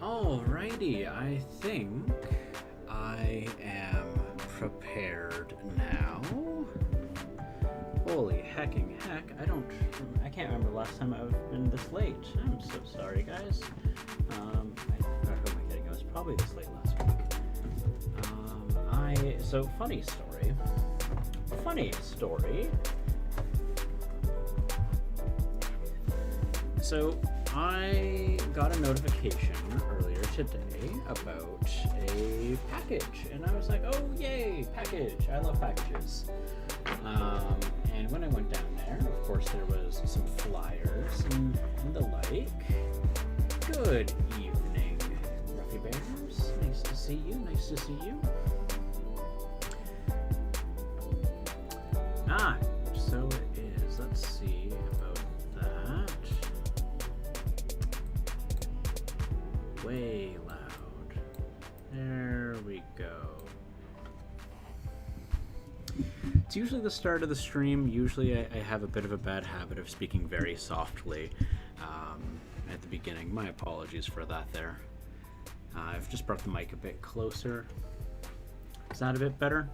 Alrighty, I think I am prepared now. Holy hecking heck, I can't remember the last time I've been this late. I'm so sorry, guys. Who am I kidding? I was probably this late last week. So funny story. So I got a notification earlier today about a package, and I was like, oh yay, package, I love packages. And when I went down there, of course there was some flyers and the like. Good evening, Ruffy Bears, nice to see you. So it is, let's see about that. Way loud. There we go. It's usually the start of the stream. Usually I have a bit of a bad habit of speaking very softly at the beginning. My apologies for that there. I've just brought the mic a bit closer. Is that a bit better?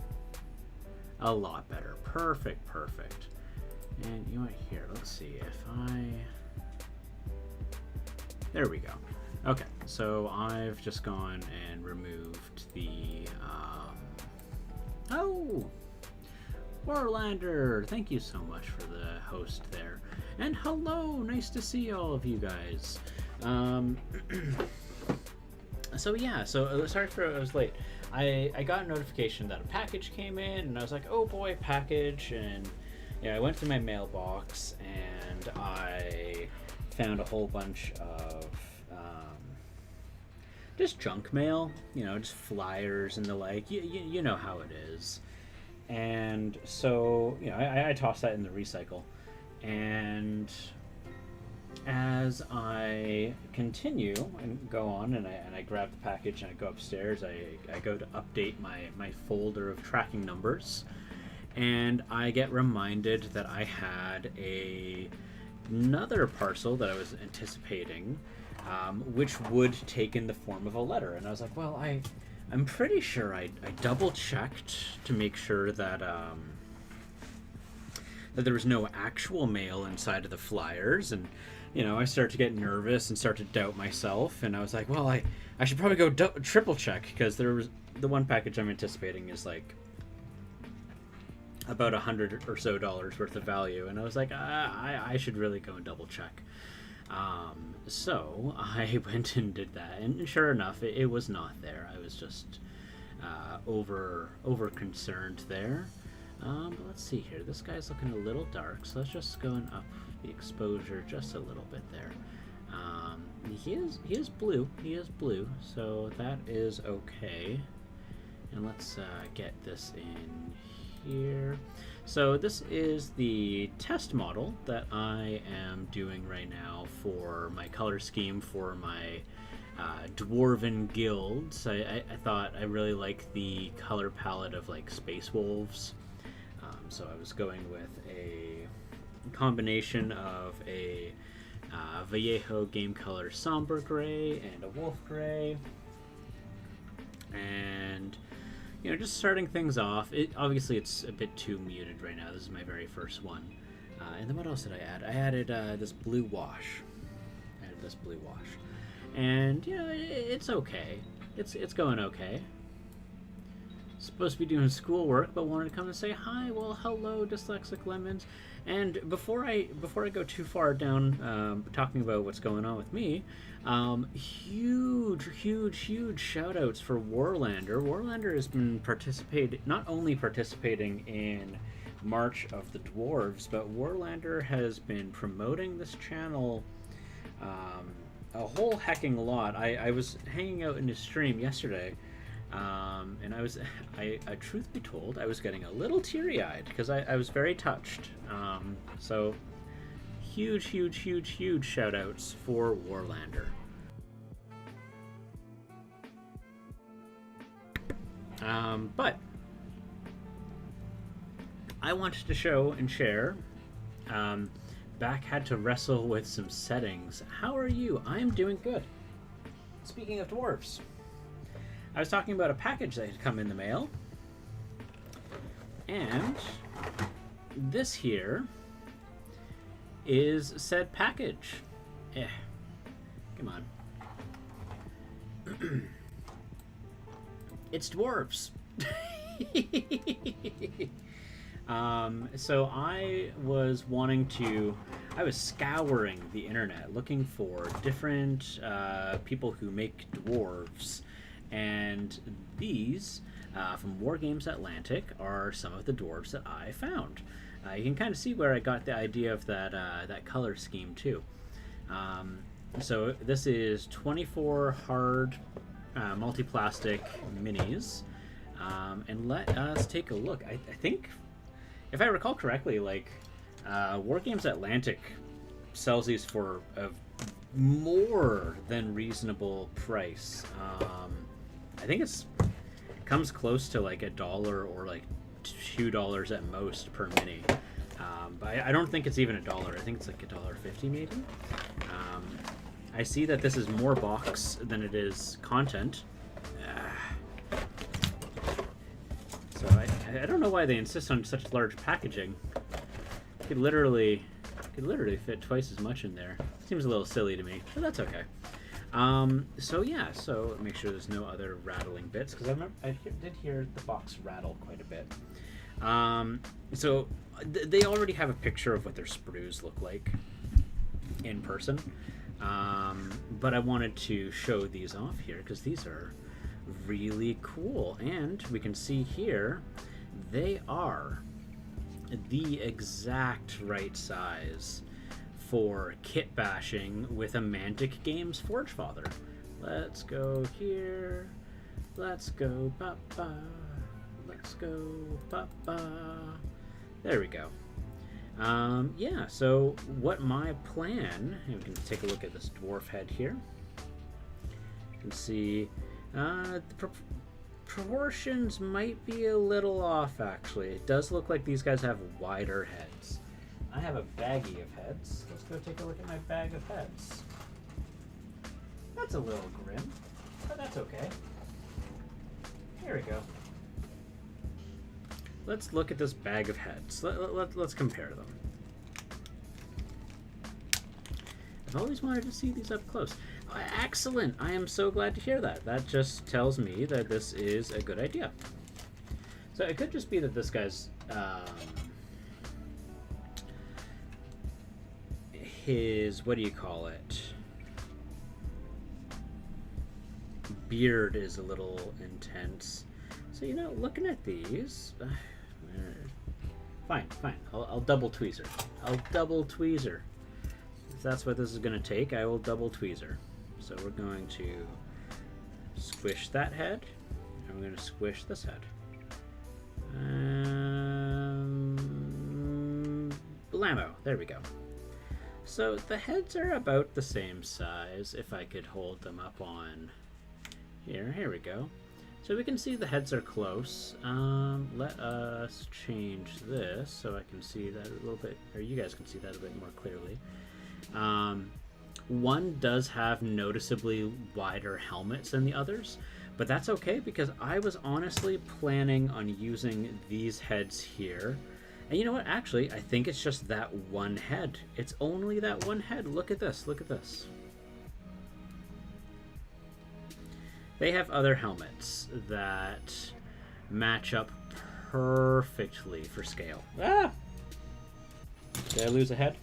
A lot better. Perfect. And you know what, here, let's see if there we go. Okay, so I've just gone and removed the, oh! Warlander, thank you so much for the host there. And hello, nice to see all of you guys. So yeah, sorry for I was late. I got a notification that a package came in, and I was like, oh boy, package. And yeah, I went to my mailbox and I found a whole bunch of just junk mail, you know, just flyers and the like. You know how it is. And so, you know, I tossed that in the recycle. And as I continue and go on, and I grab the package and I go upstairs, I go to update my folder of tracking numbers, and I get reminded that I had another parcel that I was anticipating, which would take in the form of a letter. And I was like, well, I'm pretty sure I double checked to make sure that that there was no actual mail inside of the flyers. And I started to get nervous and start to doubt myself, and I was like, well, I should probably go triple check, because there was the one package I'm anticipating is like about $100 or so worth of value, and I was like, I should really go and double check. So I went and did that, and sure enough, it was not there. I was just over concerned there. But let's see here. This guy's looking a little dark, so let's just go and up the exposure just a little bit there. He is blue. He is blue, so that is okay. And let's get this in here. So this is the test model that I am doing right now for my color scheme for my Dwarven guilds. I thought I really like the color palette of like Space Wolves. So I was going with a combination of a Vallejo game color somber gray and a wolf gray, and just starting things off. Obviously it's a bit too muted right now. This is my very first one. And then what else did I add? I added this blue wash. And it's okay. It's going okay. Supposed to be doing schoolwork, but wanted to come and say hi. Well, hello, Dyslexic Lemons. And before I go too far down talking about what's going on with me, huge shout outs for Warlander. Warlander has been not only participating in March of the Dwarves, but Warlander has been promoting this channel a whole hecking lot. I was hanging out in his stream yesterday, and I truth be told, I was getting a little teary-eyed because I was very touched. So huge shout outs for Warlander. But I wanted to show and share. Back had to wrestle with some settings. How are you? I'm doing good. Speaking of dwarves, I was talking about a package that had come in the mail, and this here is said package. Come on. It's dwarves. So I was scouring the internet looking for different people who make dwarves, and these from War Games Atlantic are some of the dwarves that I found. You can kind of see where I got the idea of that color scheme too. So this is 24 hard multi-plastic minis, and let us take a look. I think, if I recall correctly, War Games Atlantic sells these for a more than reasonable price. I think it comes close to like $1 or $2 at most per mini. But I don't think it's even $1. I think it's like $1.50 maybe. I see that this is more box than it is content. So I don't know why they insist on such large packaging. Could literally fit twice as much in there. Seems a little silly to me, but that's okay. So make sure there's no other rattling bits, because I did hear the box rattle quite a bit. So they already have a picture of what their sprues look like in person, but I wanted to show these off here because these are really cool, and we can see here they are the exact right size for kit bashing with a Mantic Games Forge Father. Let's go here. Let's go papa. Let's go papa. There we go. Yeah, so what my plan, and we can take a look at this dwarf head here. You can see the proportions might be a little off, actually. It does look like these guys have wider heads. I have a baggie of heads. Let's go take a look at my bag of heads. That's a little grim, but that's okay. Here we go. Let's look at this bag of heads. Let's compare them. I've always wanted to see these up close. Excellent! I am so glad to hear that. That just tells me that this is a good idea. So it could just be that this guy's his, what do you call it? Beard is a little intense. So, you know, looking at these, fine. I'll double tweezer. I'll double tweezer. If that's what this is going to take, I will double tweezer. So we're going to squish that head, and we're going to squish this head. Blammo. There we go. So the heads are about the same size. If I could hold them up on here we go. So we can see the heads are close. Let us change this so I can see that a little bit, or you guys can see that a bit more clearly. One does have noticeably wider helmets than the others, but that's okay because I was honestly planning on using these heads here. And you know what? Actually, I think it's just that one head. It's only that one head. Look at this. Look at this. They have other helmets that match up perfectly for scale. Ah! Did I lose a head?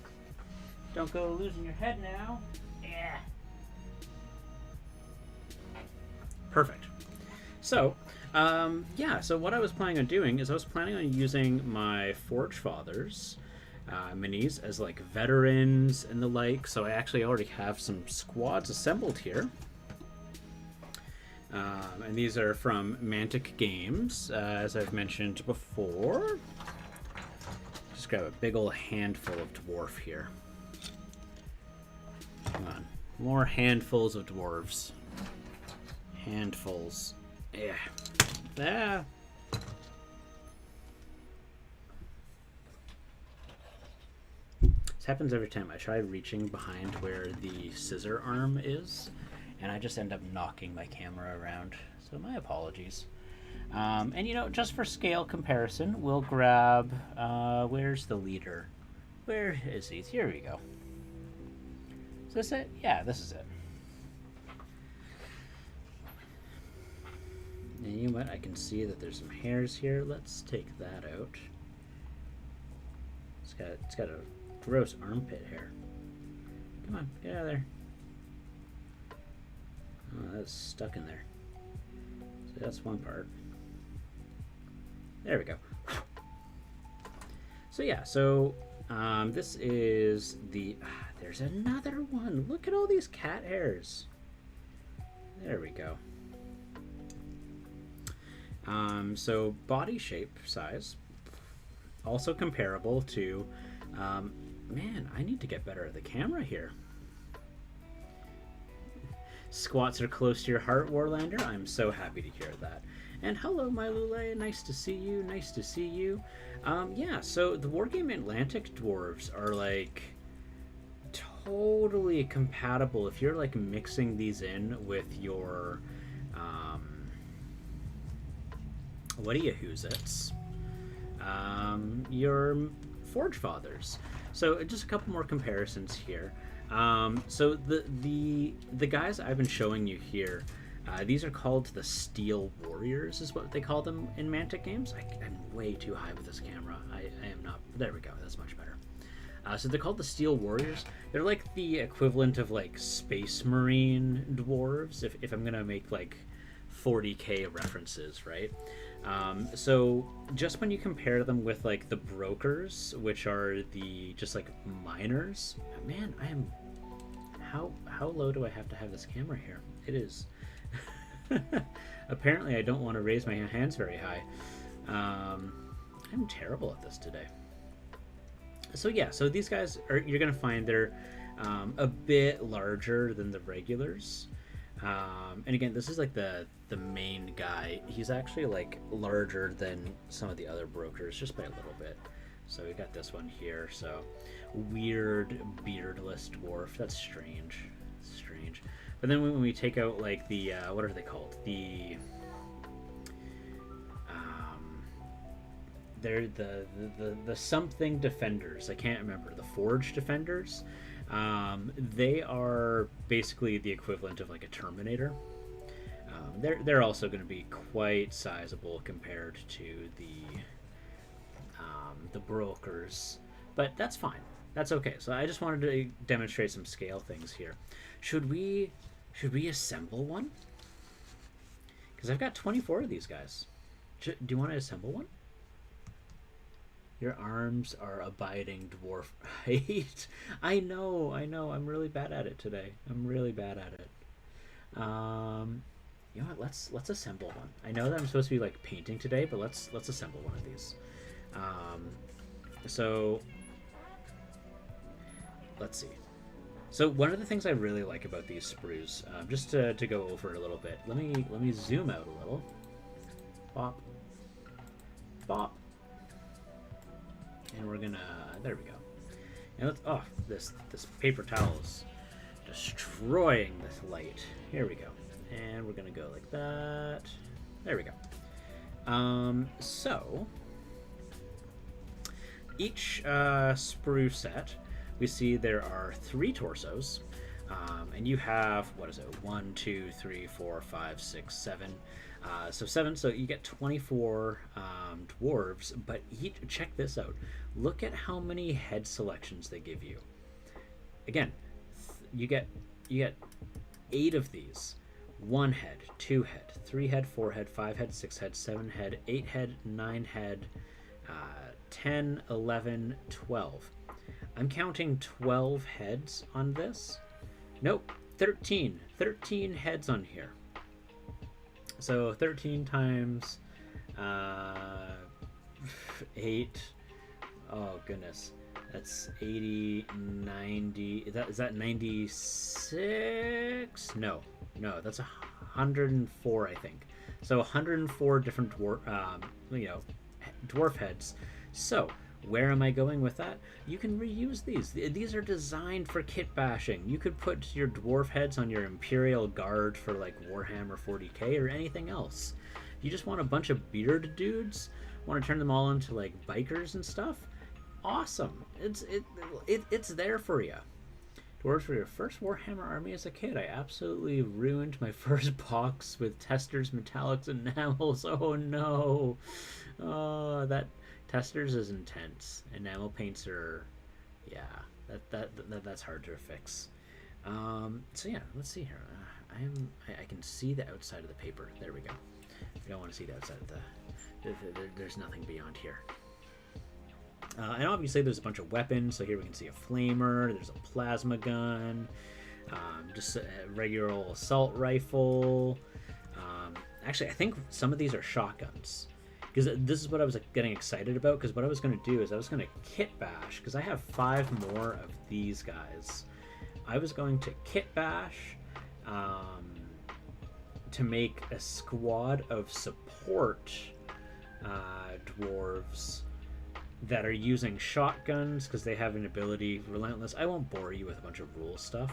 Don't go losing your head now. Yeah. Perfect. So, yeah, so what I was planning on doing is I was planning on using my Forge Fathers minis as like veterans and the like. So I actually already have some squads assembled here. And these are from Mantic Games, as I've mentioned before. Just grab a big old handful of dwarf here. Come on. More handfuls of dwarves. Handfuls. Yeah. Ah. This happens every time I try reaching behind where the scissor arm is, and I just end up knocking my camera around. So my apologies. And you know, just for scale comparison, we'll grab, where's the leader? Where is he? Here we go. Is this it? Yeah, this is it. And you know what? I can see that there's some hairs here. Let's take that out. It's got a gross armpit hair. Come on, get out of there. Oh, that's stuck in there. So that's one part. There we go. So yeah, so this is the... there's another one. Look at all these cat hairs. There we go. So body shape size, also comparable to... man, I need to get better at the camera here. Squats are close to your heart, Warlander. I'm so happy to hear that. And hello, my Lule. Nice to see you. Nice to see you. Yeah, so the Wargame Atlantic Dwarves are like totally compatible if you're like mixing these in with your what do you who's it's? Your Forge Fathers. So just a couple more comparisons here. So the guys I've been showing you here, these are called the Steel Warriors, is what they call them in Mantic Games. I'm way too high with this camera. I am not. There we go. That's much better. So they're called the Steel Warriors. They're like the equivalent of like Space Marine dwarves, if I'm gonna make like 40K references, right? So just when you compare them with like the brokers, which are the just like miners, man, I am how low do I have to have this camera here? It is apparently I don't want to raise my hands very high. I'm terrible at this today. So yeah, so these guys are, you're gonna find they're a bit larger than the regulars. And again, this is like the main guy. He's actually like larger than some of the other brokers, just by a little bit. So we got this one here. So weird beardless dwarf. That's strange. Strange. But then when we take out like the what are they called? They're the something defenders. I can't remember. The forge defenders. They are basically the equivalent of like a Terminator. They're also going to be quite sizable compared to the brokers, but that's fine. That's okay. So I just wanted to demonstrate some scale things here. Should we assemble one? Because I've got 24 of these guys. Do you want to assemble one? Your arms are abiding dwarf height. I know. I'm really bad at it today. I'm really bad at it. You know what? Let's assemble one. I know that I'm supposed to be like painting today, but let's assemble one of these. So let's see. So one of the things I really like about these sprues, just to go over it a little bit. Let me zoom out a little. Bop. Bop. And we're gonna, there we go. And let's, oh, this paper towel is destroying this light. Here we go. And we're gonna go like that. There we go. So each sprue set, we see there are 3 torsos. And you have, what is it, 1, 2, 3, 4, 5, 6, 7. So 7, so you get 24 dwarves, but check this out. Look at how many head selections they give you. Again, you get 8 of these. 1 head, 2 head, 3 head, 4 head, 5 head, 6 head, 7 head, 8 head, 9 head, 10, 11, 12. I'm counting 12 heads on this. Nope, 13. 13 heads on here. So 13 times 8. Oh goodness, that's 80, 90. Is that 96? No, that's 104, I think. So 104 different dwarf heads. So where am I going with that? You can reuse these. These are designed for kit bashing. You could put your dwarf heads on your Imperial Guard for like Warhammer 40k or anything else. You just want a bunch of bearded dudes, want to turn them all into like bikers and stuff. Awesome. It's there for you. Dwarves for your first Warhammer army as a kid. I absolutely ruined my first box with testers, metallics, and enamels. Oh no. Oh, that testers is intense. Enamel paints are, yeah, that's hard to fix. So yeah, let's see here. I can see the outside of the paper. There we go. I don't want to see the outside of there's nothing beyond here. And obviously there's a bunch of weapons. So here we can see a flamer. There's a plasma gun. Just a regular old assault rifle. Actually, I think some of these are shotguns. Because this is what I was getting excited about. Because what I was going to do is I was going to kit bash. Because I have 5 more of these guys. I was going to kit bash to make a squad of support dwarves that are using shotguns because they have an ability, Relentless. I won't bore you with a bunch of rule stuff.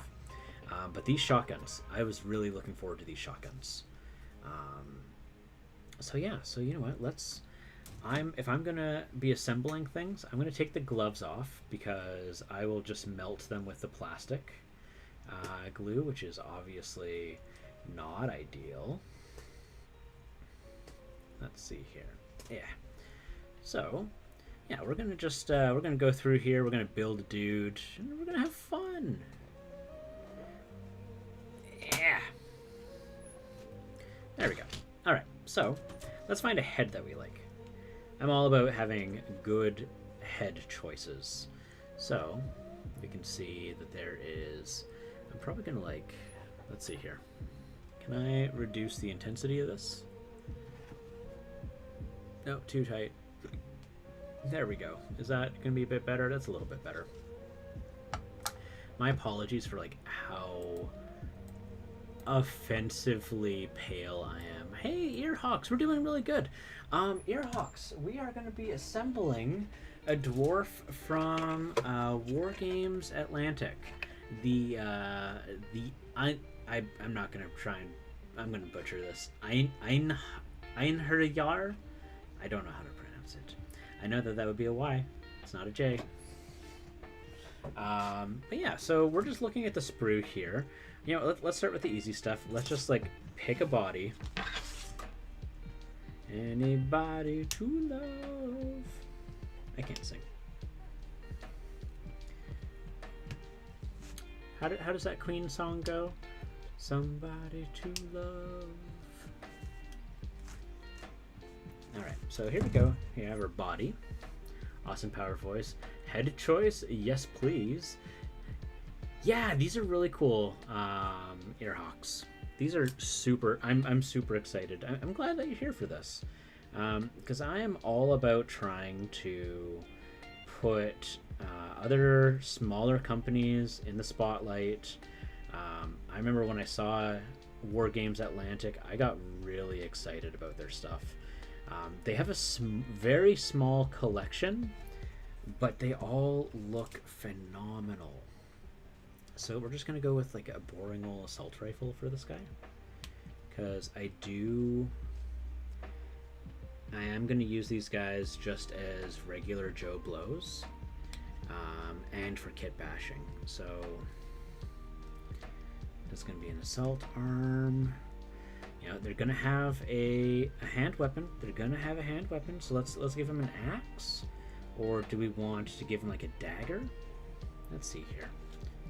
But these shotguns, I was really looking forward to these shotguns. So yeah, so you know what, if I'm gonna be assembling things, I'm gonna take the gloves off because I will just melt them with the plastic glue, which is obviously not ideal. Let's see here. Yeah. So yeah, we're gonna just we're gonna go through here, we're gonna build a dude, and we're gonna have fun. Yeah. There we go. Alright, so let's find a head that we like. I'm all about having good head choices. So we can see that there is, I'm probably gonna like, let's see here. Can I reduce the intensity of this? No, too tight. There we go. Is that gonna be a bit better? That's a little bit better. My apologies for like how offensively pale I am. Hey, Earhawks, we're doing really good. Earhawks, we are going to be assembling a dwarf from War Games Atlantic. I'm not going to try and I'm going to butcher this. Einherjar. I don't know how to pronounce it. I know that would be a Y. It's not a J. But yeah, so we're just looking at the sprue here. You know, let's start with the easy stuff. Let's just like pick a body. Anybody to love. I can't sing. How does that Queen song go? Somebody to love. Alright, so here we go. Here we have our body. Awesome power voice. Head choice, yes please. Yeah, these are really cool Earhawks. These are super, I'm super excited. I'm glad that you're here for this. Because I am all about trying to put other smaller companies in the spotlight. I remember when I saw War Games Atlantic, I got really excited about their stuff. They have a very small collection, but they all look phenomenal. So we're just going to go with like a boring old assault rifle for this guy. Because I am going to use these guys just as regular Joe Blows. And for kit bashing. So that's going to be an assault arm. You know, they're going to have a hand weapon. So let's give him an axe. Or do we want to give him like a dagger? Let's see here.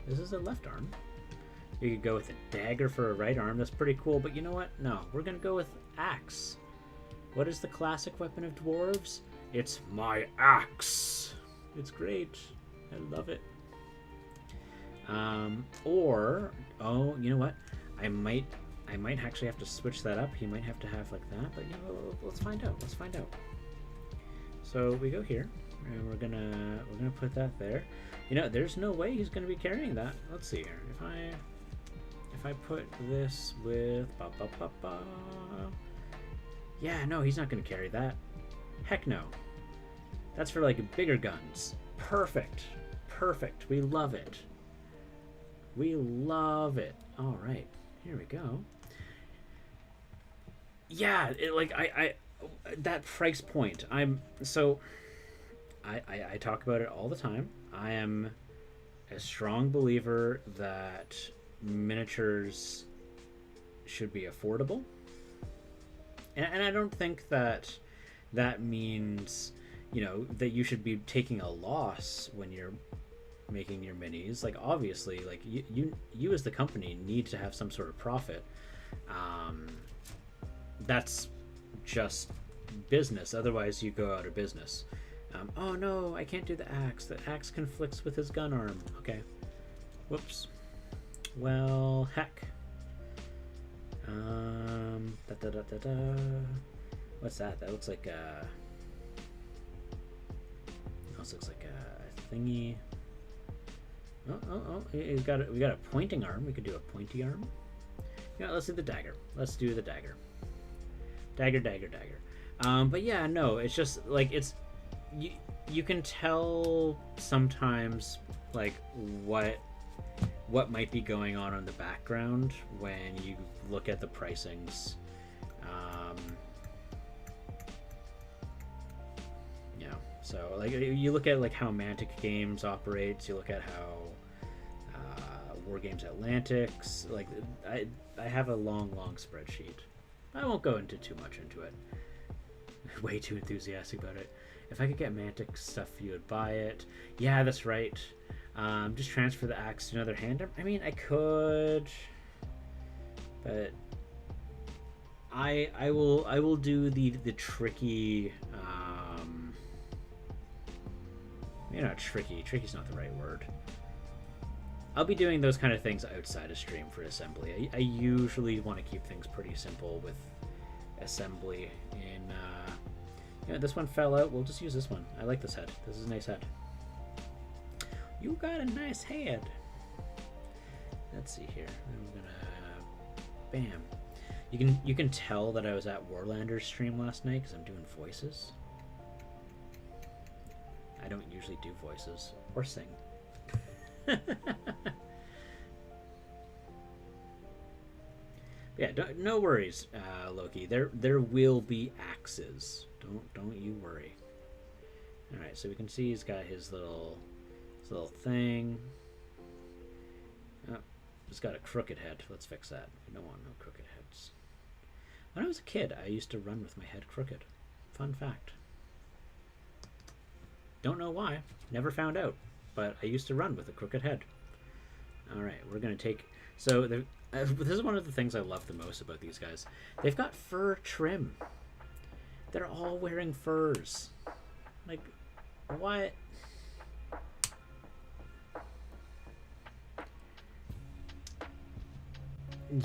This is a left arm. You could go with a dagger for a right arm. That's pretty cool. But you know what? No, we're going to go with axe. What is the classic weapon of dwarves? It's my axe. It's great. I love it. Oh, you know what? I might actually have to switch that up. He might have to have like that. But you know, let's find out. So we go here, and we're gonna put that there. You know, there's no way he's gonna be carrying that. Let's see here. If I put this with yeah, no, he's not gonna carry that. Heck no. That's for like bigger guns. Perfect. We love it. All right, here we go. Yeah, I that price point. I talk about it all the time. I am a strong believer that miniatures should be affordable. And I don't think that means, you know, that you should be taking a loss when you're making your minis. Like, obviously, like you as the company need to have some sort of profit. That's just business. Otherwise, you go out of business. Oh no, I can't do the axe. The axe conflicts with his gun arm. Okay. Whoops. Well, heck. What's that? That looks like a... Also looks like a thingy. Oh, we got a pointing arm. We could do a pointy arm. Yeah, let's do the dagger. Let's do the dagger. Dagger. But yeah, no, it's just like you can tell sometimes like what might be going on in the background when you look at the pricings. Yeah, so like you look at like how Mantic Games operates, you look at how War Games Atlantic's, like I have a long spreadsheet. I won't go into too much into it. Way too enthusiastic about it. If I could get Mantic stuff, you would buy it. Yeah, that's right. Just transfer the axe to another hand. I mean, I could, but I will do the tricky. Maybe not tricky. Tricky's not the right word. I'll be doing those kind of things outside of stream for assembly. I usually want to keep things pretty simple with assembly Yeah, this one fell out. We'll just use this one. I like this head. This is a nice head. You got a nice head. Let's see here. I'm gonna... Bam. You can tell that I was at Warlander's stream last night because I'm doing voices. I don't usually do voices or sing. Yeah, no worries, Loki. There will be axes. Don't you worry. All right, so we can see he's got his little thing. Oh, he's got a crooked head. Let's fix that. We don't want no crooked heads. When I was a kid, I used to run with my head crooked. Fun fact. Don't know why. Never found out. But I used to run with a crooked head. All right, we're gonna take. So this is one of the things I love the most about these guys. They've got fur trim. They're all wearing furs. Like, what?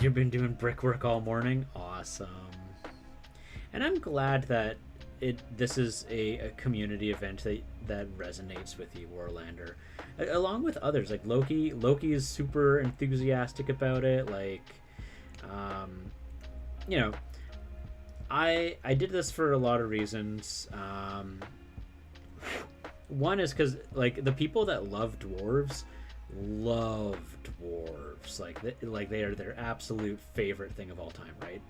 You've been doing brickwork all morning? Awesome. And I'm glad that this is a community event that resonates with you, Warlander. Along with others, like Loki. Loki is super enthusiastic about it. Like, you know, I did this for a lot of reasons. One is because, like, the people that love dwarves love dwarves. Like they are their absolute favorite thing of all time, right?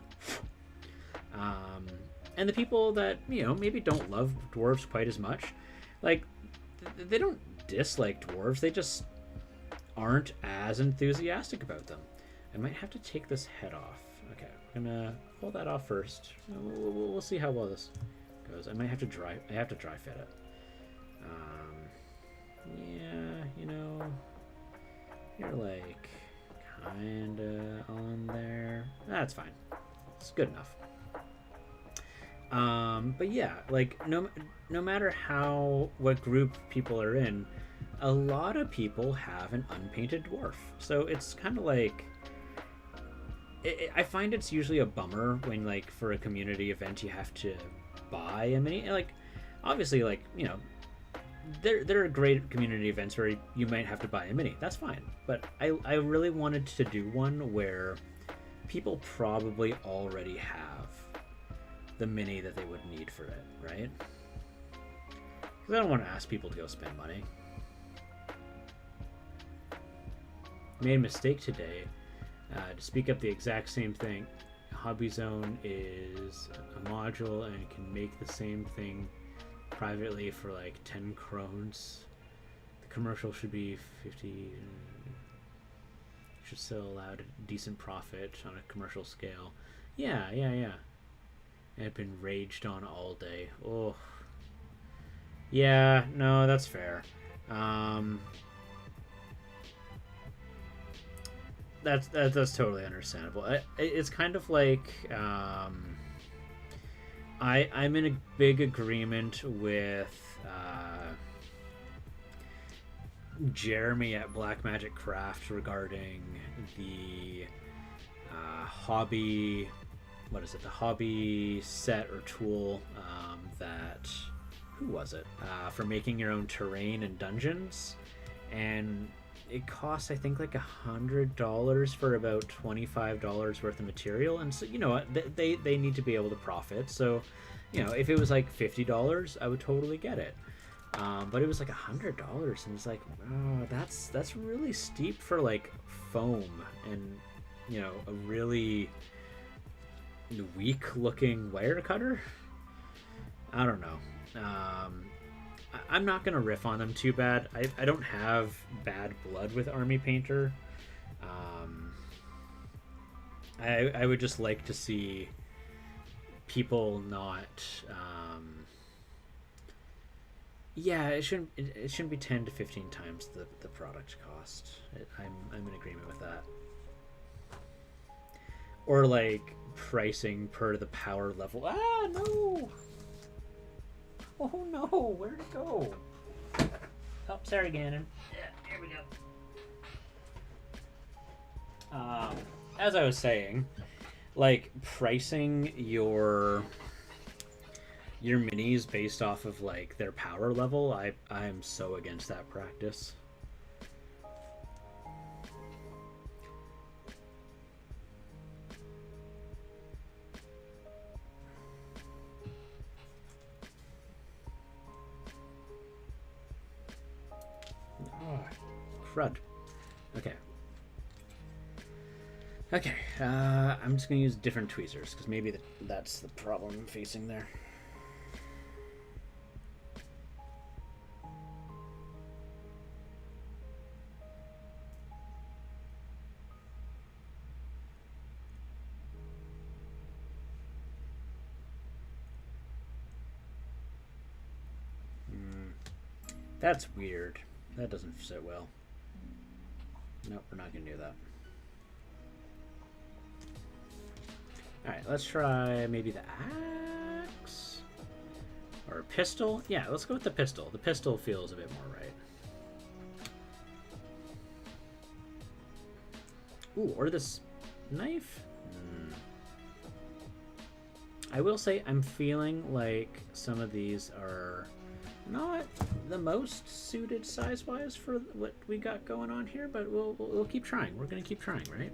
And the people that, you know, maybe don't love dwarves quite as much, like, they don't dislike dwarves, they just aren't as enthusiastic about them. I might have to take this head off. Okay, we're gonna pull that off first. We'll see how well this goes. I have to dry fit it. Yeah, you know, you're like kinda on there. That's fine. It's good enough. But yeah, like no matter what group people are in, a lot of people have an unpainted dwarf. So it's kind of like, I find it's usually a bummer when, like, for a community event you have to buy a mini. Like, obviously, like, you know, there are great community events where you might have to buy a mini. That's fine. But I really wanted to do one where people probably already have the mini that they would need for it, right? Because I don't want to ask people to go spend money. Made a mistake today. To speak up the exact same thing, Hobby Zone is a module and can make the same thing privately for like 10 krones. The commercial should be 50. Should still allow a decent profit on a commercial scale. Yeah. I've been raged on all day. Oh. Yeah, no, that's fair. That's totally understandable. It's kind of like, I'm in a big agreement with Jeremy at Black Magic Craft regarding the hobby. What is it? The hobby set or tool that, who was it? For making your own terrain and dungeons, and it costs, I think, like $100 for about $25 worth of material. And so, you know what, they need to be able to profit. So, you know, if it was like $50, I would totally get it. But it was like $100, and it's like, oh, that's really steep for like foam and, you know, a really weak looking wire cutter. I don't know. I'm not gonna riff on them too bad. I don't have bad blood with Army Painter. I would just like to see people not. Yeah, it shouldn't be 10 to 15 times the product cost. I'm in agreement with that. Or like pricing per the power level. Ah, no! Oh no, where'd it go? Oh, sorry, Ganon. Yeah, here we go. As I was saying, like, pricing your your minis based off of like their power level, I'm so against that practice. Oh, crud. Okay. Okay, I'm just gonna use different tweezers because maybe that's the problem I'm facing there. That's weird. That doesn't sit well. Nope, we're not gonna do that. Alright, let's try maybe the axe? Or a pistol? Yeah, let's go with the pistol. The pistol feels a bit more right. Ooh, or this knife? I will say I'm feeling like some of these are not the most suited size-wise for what we got going on here, but we'll keep trying. We're gonna keep trying, right?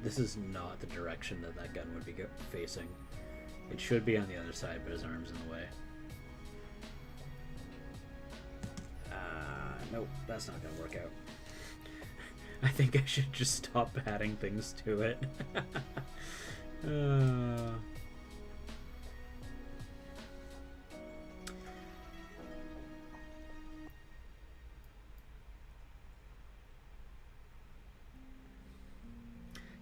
This is not the direction that that gun would be facing. It should be on the other side, but his arm's in the way. Nope, that's not gonna work out. I think I should just stop adding things to it.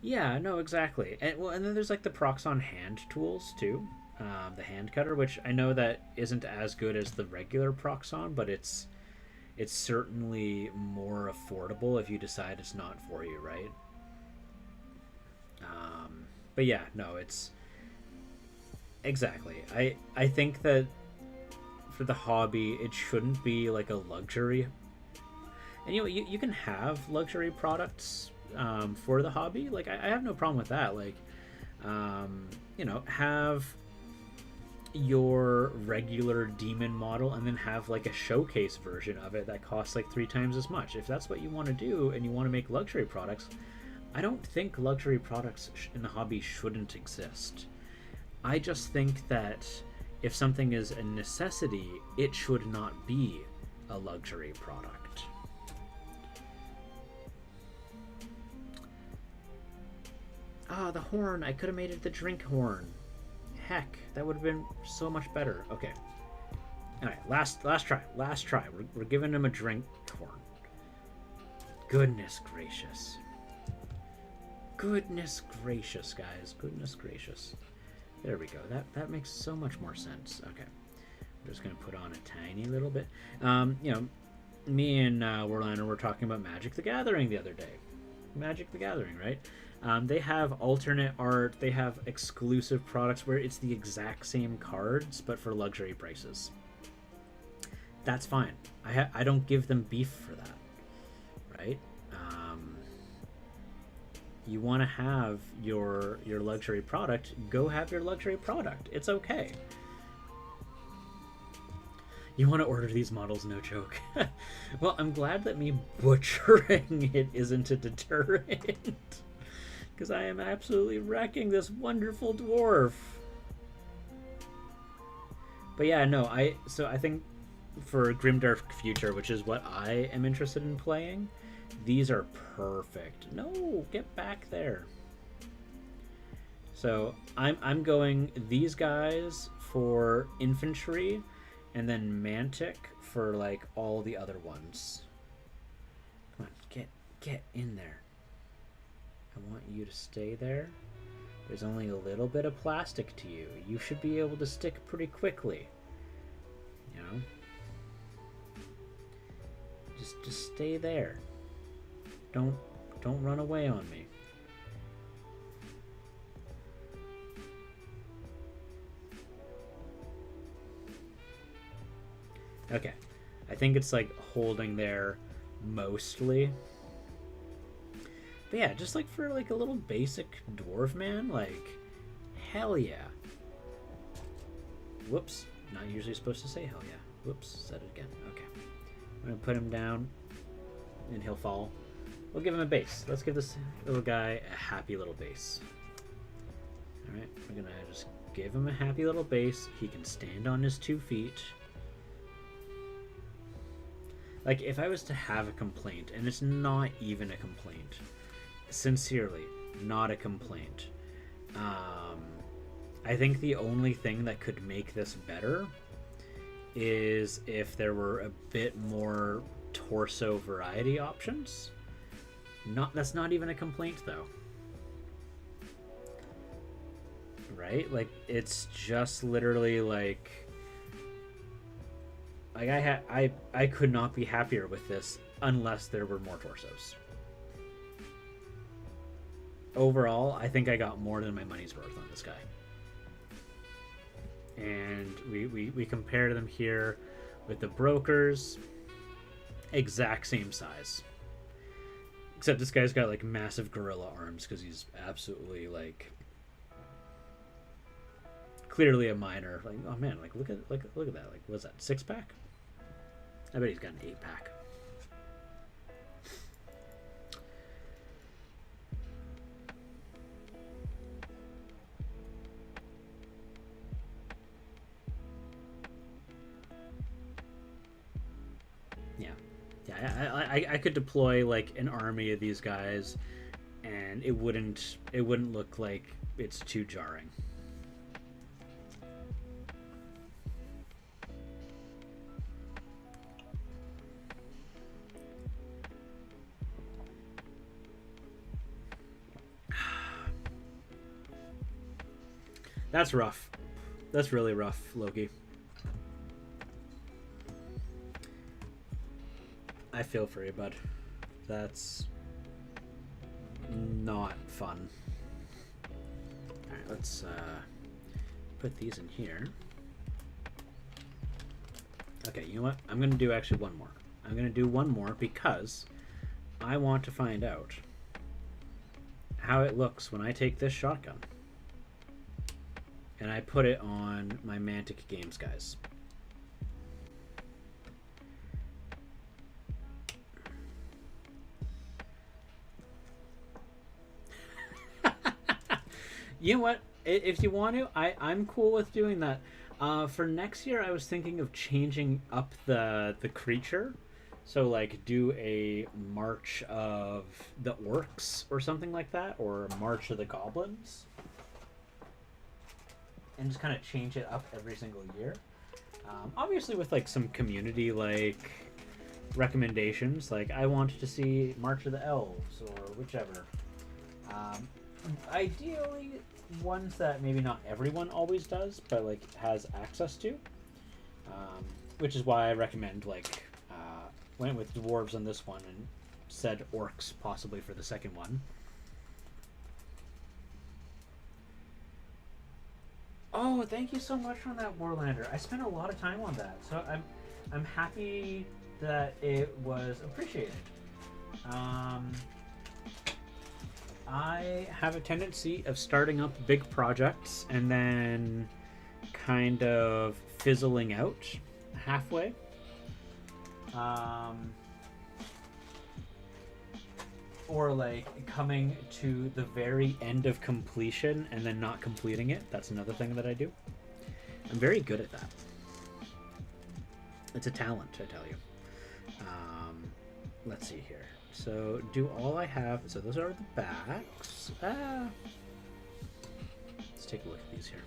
Yeah, no, exactly. And well, and then there's like the Proxon hand tools too. The hand cutter, which I know that isn't as good as the regular Proxon, but it's certainly more affordable if you decide it's not for you, right? But yeah, no, it's exactly. I think that for the hobby, it shouldn't be like a luxury. And you know, you can have luxury products for the hobby. Like I have no problem with that. Like you know, have your regular demon model and then have like a showcase version of it that costs like 3 times as much. If that's what you want to do and you want to make luxury products, I don't think luxury products in the hobby shouldn't exist. I just think that if something is a necessity, it should not be a luxury product. Ah, the horn. I could have made it the drink horn. Heck, that would have been so much better. Okay. Alright, last try. We're giving him a drink horn. Goodness gracious. Goodness gracious, guys. Goodness gracious. There we go. That makes so much more sense. Okay. I'm just going to put on a tiny little bit. You know, me and Warlander were talking about Magic the Gathering the other day. Magic the Gathering, right? They have alternate art. They have exclusive products where it's the exact same cards, but for luxury prices. That's fine. I don't give them beef for that, right? You want to have your luxury product, go have your luxury product. It's okay. You want to order these models, no joke. Well, I'm glad that me butchering it isn't a deterrent. Because I am absolutely wrecking this wonderful dwarf. But yeah, no, I think for Grimdark Future, which is what I am interested in playing, these are perfect. No, get back there. So I'm going these guys for infantry, and then Mantic for like all the other ones. Come on, get in there. I want you to stay there. There's only a little bit of plastic to you. You should be able to stick pretty quickly. You know? Just stay there. Don't run away on me. Okay. I think it's like holding there mostly. But yeah, just like for like a little basic dwarf man, like hell yeah. Whoops. Not usually supposed to say hell yeah. Whoops, said it again. Okay. I'm gonna put him down and he'll fall. We'll give him a base. Let's give this little guy a happy little base. Alright, we're gonna just give him a happy little base. He can stand on his 2 feet. Like, if I was to have a complaint, and it's not even a complaint, sincerely, not a complaint, I think the only thing that could make this better is if there were a bit more torso variety options. That's not even a complaint, though. Right? Like, it's just literally like I could not be happier with this unless there were more torsos. Overall, I think I got more than my money's worth on this guy. And we compare them here with the brokers. Exact same size. Except this guy's got like massive gorilla arms because he's absolutely like clearly a minor. Like, oh man, like look at that. Like, what's that, 6-pack? I bet he's got an 8-pack. Yeah, I could deploy like an army of these guys, and it wouldn't look like it's too jarring. That's rough. That's really rough, Loki. I feel for you, bud. That's not fun. Alright, let's put these in here. Okay, you know what? I'm going to do actually one more. I'm going to do one more because I want to find out how it looks when I take this shotgun and I put it on my Mantic Games guys. You know what? If you want to, I'm cool with doing that. For next year, I was thinking of changing up the creature. So, like, do a March of the Orcs or something like that, or a March of the Goblins. And just kind of change it up every single year. Obviously with, like, some community, like, recommendations. Like, I wanted to see March of the Elves, or whichever. Ideally, ones that maybe not everyone always does, but like has access to, which is why I recommend like went with Dwarves on this one and said Orcs possibly for the second one. Oh, thank you so much on that, Warlander. I spent a lot of time on that, so I'm happy that it was appreciated. I have a tendency of starting up big projects and then kind of fizzling out halfway. Or like coming to the very end of completion and then not completing it. That's another thing that I do. I'm very good at that. It's a talent, I tell you. Let's see here. So do all I have, so those are the backs. Let's take a look at these here.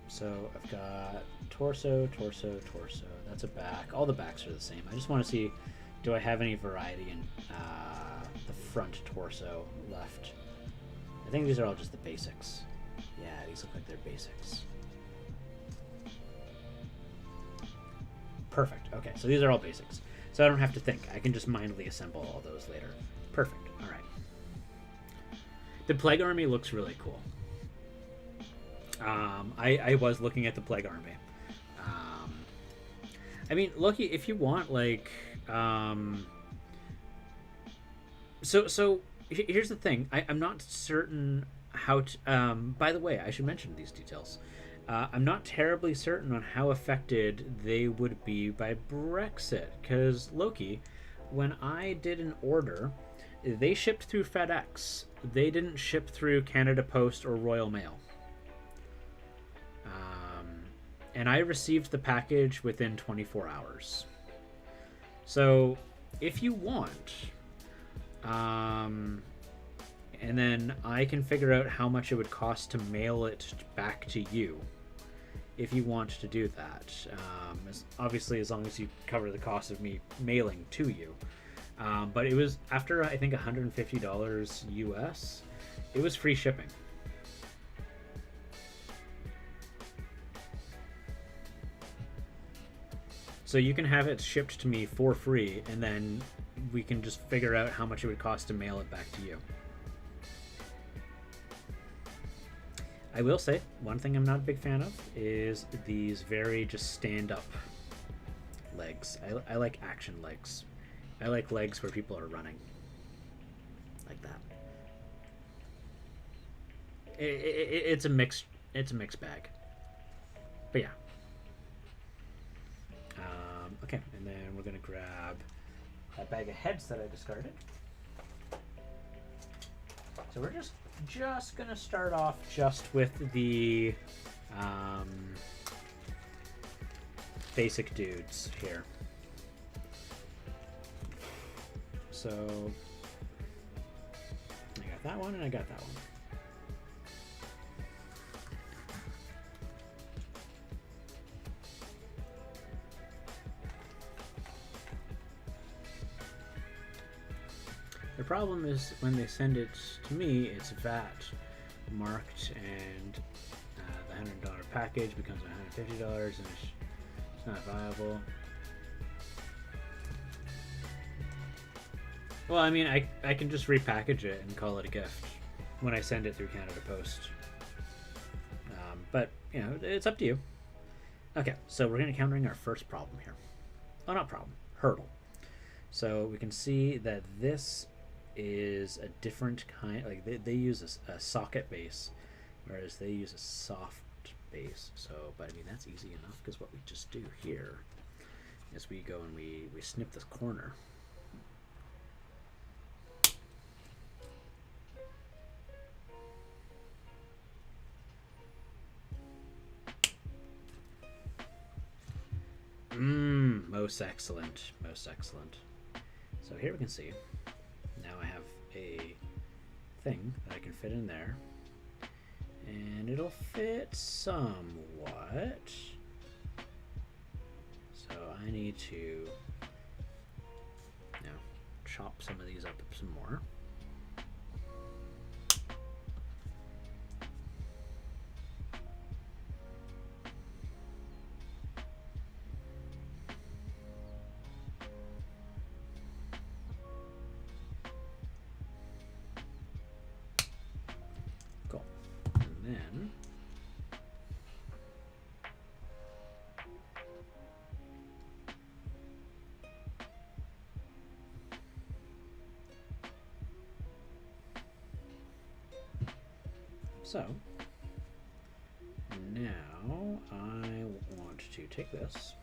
So I've got torso, torso, torso. That's a back. All the backs are the same. I just want to see, do I have any variety in the front torso left? I think these are all just the basics. Yeah, these look like they're basics. Perfect. Okay, so these are all basics. So I don't have to think. I can just mindly assemble all those later. Perfect. All right. The Plague Army looks really cool. I was looking at the Plague Army. I mean, Loki, if you want, like, so here's the thing. I'm not certain how to. By the way, I should mention these details. I'm not terribly certain on how affected they would be by Brexit, because Loki, when I did an order, they shipped through FedEx. They didn't ship through Canada Post or Royal Mail. And I received the package within 24 hours. So, if you want, and then I can figure out how much it would cost to mail it back to you, if you want to do that. Obviously, as long as you cover the cost of me mailing to you. But it was, after I think $150 US, it was free shipping. So you can have it shipped to me for free, and then we can just figure out how much it would cost to mail it back to you. I will say, one thing I'm not a big fan of is these very just stand-up legs. I like action legs. I like legs where people are running. Like that. It's a mixed bag. But yeah. Okay, and then we're gonna grab that bag of heads that I discarded. So we're just gonna start off just with the basic dudes here. So I got that one and I got that one. The problem is when they send it to me, it's VAT marked, and the $100 package becomes $150, and it's not viable. Well, I mean, I can just repackage it and call it a gift when I send it through Canada Post. But, you know, it's up to you. Okay, so we're going to be encountering our first problem here. Oh, not problem. Hurdle. So we can see that this is a different kind, like they use a socket base, whereas they use a soft base. So, but I mean, that's easy enough, because what we just do here is we go and we snip this corner. Most excellent, most excellent. So here we can see, now I have a thing that I can fit in there, and it'll fit somewhat. So I need to now chop some of these up some more. So now I want to take this,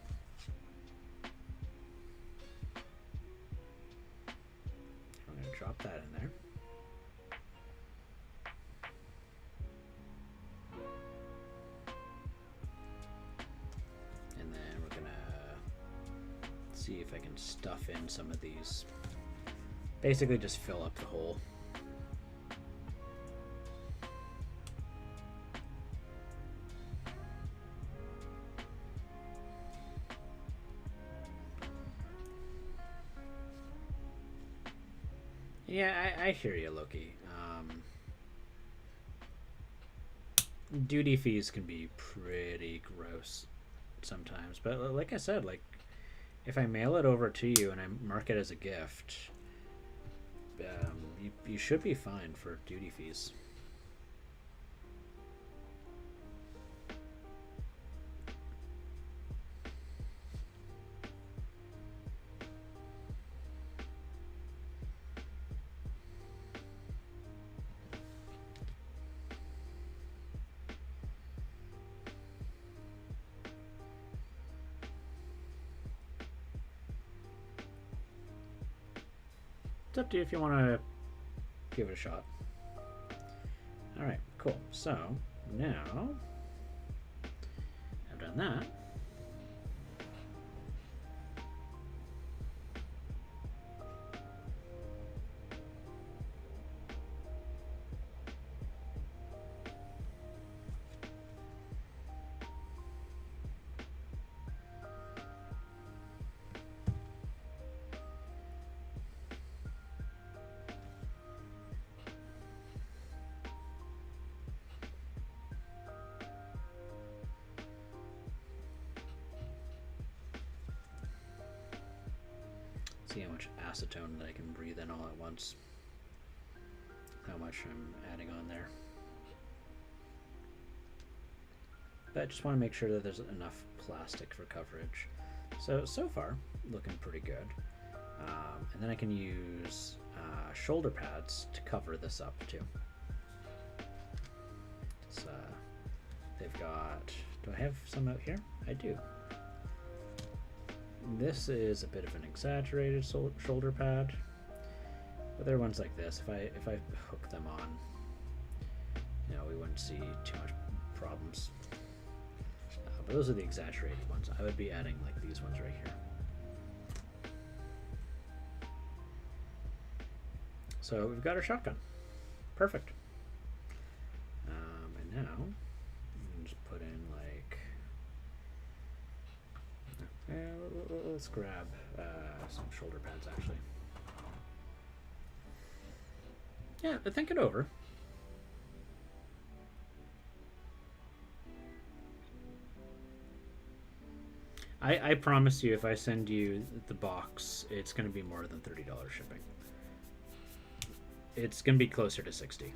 I'm going to drop that in there. And then we're going to see if I can stuff in some of these. Basically just fill up the hole. Yeah, I hear you, Loki. Duty fees can be pretty gross sometimes, but like I said, like, if I mail it over to you and I mark it as a gift, you should be fine for duty fees. It's up to you if you want to give it a shot. Alright, cool. So, now I've done that. See how much acetone that I can breathe in all at once. How much I'm adding on there. But I just want to make sure that there's enough plastic for coverage. So far, looking pretty good. And then I can use shoulder pads to cover this up too. So, they've got, do I have some out here? I do. This is a bit of an exaggerated shoulder pad, but there are ones like this. If I hook them on, you know, we wouldn't see too much problems. But those are the exaggerated ones. I would be adding like these ones right here. So we've got our shotgun. Perfect. And now just put in like. Let's grab some shoulder pads actually. Yeah, think it over. I promise you, if I send you the box, it's going to be more than $30 shipping. It's going to be closer to 60.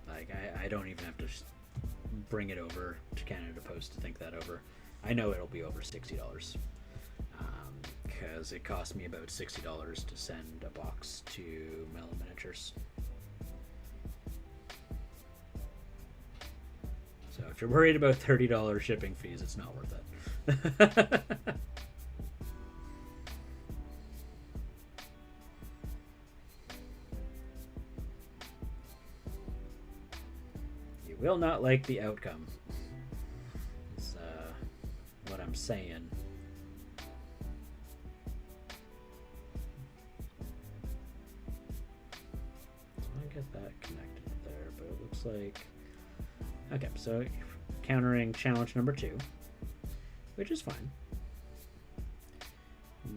Like, I don't even have to bring it over to Canada Post to think that over. I know it'll be over $60. Because it cost me about $60 to send a box to Mellow Miniatures. So if you're worried about $30 shipping fees, it's not worth it. You will not like the outcome. Is what I'm saying. Get that connected there, but it looks like okay, so countering challenge number 2, which is fine.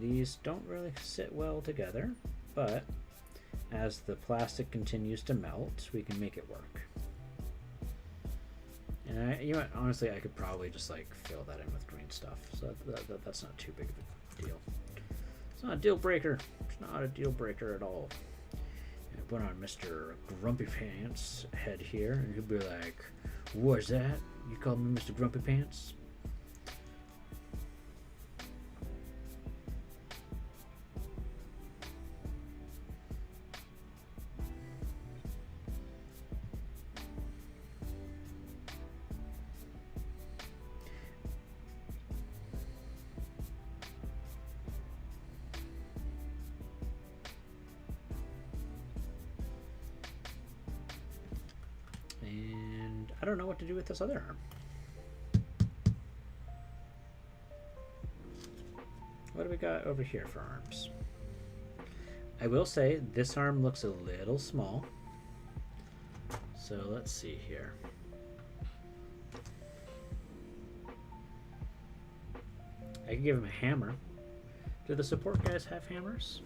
These don't really sit well together, but as the plastic continues to melt, we can make it work. And you know what, honestly, I could probably just like fill that in with green stuff, so that's not too big of a deal. It's not a deal breaker. It's not a deal breaker at all. Put on Mr. Grumpy Pants head here, and he'll be like, "What's that? You call me Mr. Grumpy Pants?" I don't know what to do with this other arm. What do we got over here for arms? I will say this arm looks a little small. So let's see here. I could give him a hammer. Do the support guys have hammers?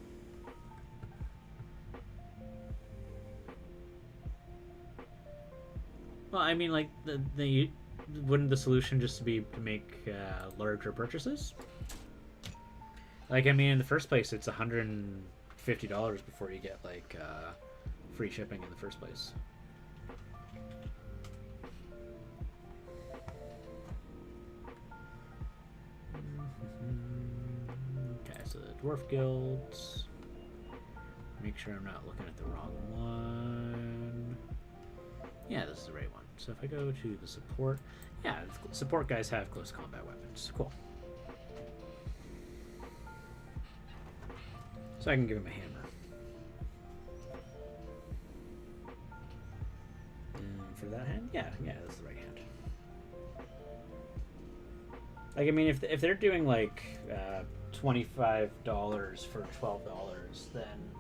Well, I mean, like the wouldn't the solution just be to make larger purchases? Like, I mean, in the first place, it's $150 before you get like free shipping in the first place. Okay, so the Dwarf Guilds. Make sure I'm not looking at the wrong one. Yeah, this is the right one. So if I go to the support, yeah, support guys have close combat weapons. Cool. So I can give him a hammer. And for that hand, yeah, that's the right hand. Like, I mean, if they're doing like $25 for $12, then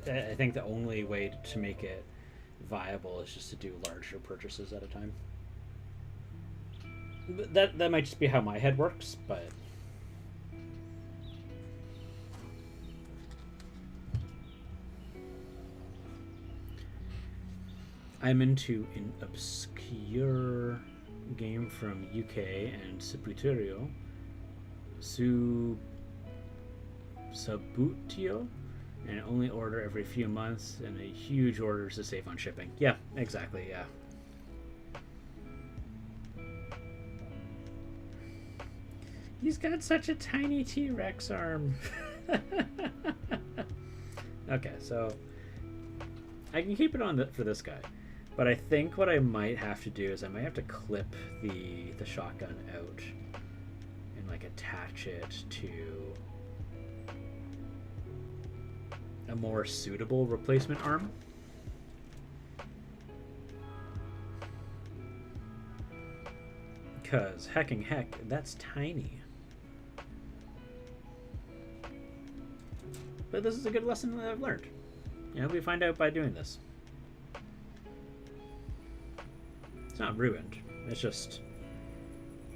I think the only way to make it viable is just to do larger purchases at a time. That might just be how my head works, but I'm into an obscure game from UK and Subtractive, Subutio, and only order every few months, and a huge orders to save on shipping. Yeah, exactly, yeah. He's got such a tiny T-Rex arm. Okay, so I can keep it on for this guy. But I think what I might have to do is I might have to clip the shotgun out and like attach it to a more suitable replacement arm. Because heck, that's tiny. But this is a good lesson that I've learned. You know, we find out by doing this. It's not ruined. It's just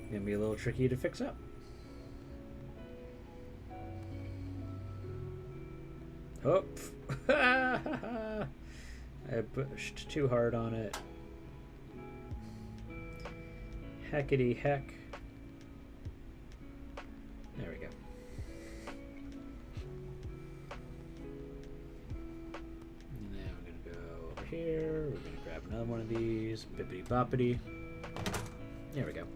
gonna be a little tricky to fix up. Oh, I pushed too hard on it. Heckity heck. There we go. And then we're gonna go over here. We're gonna grab another one of these. Bippity boppity. There we go.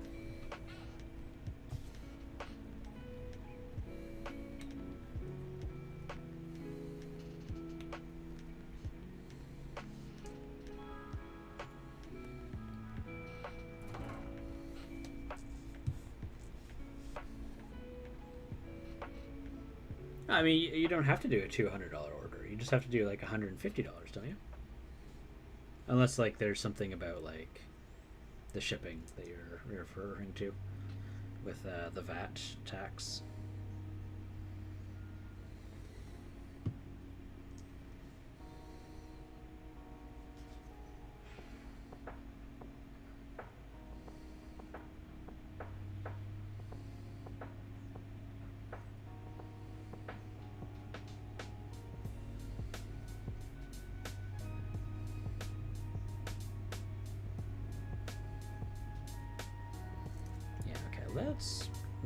I mean, you don't have to do a $200 order. You just have to do like $150, don't you? Unless like there's something about like the shipping that you're referring to with the VAT tax.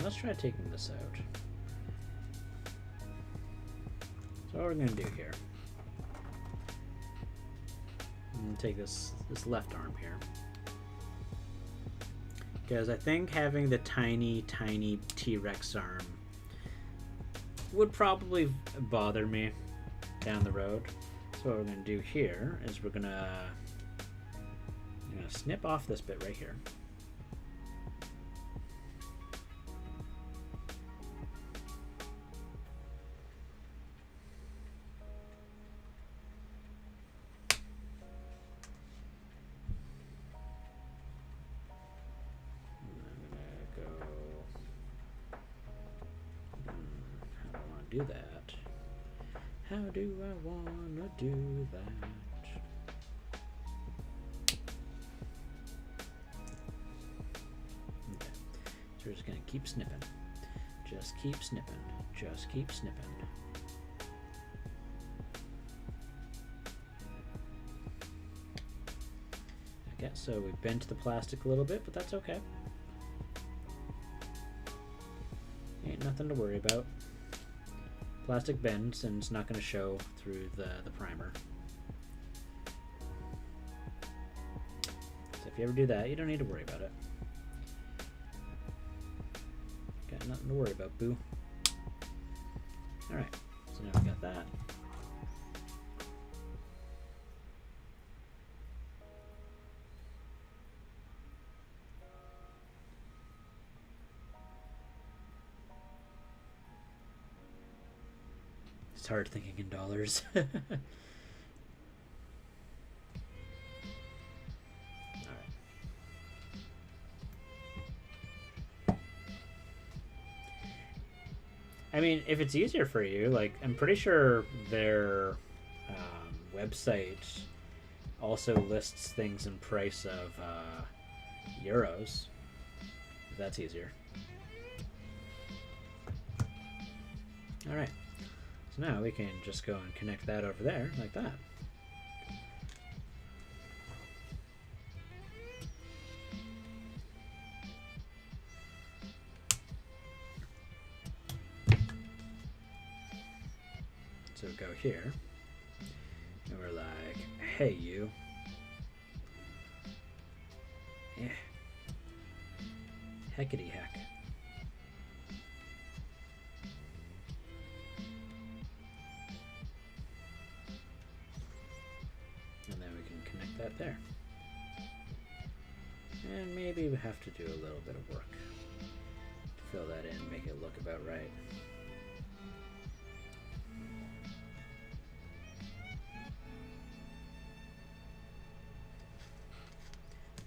Let's try taking this out. So what we're gonna do here, I'm gonna take this left arm here, because I think having the tiny T-Rex arm would probably bother me down the road. So what we're gonna do here is we're gonna snip off this bit right here. Do that. How do I wanna do that? Okay, so we're just gonna keep snipping. Just keep snipping. Just keep snipping. Okay, so we bent the plastic a little bit, but that's okay. Ain't nothing to worry about. Plastic bends and it's not going to show through the primer. So if you ever do that, you don't need to worry about it. Got nothing to worry about, boo. Alright, so now we got that. It's hard thinking in dollars. I mean, if it's easier for you, like, I'm pretty sure their website also lists things in price of euros, if that's easier. Alright, so now we can just go and connect that over there, like that. So we go here, and we're like, hey you. Yeah. Heckity heck. And then we can connect that there. And maybe we have to do a little bit of work to fill that in, make it look about right.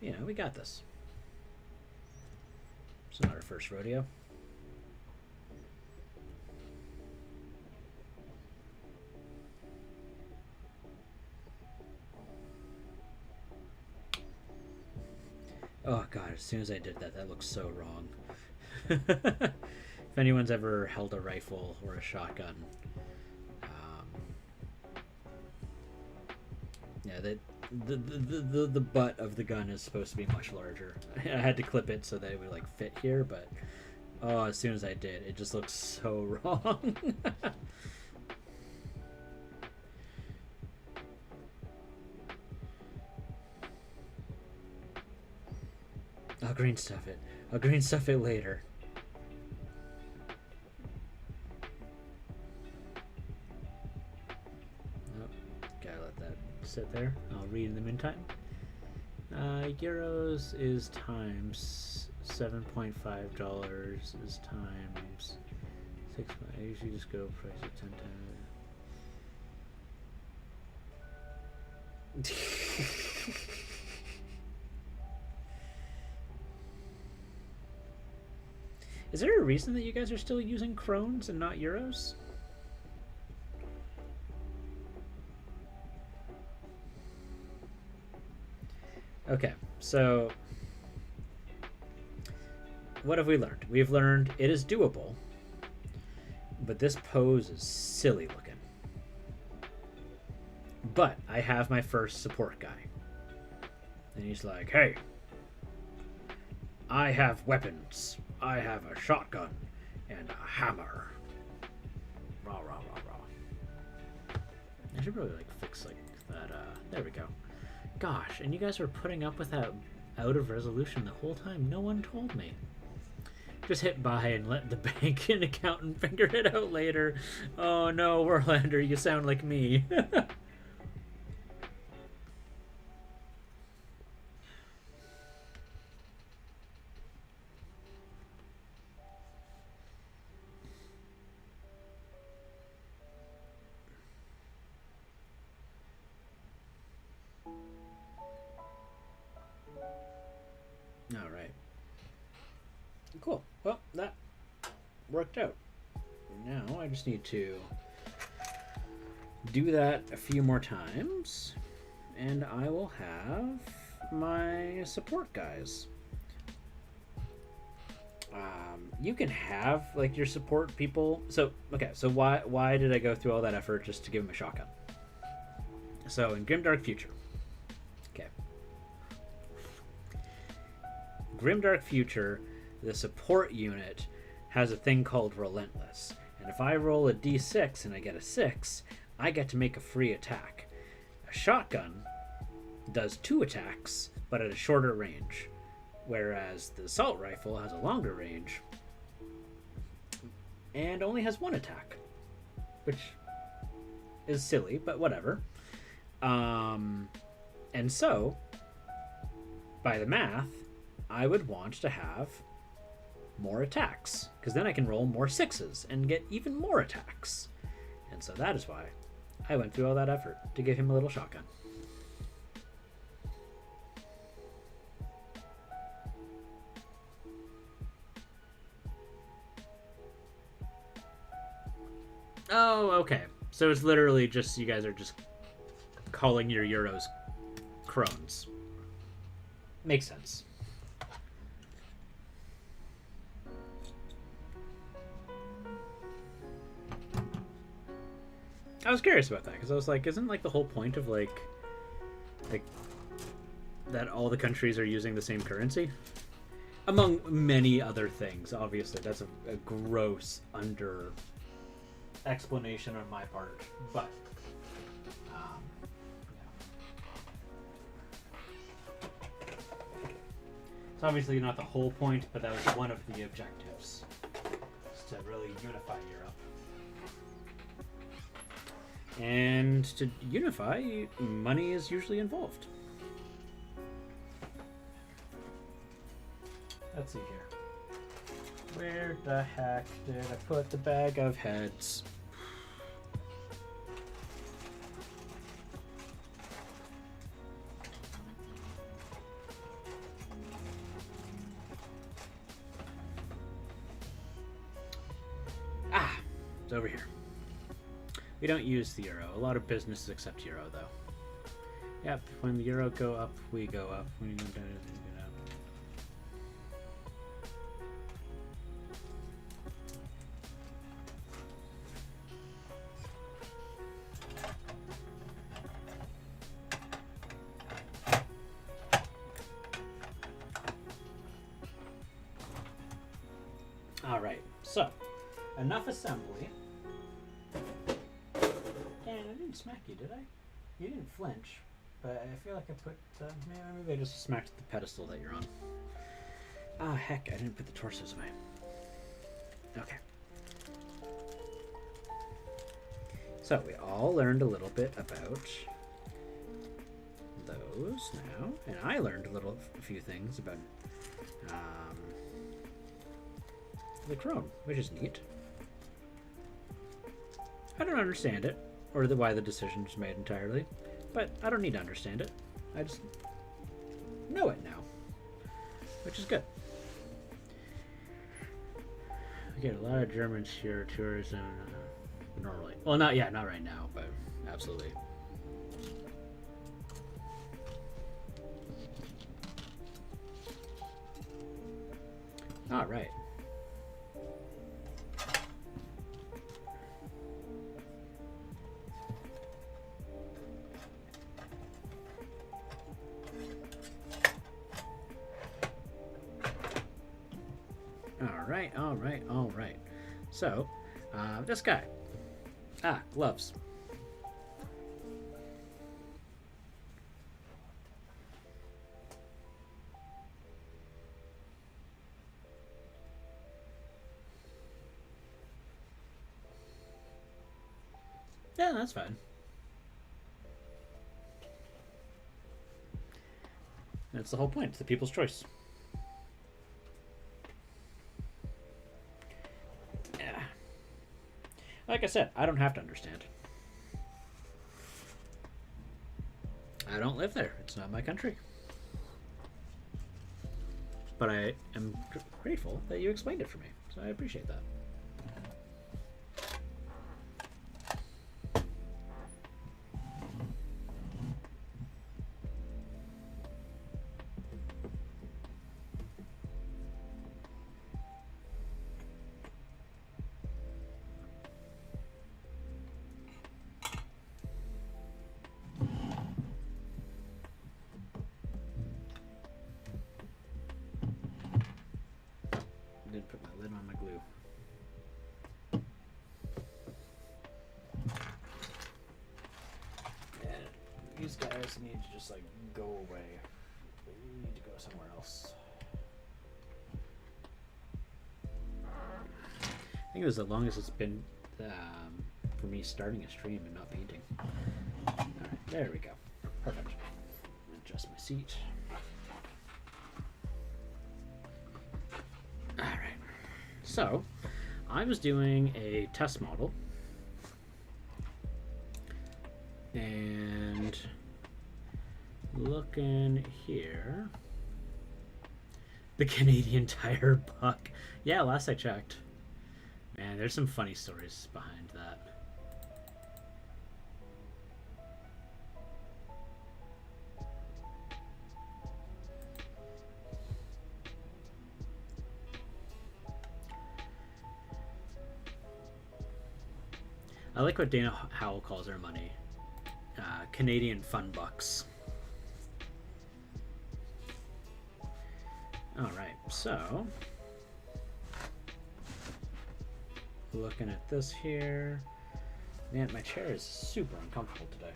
You know, we got this. It's not our first rodeo. Oh god, as soon as I did that, that looks so wrong. If anyone's ever held a rifle or a shotgun, yeah, the butt of the gun is supposed to be much larger. I had to clip it so that it would like fit here, but oh, as soon as I did, it just looks so wrong. I'll green stuff it. I'll green stuff it later. Sit there. I'll read in the meantime. Euros is times $7.5 is times 6. I usually just go price of 10 times. Is there a reason that you guys are still using krones and not euros? Okay, so what have we learned? We've learned it is doable, but this pose is silly looking. But I have my first support guy. And he's like, hey, I have weapons. I have a shotgun and a hammer. Rah, rah, rah, rah. I should really like fix like that. There we go. Gosh, and you guys were putting up with that out of resolution the whole time. No one told me. Just hit buy and let the bank and accountant figure it out later. Oh no, Warlander, you sound like me. Alright. Cool. Well, that worked out. Now I just need to do that a few more times, and I will have my support guys. You can have like your support people. So okay, so why did I go through all that effort just to give him a shotgun? So in Grimdark Future, okay, Grimdark Future, the support unit has a thing called Relentless. And if I roll a d6 and I get a 6, I get to make a free attack. A shotgun does 2 attacks, but at a shorter range. Whereas the assault rifle has a longer range and only has 1 attack. Which is silly, but whatever. And so, by the math, I would want to have more attacks, because then I can roll more 6s and get even more attacks. And so that is why I went through all that effort to give him a little shotgun. Oh, okay. So it's literally just, you guys are just calling your Euros crones. Makes sense. I was curious about that, because I was like, isn't like the whole point of like that all the countries are using the same currency? Among many other things, obviously. That's a gross under explanation on my part, but yeah. It's obviously not the whole point, but that was one of the objectives, is to really unify Europe. And to unify, money is usually involved. Let's see here. Where the heck did I put the bag of heads? Ah, it's over here. We don't use the euro. A lot of businesses accept euro, though. Yep, when the euro go up, we go up. When you go down, we go down. Alright, so, enough assembly. Dan, I didn't smack you, did I? You didn't flinch, but I feel like I put, maybe I just smacked the pedestal that you're on. Ah, heck, I didn't put the torsos away. Okay. So, we all learned a little bit about those now, and I learned a few things about the crone, which is neat. I don't understand it, or why the decision was made entirely, but I don't need to understand it. I just know it now, which is good. We get a lot of Germans here, tourism, normally. Well, not right now, but absolutely. All right. All right. So, this guy. Gloves. Yeah, that's fine. That's the whole point. It's the people's choice. Like I said, I don't have to understand. I don't live there. It's not my country. But I am grateful that you explained it for me, so I appreciate that. didn't put my lid on my glue. And these guys need to just like go away. They need to go somewhere else. I think it was the longest it's been for me starting a stream and not painting. Alright, there we go. Perfect. Adjust my seat. Alright. So, I was doing a test model. And looking here. The Canadian Tire Buck. Yeah, last I checked. Man, there's some funny stories behind that. I like what Dana Howell calls our money. Canadian fun bucks. Alright, so looking at this here. Man, my chair is super uncomfortable today.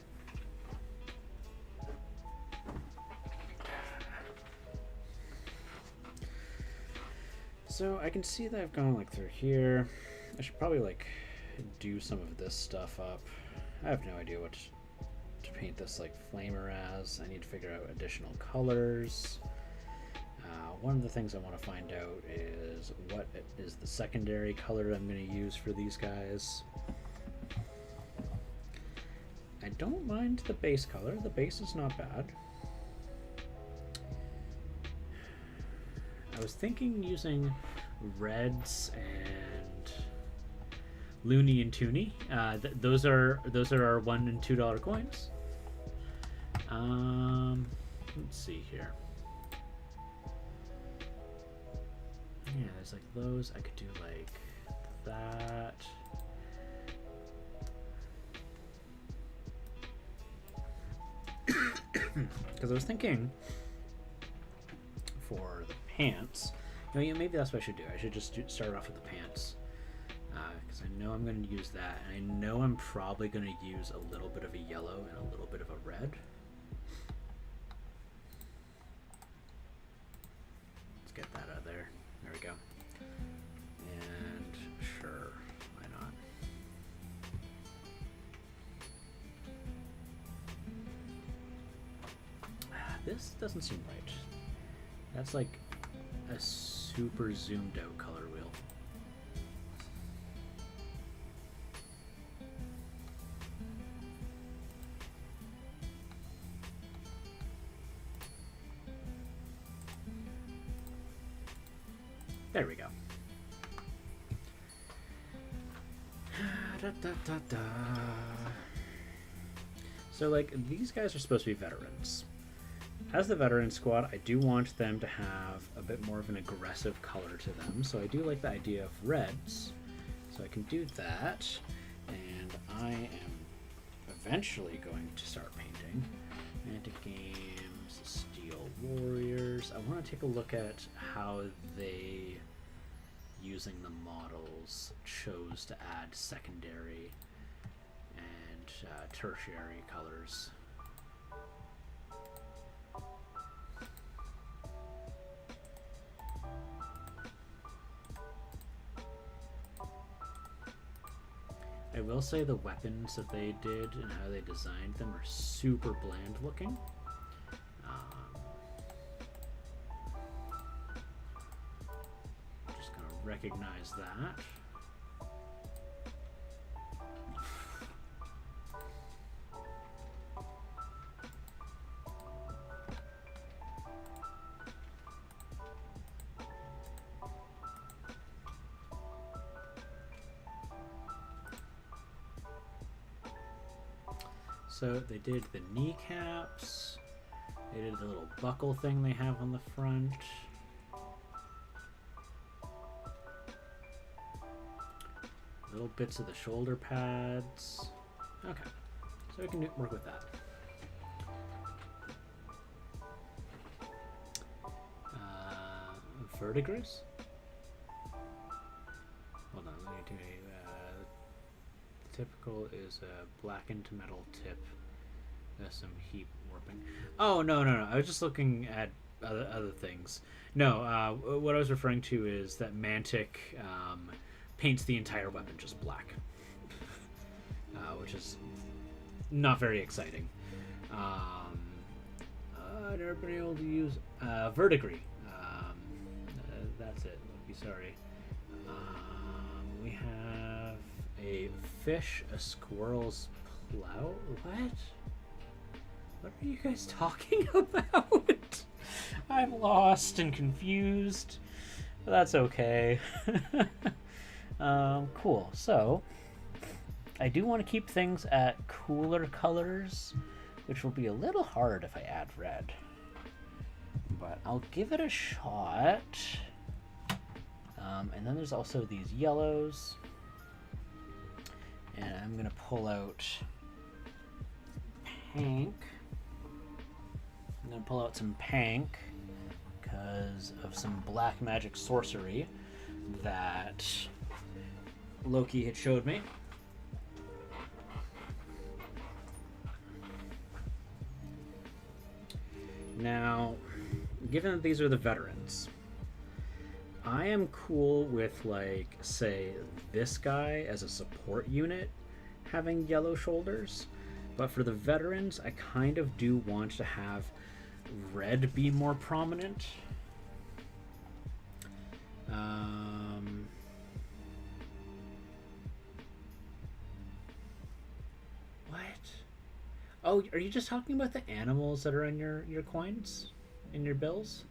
So I can see that I've gone like through here. I should probably like do some of this stuff up. I have no idea what to paint this like flamer as. I need to figure out additional colors. One of the things I want to find out is what is the secondary color I'm going to use for these guys. I don't mind the base color. The base is not bad. I was thinking using reds and Looney and Tooney. Those are our $1 and $2 coins. Let's see here. Yeah, there's like those. I could do like that. Because I was thinking for the pants, you know, maybe that's what I should do. I should just start off with the pants. Because I know I'm going to use that. And I know I'm probably going to use a little bit of a yellow and a little bit of a red. Let's get that out of there. There we go. And sure, why not? This doesn't seem right. That's like a super zoomed out color wheel. There we go. Da, da, da, da. So like these guys are supposed to be veterans. As the veteran squad, I do want them to have a bit more of an aggressive color to them. So I do like the idea of reds. So I can do that. And I am eventually going to start painting Mantic Games, Steel Warriors. I want to take a look at how they, using the models, chose to add secondary and tertiary colors. I will say the weapons that they did and how they designed them are super bland looking. Just gonna recognize that. So they did the kneecaps, they did the little buckle thing they have on the front. Little bits of the shoulder pads. Okay, so we can work with that. Verdigris? Typical is a blackened metal tip. There's some heat warping. Oh, no. I was just looking at other things. No, what I was referring to is that Mantic paints the entire weapon just black, which is not very exciting. I've never been able to use verdigris. That's it. I'd be sorry. We have a fish, a squirrel's plow. What? What are you guys talking about? I'm lost and confused. But that's okay. Cool. So, I do want to keep things at cooler colors, which will be a little hard if I add red. But I'll give it a shot. And then there's also these yellows. And I'm going to pull out pink. I'm going to pull out some pink because of some black magic sorcery that Loki had showed me. Now, given that these are the veterans, I am cool with, like, say, this guy as a support unit having yellow shoulders, but for the veterans, I kind of do want to have red be more prominent. What? Oh, are you just talking about the animals that are on your coins? In your bills?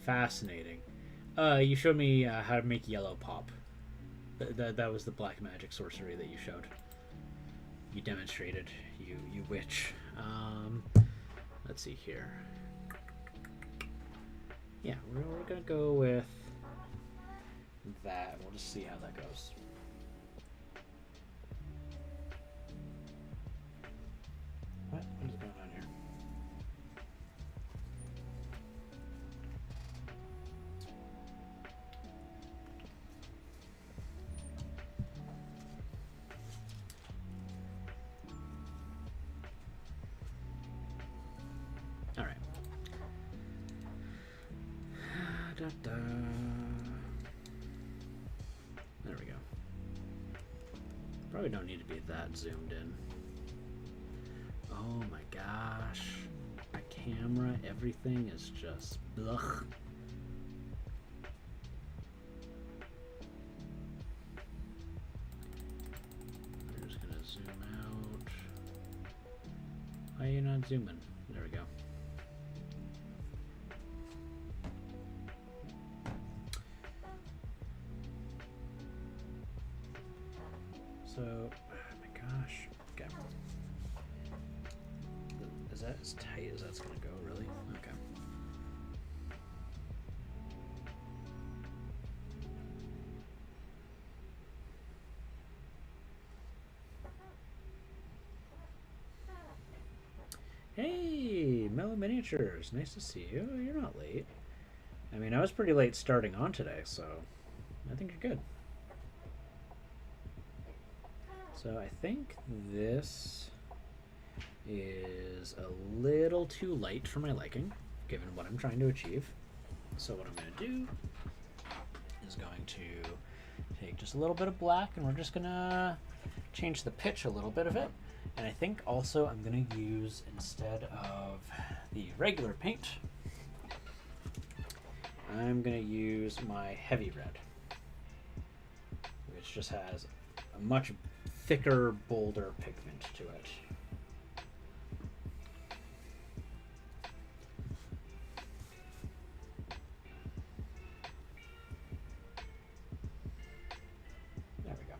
Fascinating. You showed me how to make yellow pop. That was the black magic sorcery that you showed. You demonstrated, you witch. Let's see here. Yeah, we're gonna go with that. We'll just see how that goes. What is going on here? All right. There we go. Probably don't need to be that zoomed in. Oh my gosh. My camera, everything is just blech. I'm just gonna zoom out. Why are you not zooming? There we go. So, oh my gosh. Okay. Is that as tight as that's gonna go, really? Okay. Hey, Mellow Miniatures. Nice to see you. You're not late. I mean, I was pretty late starting on today, so I think you're good. So I think this is a little too light for my liking, given what I'm trying to achieve. So what I'm going to do is going to take just a little bit of black, and we're just going to change the pitch a little bit of it. And I think also I'm going to use, instead of the regular paint, I'm going to use my heavy red, which just has a much thicker, bolder pigment to it. There we go.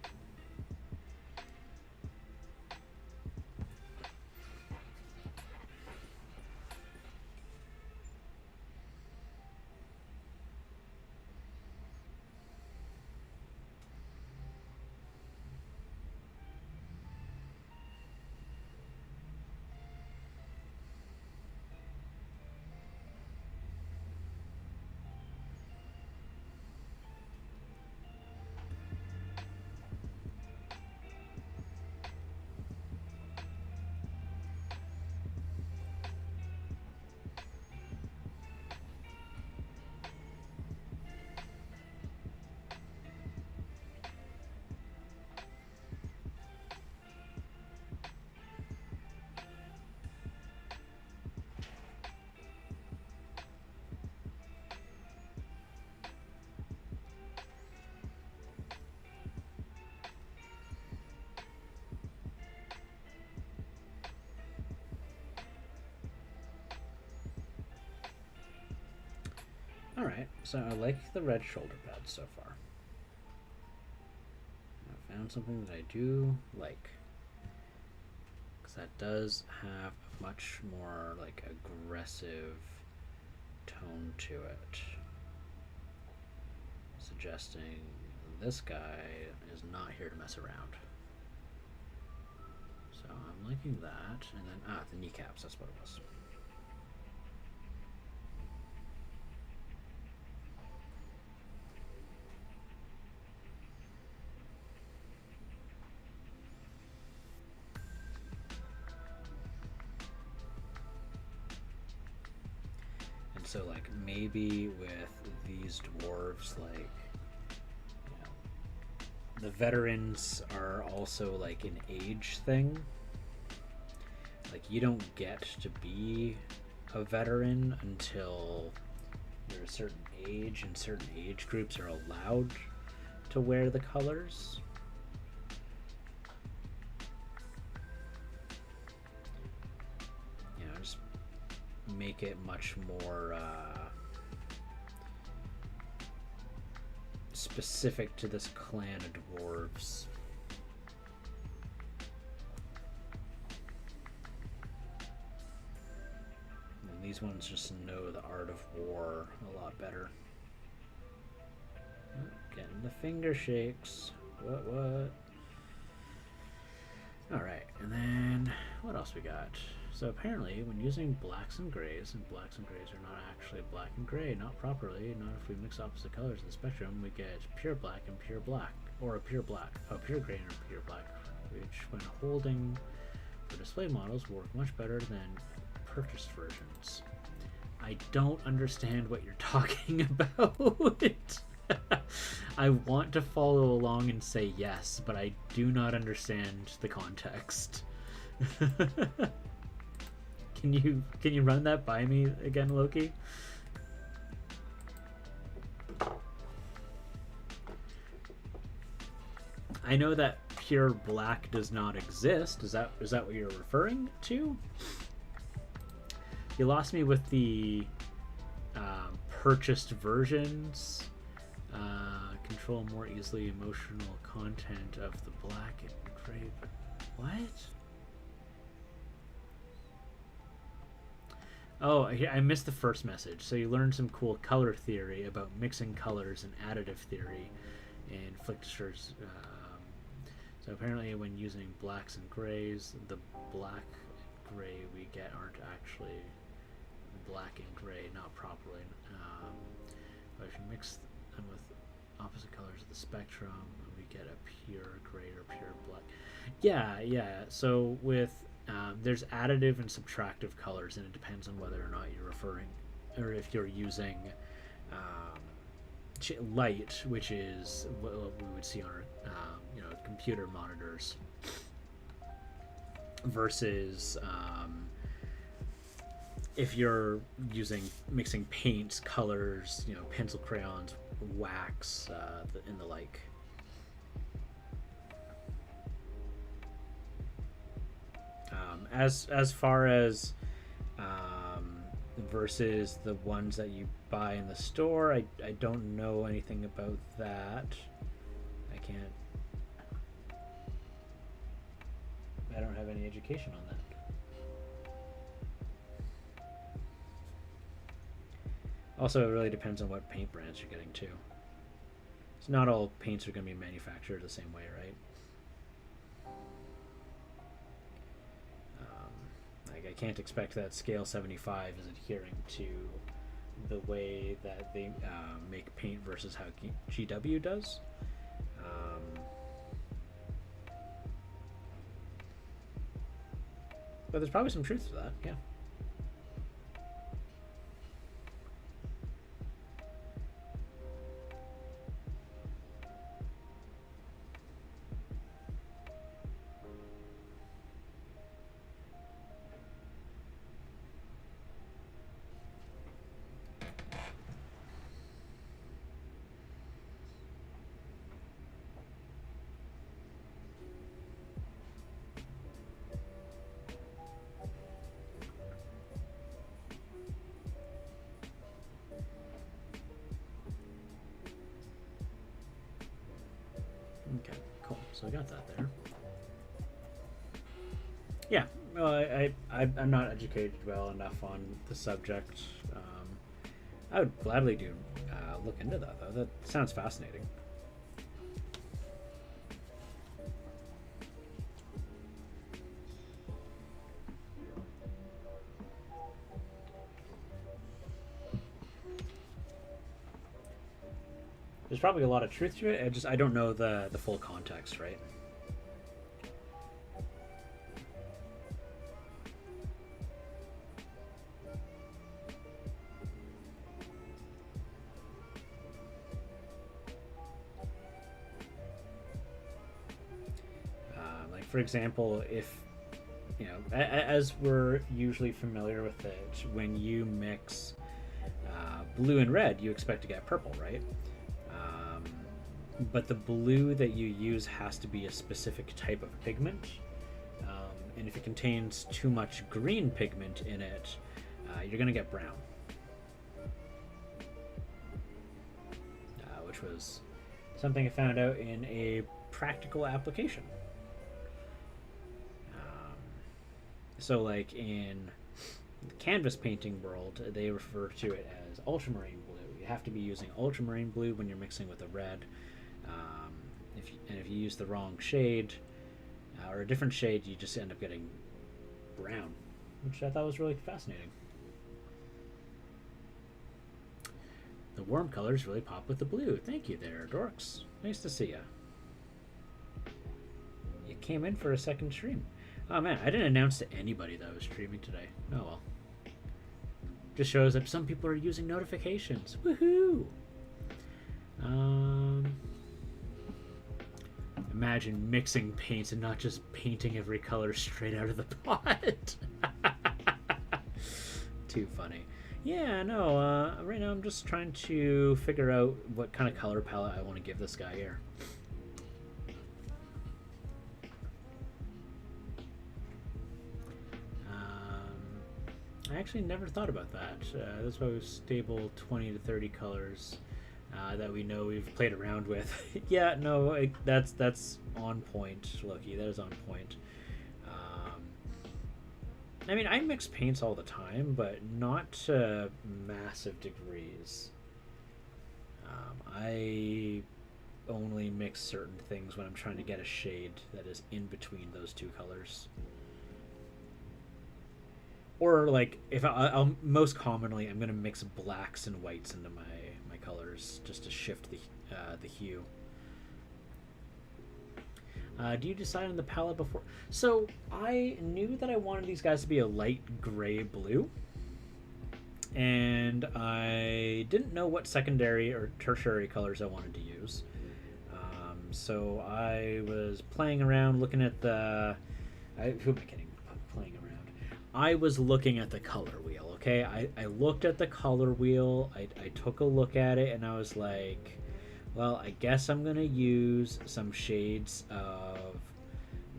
Alright, so I like the red shoulder pads so far. I found something that I do like. Because that does have a much more like aggressive tone to it. Suggesting this guy is not here to mess around. So I'm liking that. And then, the kneecaps, that's what it was. So like maybe with these dwarves, like, you know, the veterans are also like an age thing. Like you don't get to be a veteran until you're a certain age, and certain age groups are allowed to wear the colors. You know, just make it much more specific to this clan of dwarves. And these ones just know the art of war a lot better. Oh, getting the finger shakes. What? Alright, and then what else we got? So apparently when using blacks and grays are not actually black and gray, not properly, not if we mix opposite colors in the spectrum, we get pure black and pure black, or a pure black, pure gray and a pure black, which when holding for display models will work much better than purchased versions. I don't understand what you're talking about. I want to follow along and say yes, but I do not understand the context. Can you run that by me again, Loki? I know that pure black does not exist. Is that what you're referring to? You lost me with the purchased versions. Control more easily emotional content of the black and gray. What? Oh, I missed the first message. So you learned some cool color theory about mixing colors and additive theory in fixtures. So apparently when using blacks and grays, the black and gray we get aren't actually black and gray, not properly. But if you mix them with opposite colors of the spectrum, we get a pure gray or pure black. Yeah. So with there's additive and subtractive colors, and it depends on whether or not you're referring, or if you're using light, which is what we would see on our computer monitors, versus if you're mixing paints, colors, pencil, crayons, wax, and the like. As far as versus the ones that you buy in the store, I don't know anything about that. I don't have any education on that. Also, it really depends on what paint brands you're getting too. So not all paints are going to be manufactured the same way, right? I can't expect that Scale 75 is adhering to the way that they make paint versus how GW does. But there's probably some truth to that, yeah. so I got that there. Yeah, well, I'm not educated well enough on the subject. I would gladly do look into that, though. That sounds fascinating. There's probably a lot of truth to it. I don't know the full context, right? Like for example, if you know, as we're usually familiar with it, when you mix blue and red, you expect to get purple, right? But the blue that you use has to be a specific type of pigment, and if it contains too much green pigment in it, you're going to get brown, which was something I found out in a practical application. So like in the canvas painting world, they refer to it as ultramarine blue. You have to be using ultramarine blue when you're mixing with a red. If you use the wrong shade or a different shade, you just end up getting brown, which I thought was really fascinating. The warm colors really pop with the blue. Thank you there, Dorks. Nice to see you. You came in for a second stream. Oh man, I didn't announce to anybody that I was streaming today. Oh well. Just shows that some people are using notifications. Woohoo! Imagine mixing paints and not just painting every color straight out of the pot. Too funny. Yeah, no, right now I'm just trying to figure out what kind of color palette I want to give this guy here. I actually never thought about that. That's why we stable 20 to 30 colors that we know we've played around with. Yeah, no, that's on point, Loki. That is on point. I mean, I mix paints all the time, but not to massive degrees. I only mix certain things when I'm trying to get a shade that is in between those two colors. Or like if I'll most commonly I'm gonna mix blacks and whites into my colors just to shift the hue. Do you decide on the palette before? So I knew that I wanted these guys to be a light gray blue, and I didn't know what secondary or tertiary colors I wanted to use. So I was playing around, looking at the. Who am I kidding? Playing around. I was looking at the color wheel. Okay, I looked at the color wheel. I took a look at it, and I was like, well, I guess I'm gonna use some shades of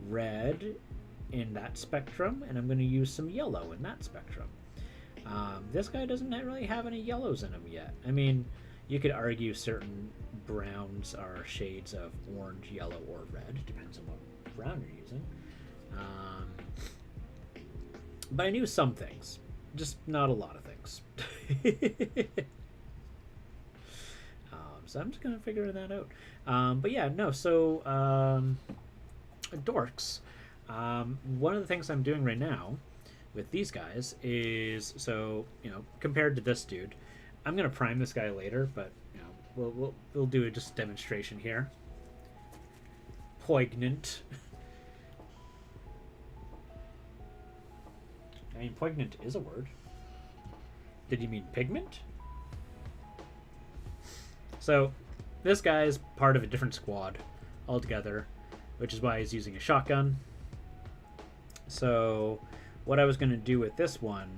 red in that spectrum, and I'm gonna use some yellow in that spectrum. This guy doesn't really have any yellows in him yet. I mean, you could argue certain browns are shades of orange, yellow, or red. Depends on what brown you're using. But I knew some things, just not a lot of things. So I'm just gonna figure that out. But yeah, no. So dorks. One of the things I'm doing right now with these guys is, so compared to this dude, I'm gonna prime this guy later, but we'll do a just demonstration here. Poignant. I mean, poignant is a word. Did you mean pigment? So this guy is part of a different squad altogether, which is why he's using a shotgun. So what I was going to do with this one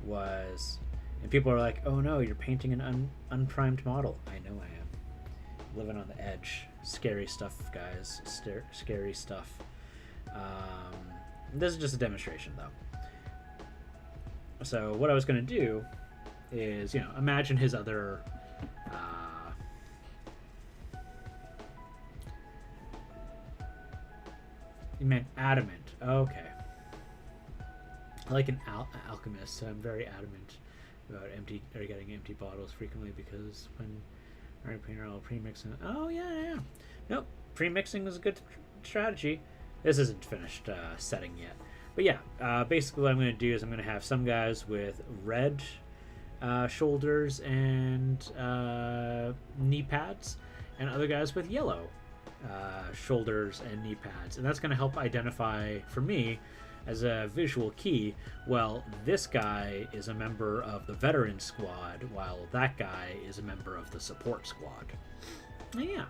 was, and people are like, oh no, you're painting an unprimed model. I know I am. Living on the edge. Scary stuff, guys. Scary stuff. This is just a demonstration, though. So what I was going to do is, imagine his other You meant adamant. Okay. Like an alchemist, I'm very adamant about getting empty bottles frequently because when I'll pre-mix it. Oh yeah. Nope. Pre-mixing is a good strategy. This isn't finished setting yet. But yeah, basically what I'm going to do is I'm going to have some guys with red shoulders and knee pads, and other guys with yellow shoulders and knee pads. And that's going to help identify, for me, as a visual key, well, this guy is a member of the veteran squad, while that guy is a member of the support squad. Yeah.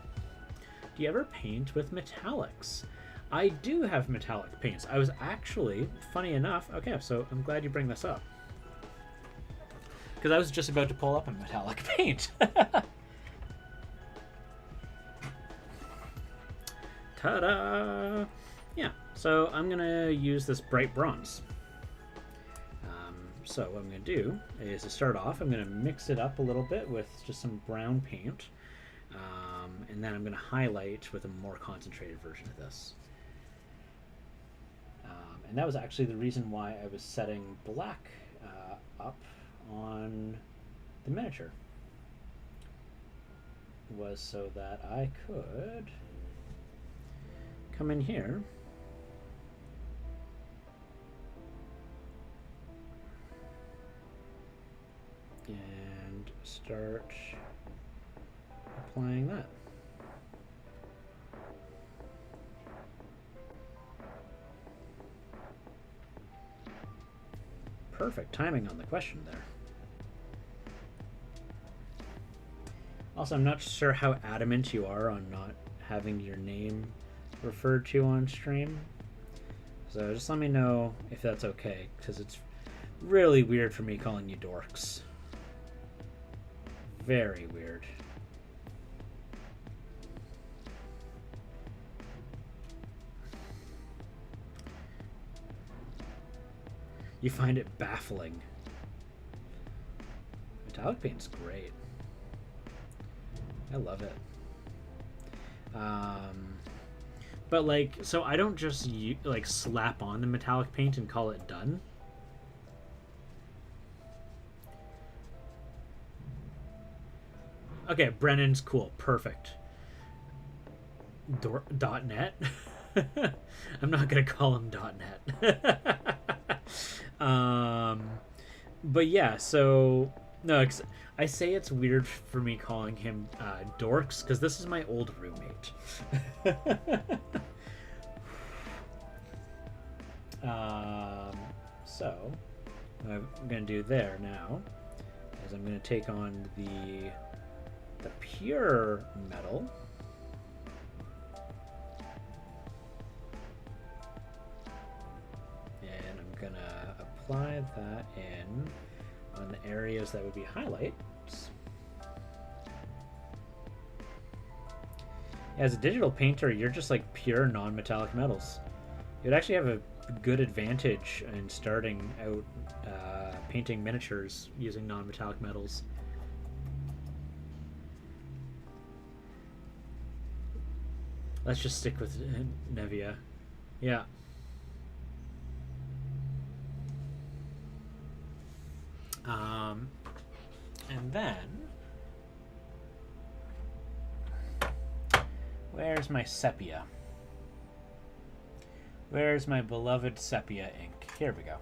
Do you ever paint with metallics? I do have metallic paints. I was actually, funny enough, okay, so I'm glad you bring this up. Because I was just about to pull up a metallic paint. Ta-da! Yeah, so I'm going to use this bright bronze. So what I'm going to do is, to start off, I'm going to mix it up a little bit with just some brown paint. And then I'm going to highlight with a more concentrated version of this. And that was actually the reason why I was setting black up on the miniature. Was so that I could come in here and start applying that. Perfect timing on the question there. Also, I'm not sure how adamant you are on not having your name referred to on stream. So just let me know if that's okay, because it's really weird for me calling you dorks. Very weird. You find it baffling. Metallic paint's great. I love it. But like, so I don't just like slap on the metallic paint and call it done. Okay, Brennan's cool. Perfect. .net. I'm not gonna call him .net. But yeah, so no, I say it's weird for me calling him dorks because this is my old roommate. So what I'm gonna do there now is I'm gonna take on the pure metal. And I'm gonna apply that in on the areas that would be highlights. As a digital painter, you're just like pure non-metallic metals. You'd actually have a good advantage in starting out painting miniatures using non-metallic metals. Let's just stick with Nevia. Yeah. And then, where's my sepia? Where's my beloved sepia ink? Here we go.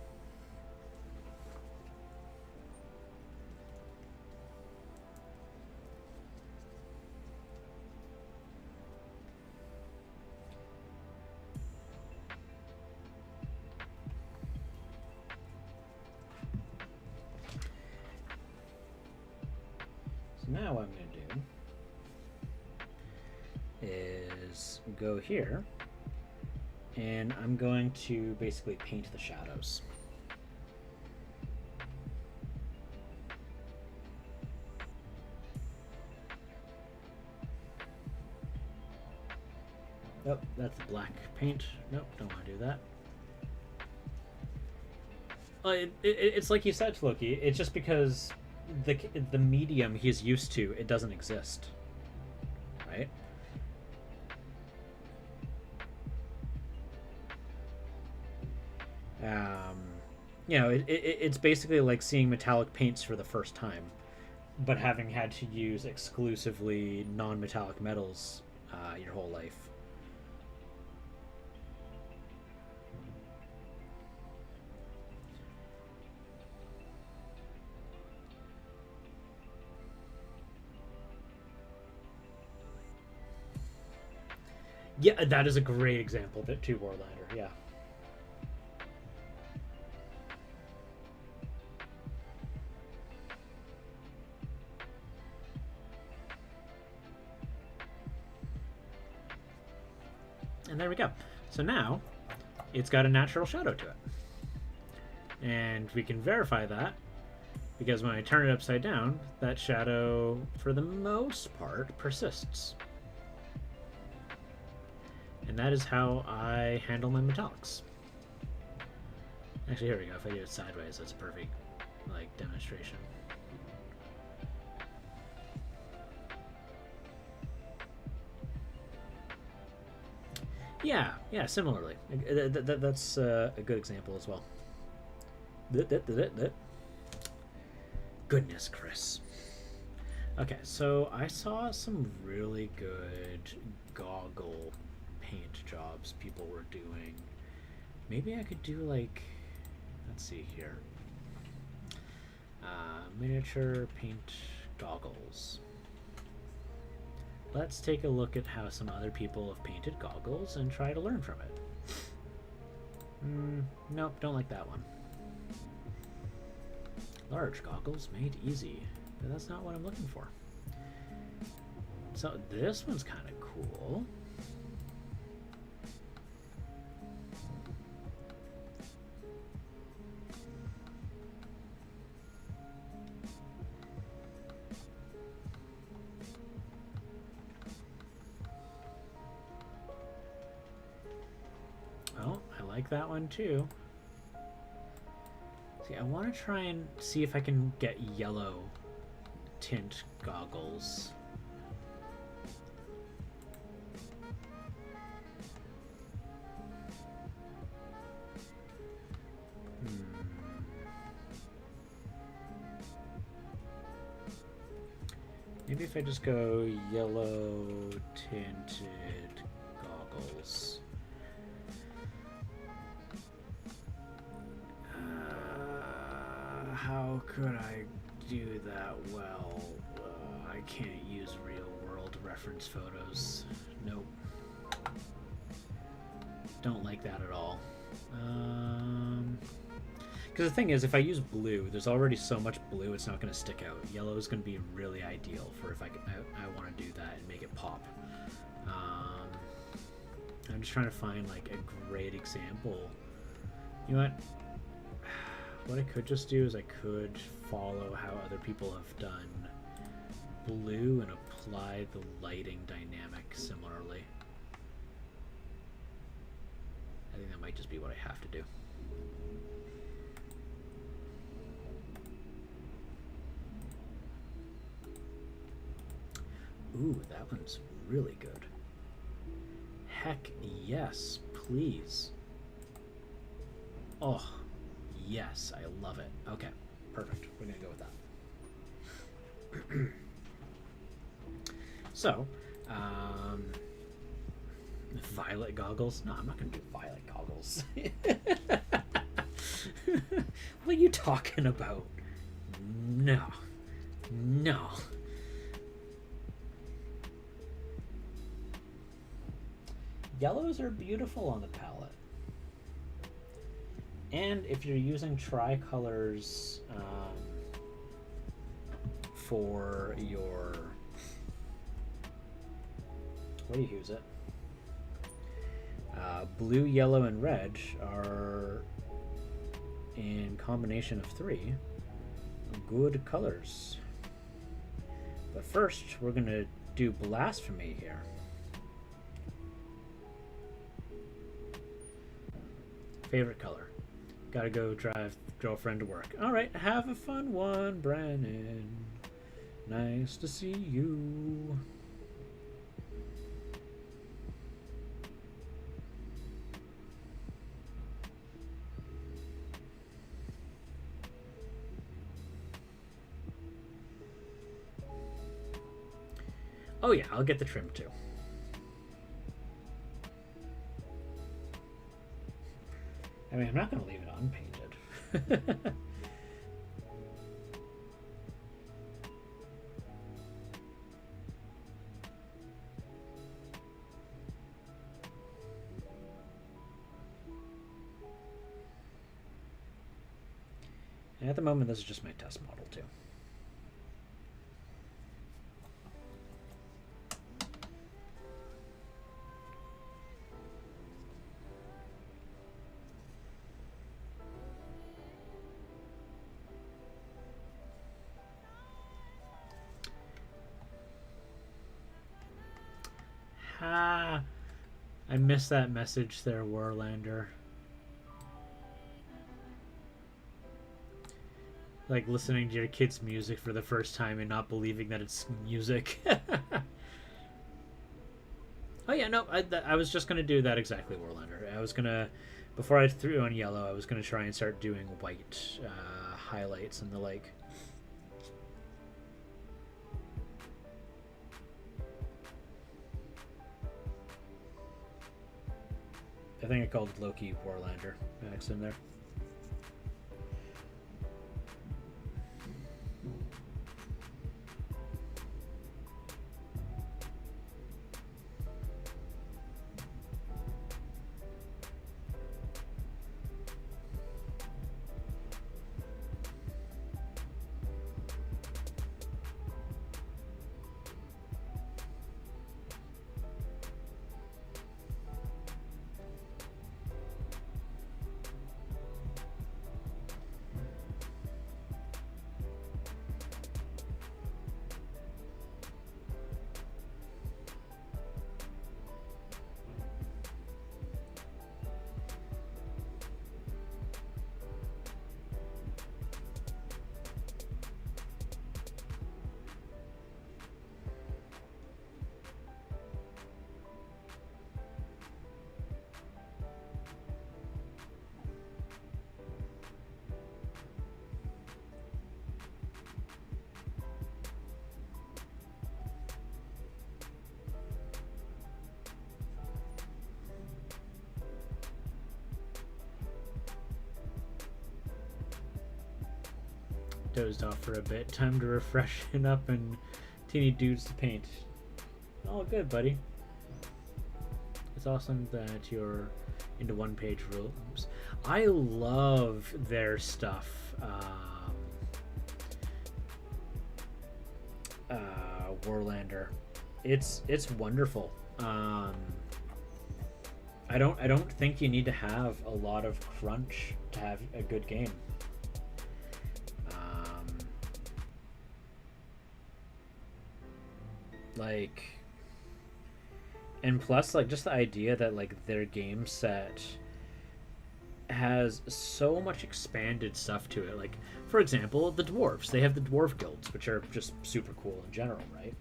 Now what I'm going to do is go here, and I'm going to basically paint the shadows. Oh, that's black paint. Nope, don't want to do that. It's like you said, Floki. It's just because the medium he's used to, it doesn't exist, right? You know, it's basically like seeing metallic paints for the first time, but having had to use exclusively non-metallic metals your whole life. Yeah, that is a great example of it too, Warlander. Yeah. And there we go. So now it's got a natural shadow to it. And we can verify that because when I turn it upside down, that shadow, for the most part, persists. And that is how I handle my metallics. Actually, here we go. If I do it sideways, that's a perfect demonstration. Yeah, similarly. That's a good example as well. Goodness, Chris. Okay, so I saw some really good goggle paint jobs people were doing. Maybe I could do let's see here. Miniature paint goggles. Let's take a look at how some other people have painted goggles and try to learn from it. Nope, don't like that one. Large goggles made easy, but that's not what I'm looking for. So this one's kind of cool. Oh, I like that one too. See, I want to try and see if I can get yellow tint goggles. Maybe if I just go yellow tinted goggles. How could I do that well? I can't use real world reference photos. Nope. Don't like that at all. Because the thing is, if I use blue, there's already so much blue, it's not going to stick out. Yellow is going to be really ideal for if I want to do that and make it pop. I'm just trying to find a great example. You know what? What I could just do is I could follow how other people have done blue and apply the lighting dynamic similarly. I think that might just be what I have to do. Ooh, that one's really good. Heck yes, please. Oh, yes, I love it. Okay, perfect. We're gonna go with that. So, violet goggles? No, I'm not gonna do violet goggles. What are you talking about? No. No. Yellows are beautiful on the palette. And if you're using tricolors for your... What do you use it? Blue, yellow, and red are in combination of 3 good colors. But first, we're going to do blasphemy here. Favorite color. Gotta go drive girlfriend to work. Alright, have a fun one, Brennan. Nice to see you. Oh yeah, I'll get the trim too. I mean, I'm not going to leave it unpainted. And at the moment, this is just my test model too. Ha! I missed that message there, Warlander. Like listening to your kid's music for the first time and not believing that it's music. Oh yeah, no, I was just gonna do that exactly, Warlander. I was gonna, before I threw on yellow, I was gonna try and start doing white highlights and the like. I think I called Loki Warlander next in there. Dozed off for a bit. Time to refreshen up and teeny dudes to paint. All good, buddy. It's awesome that you're into one-page rules. I love their stuff. Warlander, it's wonderful. I don't think you need to have a lot of crunch to have a good game. Like, and plus, like, just the idea that, like, their game set has so much expanded stuff to it. Like, for example, the Dwarves. They have the Dwarf guilds, which are just super cool in general, right?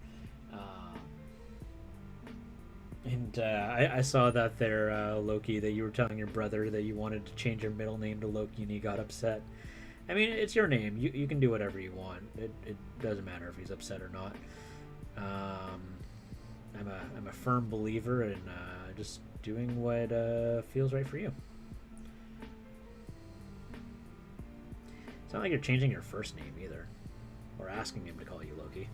And I saw that there, Loki, that you were telling your brother that you wanted to change your middle name to Loki and he got upset. I mean, it's your name. You can do whatever you want. It doesn't matter if he's upset or not. I'm a firm believer in just doing what feels right for you. It's not like you're changing your first name either, or asking him to call you Loki.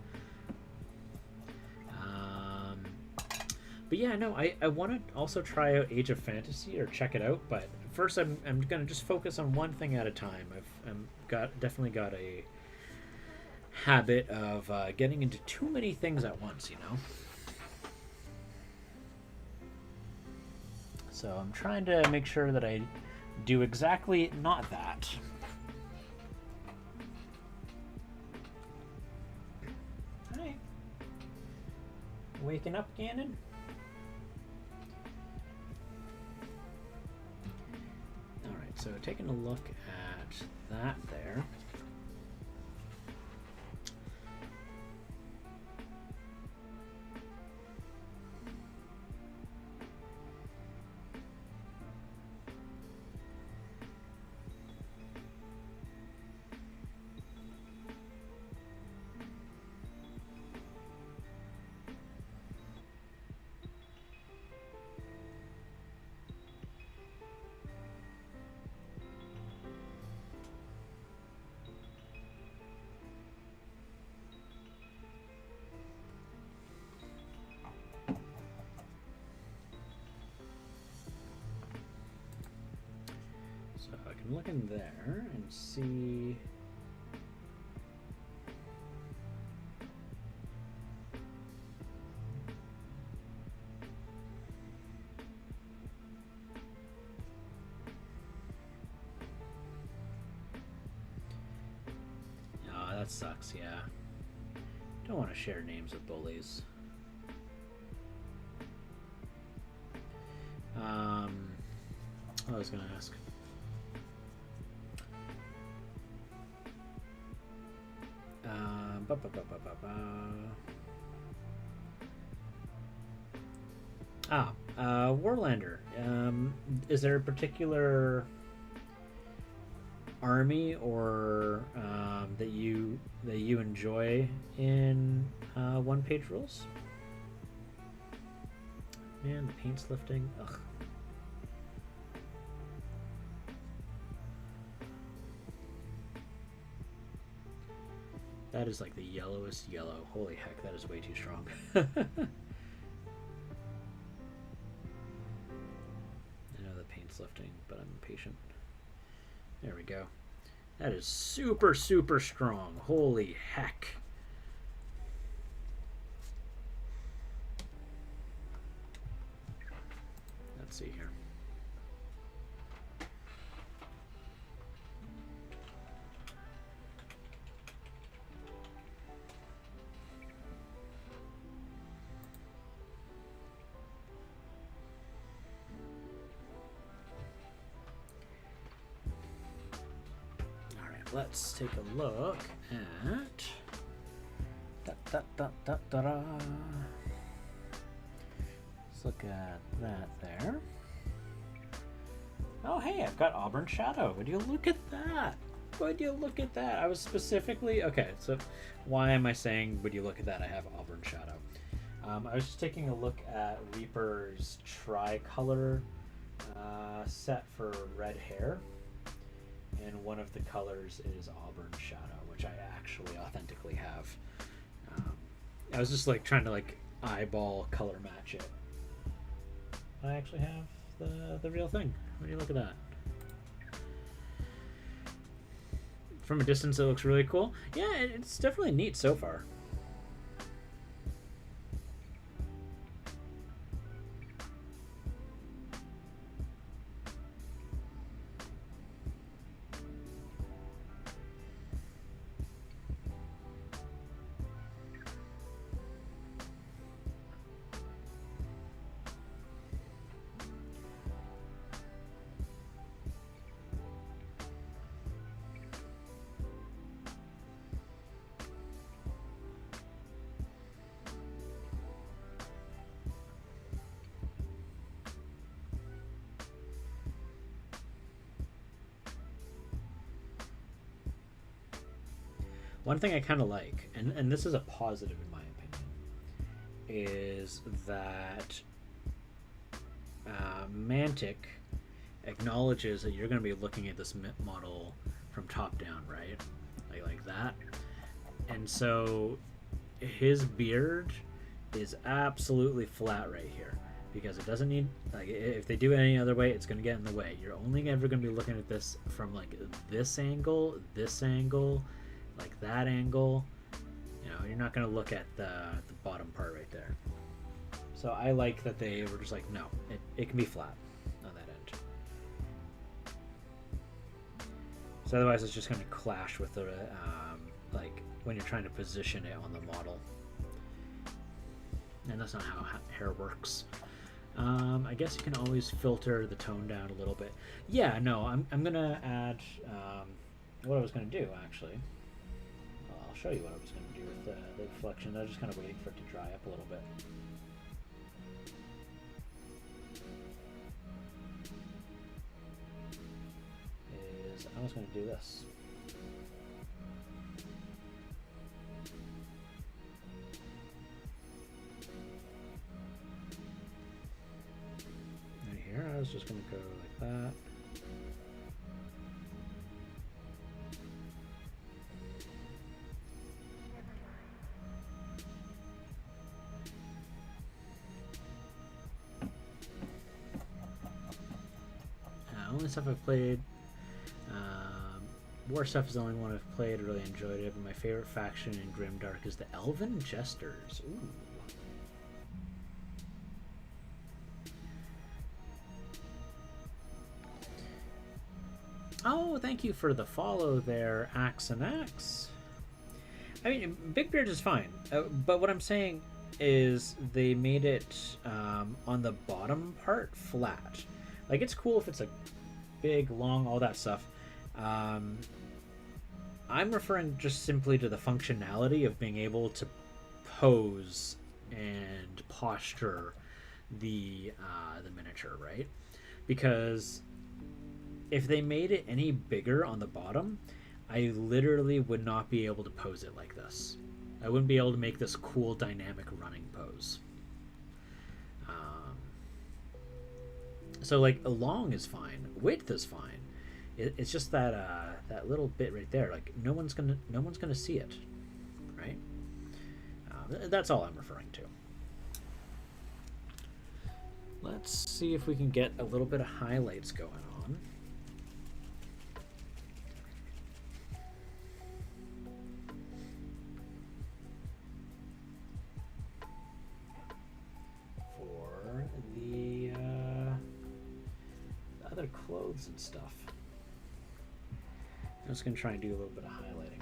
But yeah, no, I want to also try out Age of Fantasy or check it out. But first, I'm gonna just focus on one thing at a time. Definitely got a habit of getting into too many things at once, you know. So I'm trying to make sure that I do exactly not that. Hi. Waking up, Gannon? Alright, so taking a look at that there. I'm looking there and see. Oh, that sucks, yeah. Don't want to share names with bullies. I was going to ask. Warlander. Is there a particular army or that you enjoy in one-page rules? Man, the paint's lifting. Ugh. That is like the yellowest yellow. Holy heck, that is way too strong. I know the paint's lifting, but I'm impatient. There we go. That is super, super strong. Holy heck. Let's see here. Let's take a look at let's look at that there. Oh hey, I've got Auburn Shadow. Would you look at that? Would you look at that? I was specifically okay, so why am I saying would you look at that? I have Auburn Shadow. I was just taking a look at Reaper's tricolor set for red hair. And one of the colors is Auburn Shadow, which I actually authentically have. I was just like trying to like eyeball color match it. I actually have the real thing. What do you look at that? From a distance, it looks really cool. Yeah, it's definitely neat so far. One thing I kind of like, and this is a positive in my opinion, is that Mantic acknowledges that you're going to be looking at this model from top down, right? Like that. And so his beard is absolutely flat right here because it doesn't need, like, if they do it any other way, it's going to get in the way. You're only ever going to be looking at this from like this angle, like that angle. You know, you're not going to look at the bottom part right there. So I like that they were just like, no, it can be flat on that end. So otherwise it's just going to clash with the like when you're trying to position it on the model, and that's not how hair works. I guess you can always filter the tone down a little bit. Yeah, no, I'm gonna add what I was gonna do actually. I'll show you what I was gonna do with the reflection. I was just kind of waiting for it to dry up a little bit. I was going to do this. Right here, I was just going to go like that. Only stuff I've played War Stuff is the only one I've played. Really enjoyed it. But my favorite faction in Grimdark is the Elven Jesters. Ooh. Oh, thank you for the follow there, Axe and Axe. I mean, Big Beard is fine, but what I'm saying is they made it on the bottom part flat. Like, it's cool if it's a big, long, all that stuff. I'm referring just simply to the functionality of being able to pose and posture the miniature, right? Because if they made it any bigger on the bottom, I literally would not be able to pose it like this. I wouldn't be able to make this cool dynamic running pose. So like long is fine, width is fine. It's just that that little bit right there. Like no one's gonna see it, right? That's all I'm referring to. Let's see if we can get a little bit of highlights going on. For the other clothes and stuff. I'm just going to try and do a little bit of highlighting.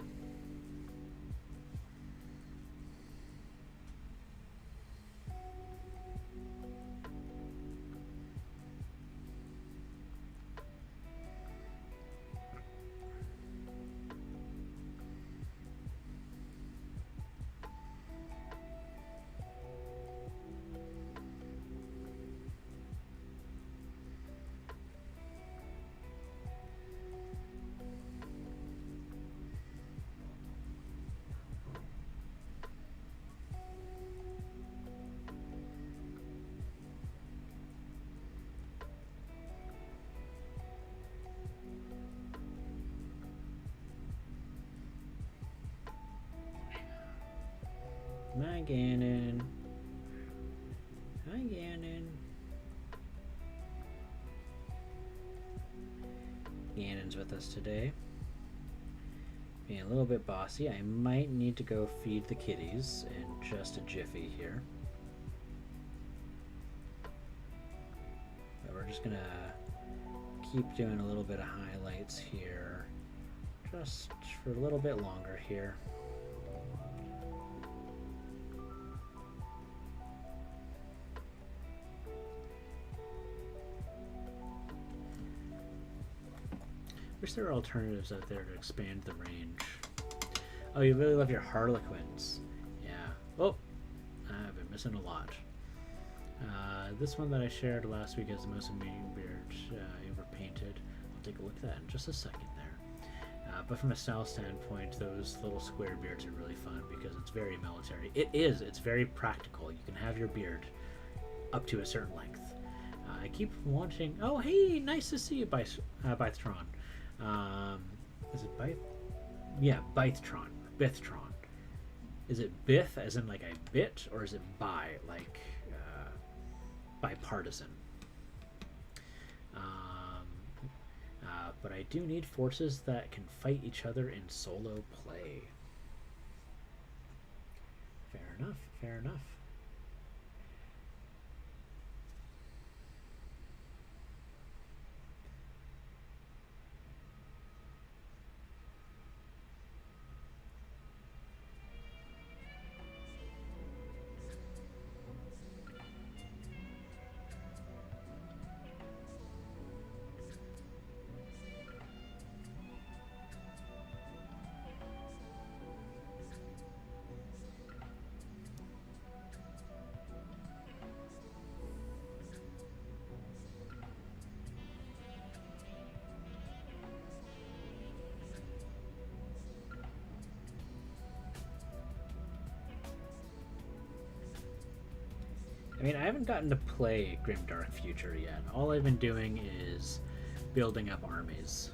Hi, Gannon. Hi, Gannon. Gannon's with us today. Being a little bit bossy. I might need to go feed the kitties in just a jiffy here. But we're just gonna keep doing a little bit of highlights here. Just for a little bit longer here. Wish there were alternatives out there to expand the range. Oh, you really love your Harlequins. Yeah. Oh, I've been missing a lot. This one that I shared last week has the most amazing beard ever painted. I'll take a look at that in just a second there. But from a style standpoint, those little square beards are really fun because it's very military. It is. It's very practical. You can have your beard up to a certain length. I keep wanting... Oh, hey, nice to see you, Bythtron. Is it Byth? Yeah, Bythtron. Bithtron. Is it Bith as in like a bit, or is it bi, like bipartisan? But I do need forces that can fight each other in solo play. Fair enough, fair enough. I mean, I haven't gotten to play Grimdark Future yet. All I've been doing is building up armies.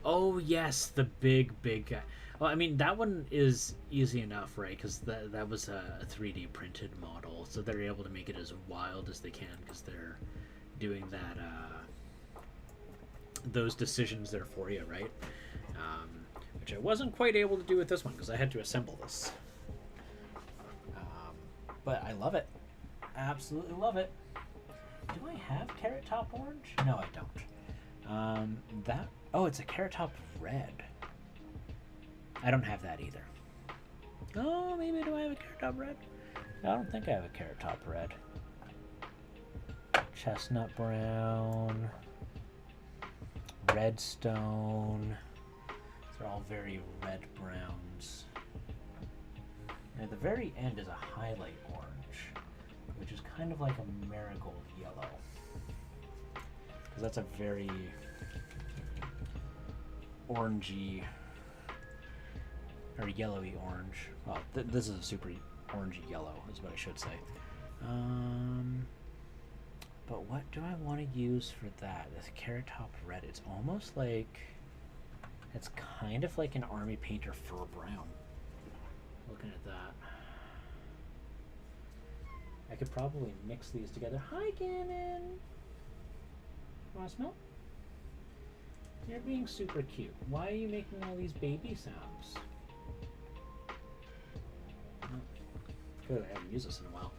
Oh yes, the big guy. Well, I mean, that one is easy enough, right? Because that was a 3D printed model, so they're able to make it as wild as they can because they're doing that those decisions there for you, right? Which I wasn't quite able to do with this one because I had to assemble this. But I love it. Absolutely love it. Do I have Carrot Top Orange? No, I don't. It's a Carrot Top Red. I don't have that either. Oh, maybe do I have a Carrot Top Red? I don't think I have a Carrot Top Red. Chestnut Brown. Redstone. They're all very red browns. And at the very end is a highlight orange, which is kind of like a marigold yellow. Because that's a very orangey, or yellowy orange. Well, this is a super orangey yellow, is what I should say. But what do I want to use for that? This Carrot Top Red. It's almost like, it's kind of like an army painter fur brown. Looking at that. I could probably mix these together. Hi, Gannon! You want to smell? You're being super cute. Why are you making all these baby sounds? Oh, good, I haven't used this in a while.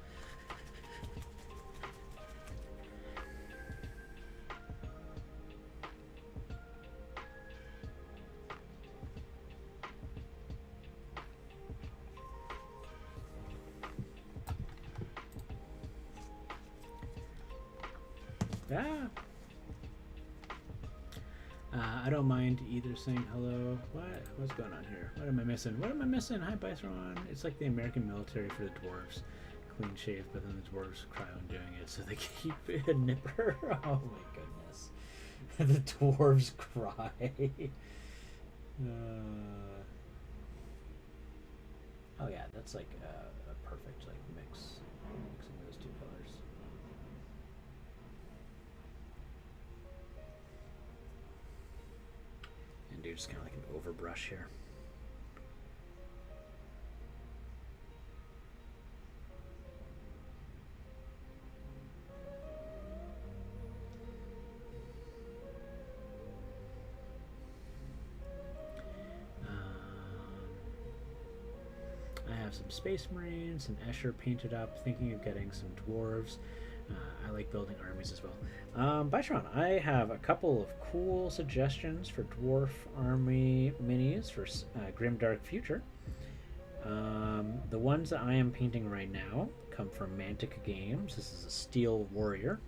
I don't mind either saying hello. What's going on here? What am I missing? What am I missing? Hi, Bithron. It's like the American military for the dwarves. Clean shave, but then the dwarves cry when doing it, so they keep a nipper. Oh my goodness. The dwarves cry. Oh yeah, that's like a perfect like mix. Mixing those two colors. And do just kind of like an overbrush here. I have some Space Marines and Escher painted up, thinking of getting some Dwarves. I like building armies as well. Bytron, I have a couple of cool suggestions for Dwarf army minis for Grimdark Future. The ones that I am painting right now come from Mantic Games. This is a Steel Warrior.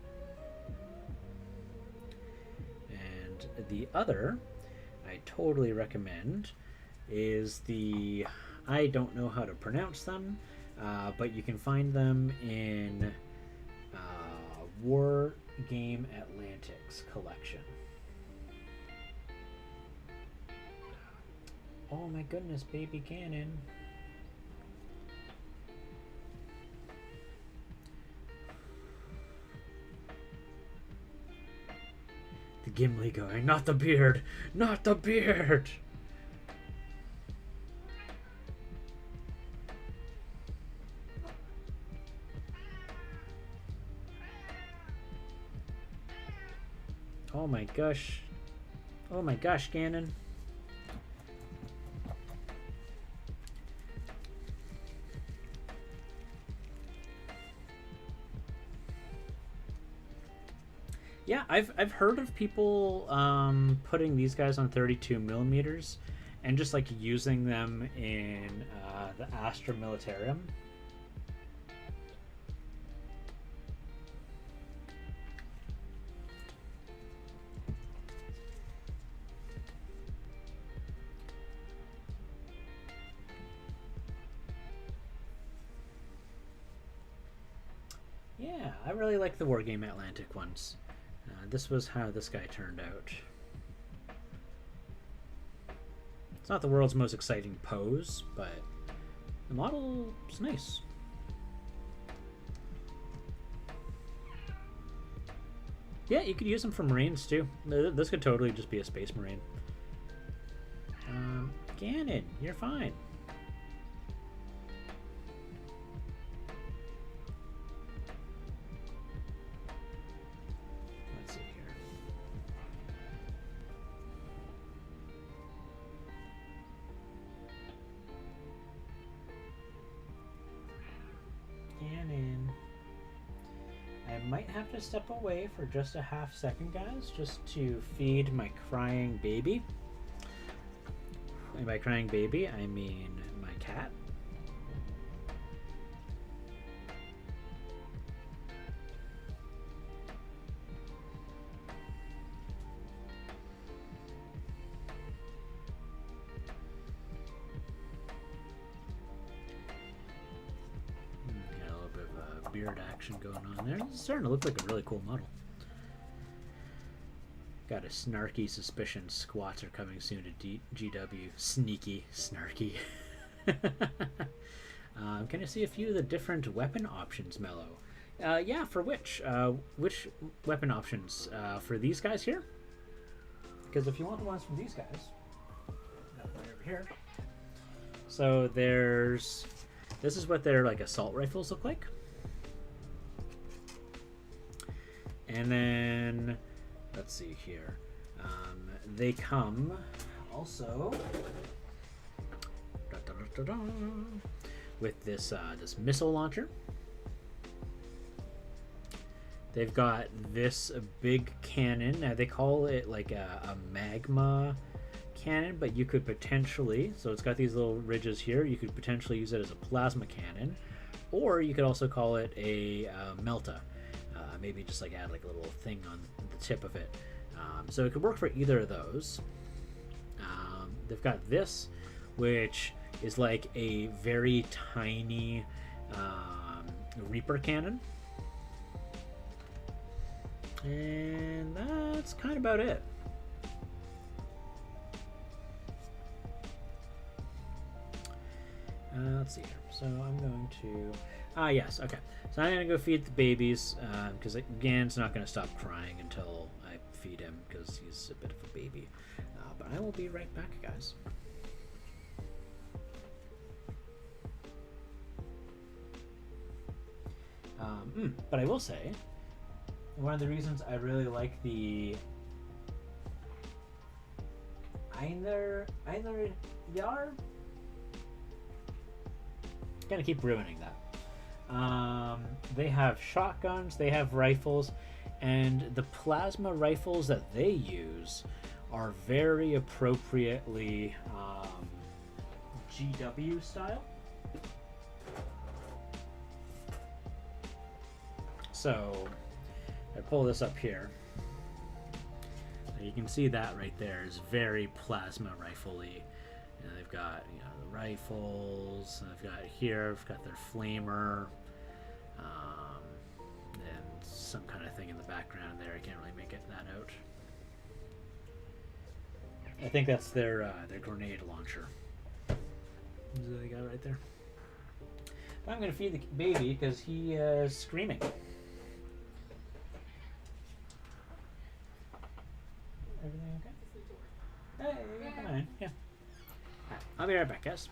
And the other I totally recommend is the, I don't know how to pronounce them, but you can find them in War Game Atlantic's collection. Oh my goodness, baby Ganon. The Gimli going, not the beard, not the beard. Oh my gosh. Oh my gosh, Ganon. Yeah, I've heard of people putting these guys on 32 millimeters and just like using them in the Astra Militarum. Yeah, I really like the Wargame Atlantic ones. This was how this guy turned out. It's not the world's most exciting pose, but the model is nice. Yeah, you could use them for Marines too. This could totally just be a Space Marine. Ganon, you're fine. might have to step away for just a half second, guys, just to feed my crying baby. And by crying baby, I mean my cat. Got a little bit of a beard action going on there. It's starting to look like a really cool model. Got a snarky suspicion squats are coming soon to GW. Sneaky, snarky. Can I see a few of the different weapon options, Mello? Yeah, for which weapon options? For these guys here? Because if you want the ones from these guys, right over here. So there's, this is what their like assault rifles look like. And then, let's see here. They come also with this this missile launcher. They've got this big cannon. Now they call it like a magma cannon, but you could potentially, so it's got these little ridges here, you could potentially use it as a plasma cannon, or you could also call it a melta. Maybe just like add like a little thing on the tip of it. So it could work for either of those. They've got this, which is like a very tiny Reaper cannon. And that's kind of about it. Let's see here. So I'm going to... yes, okay. So I'm going to go feed the babies, because again, it's not going to stop crying until I feed him, because he's a bit of a baby. But I will be right back, guys. But I will say, one of the reasons I really like the either Yar. Gonna keep ruining that. They have shotguns, they have rifles, and the plasma rifles that they use are very appropriately GW style. So I pull this up here. You can see that right there is very plasma rifle-y. And they've got, you know, the rifles. They've got here. They've got their flamer, and some kind of thing in the background there. I can't really make that out. I think that's their grenade launcher. That's what they got right there. But I'm gonna feed the baby because he is screaming. Everything okay? Hey, fine. Yeah. Right, I'll be right back, guys.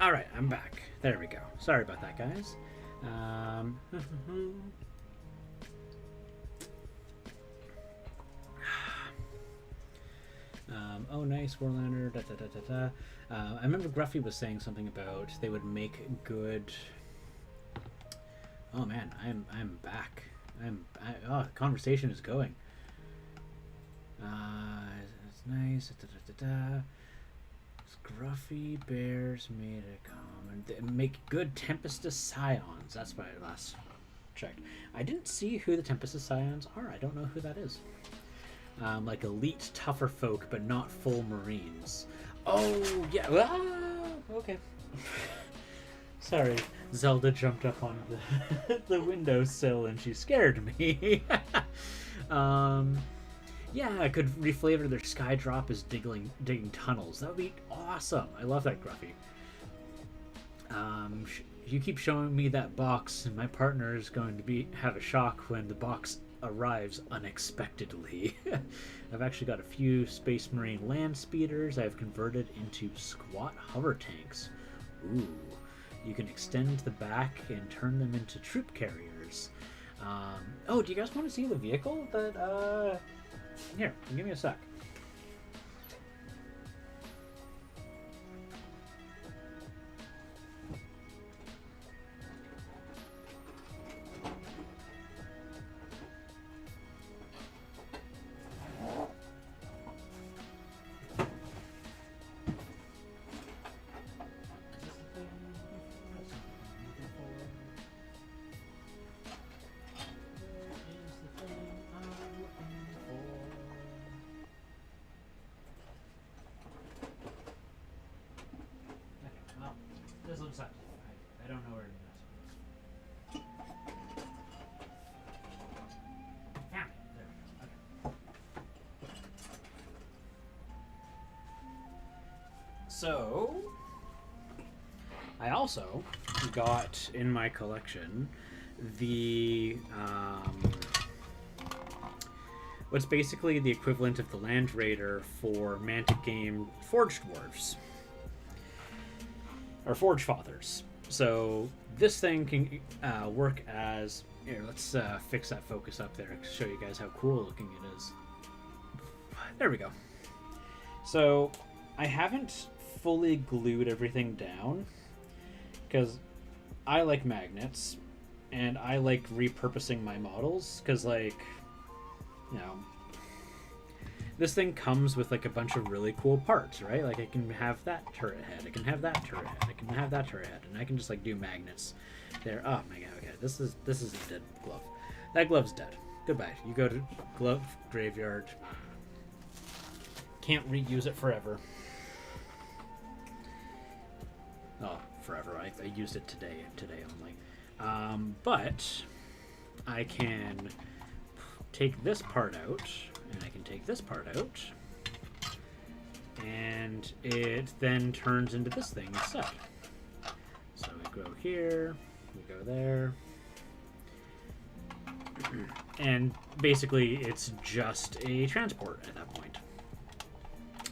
All right, I'm back. There we go. Sorry about that, guys. Oh, nice, Warlander. Da, da, da, da, da. I remember Gruffy was saying something about they would make good. Oh man, I'm back. Oh, the conversation is going. It's nice. Da, da, da, da. Gruffy bears made a comment. They make good Tempestus Scions. That's what I last checked. I didn't see who the Tempestus Scions are. I don't know who that is. Like elite, tougher folk, but not full Marines. Oh, yeah. Ah, okay. Sorry. Zelda jumped up on the windowsill and she scared me. Yeah, I could reflavor their sky drop as digging tunnels. That would be awesome. I love that, Gruffy. You keep showing me that box, and my partner is going to have a shock when the box arrives unexpectedly. I've actually got a few Space Marine land speeders I've converted into squat hover tanks. Ooh. You can extend the back and turn them into troop carriers. Oh, do you guys want to see the vehicle that, Here, give me a sec. I don't know where it is. Damn it. There we go. Okay. So, I also got in my collection the what's basically the equivalent of the Land Raider for Mantic game Forged Dwarves. Or Forge Fathers. So this thing can work as... Here, let's fix that focus up there to show you guys how cool looking it is. There we go. So I haven't fully glued everything down because I like magnets and I like repurposing my models because, like, you know, this thing comes with like a bunch of really cool parts, right? Like I can have that turret head, I can have that turret head, I can have that turret head, and I can just like do magnets there. Oh my god, okay, this is a dead glove. That glove's dead. Goodbye. You go to glove graveyard. Can't reuse it forever. Oh, forever. I used it today only. But I can take this part out. And I can take this part out, and it then turns into this thing instead. So we go here, we go there, and basically it's just a transport at that point.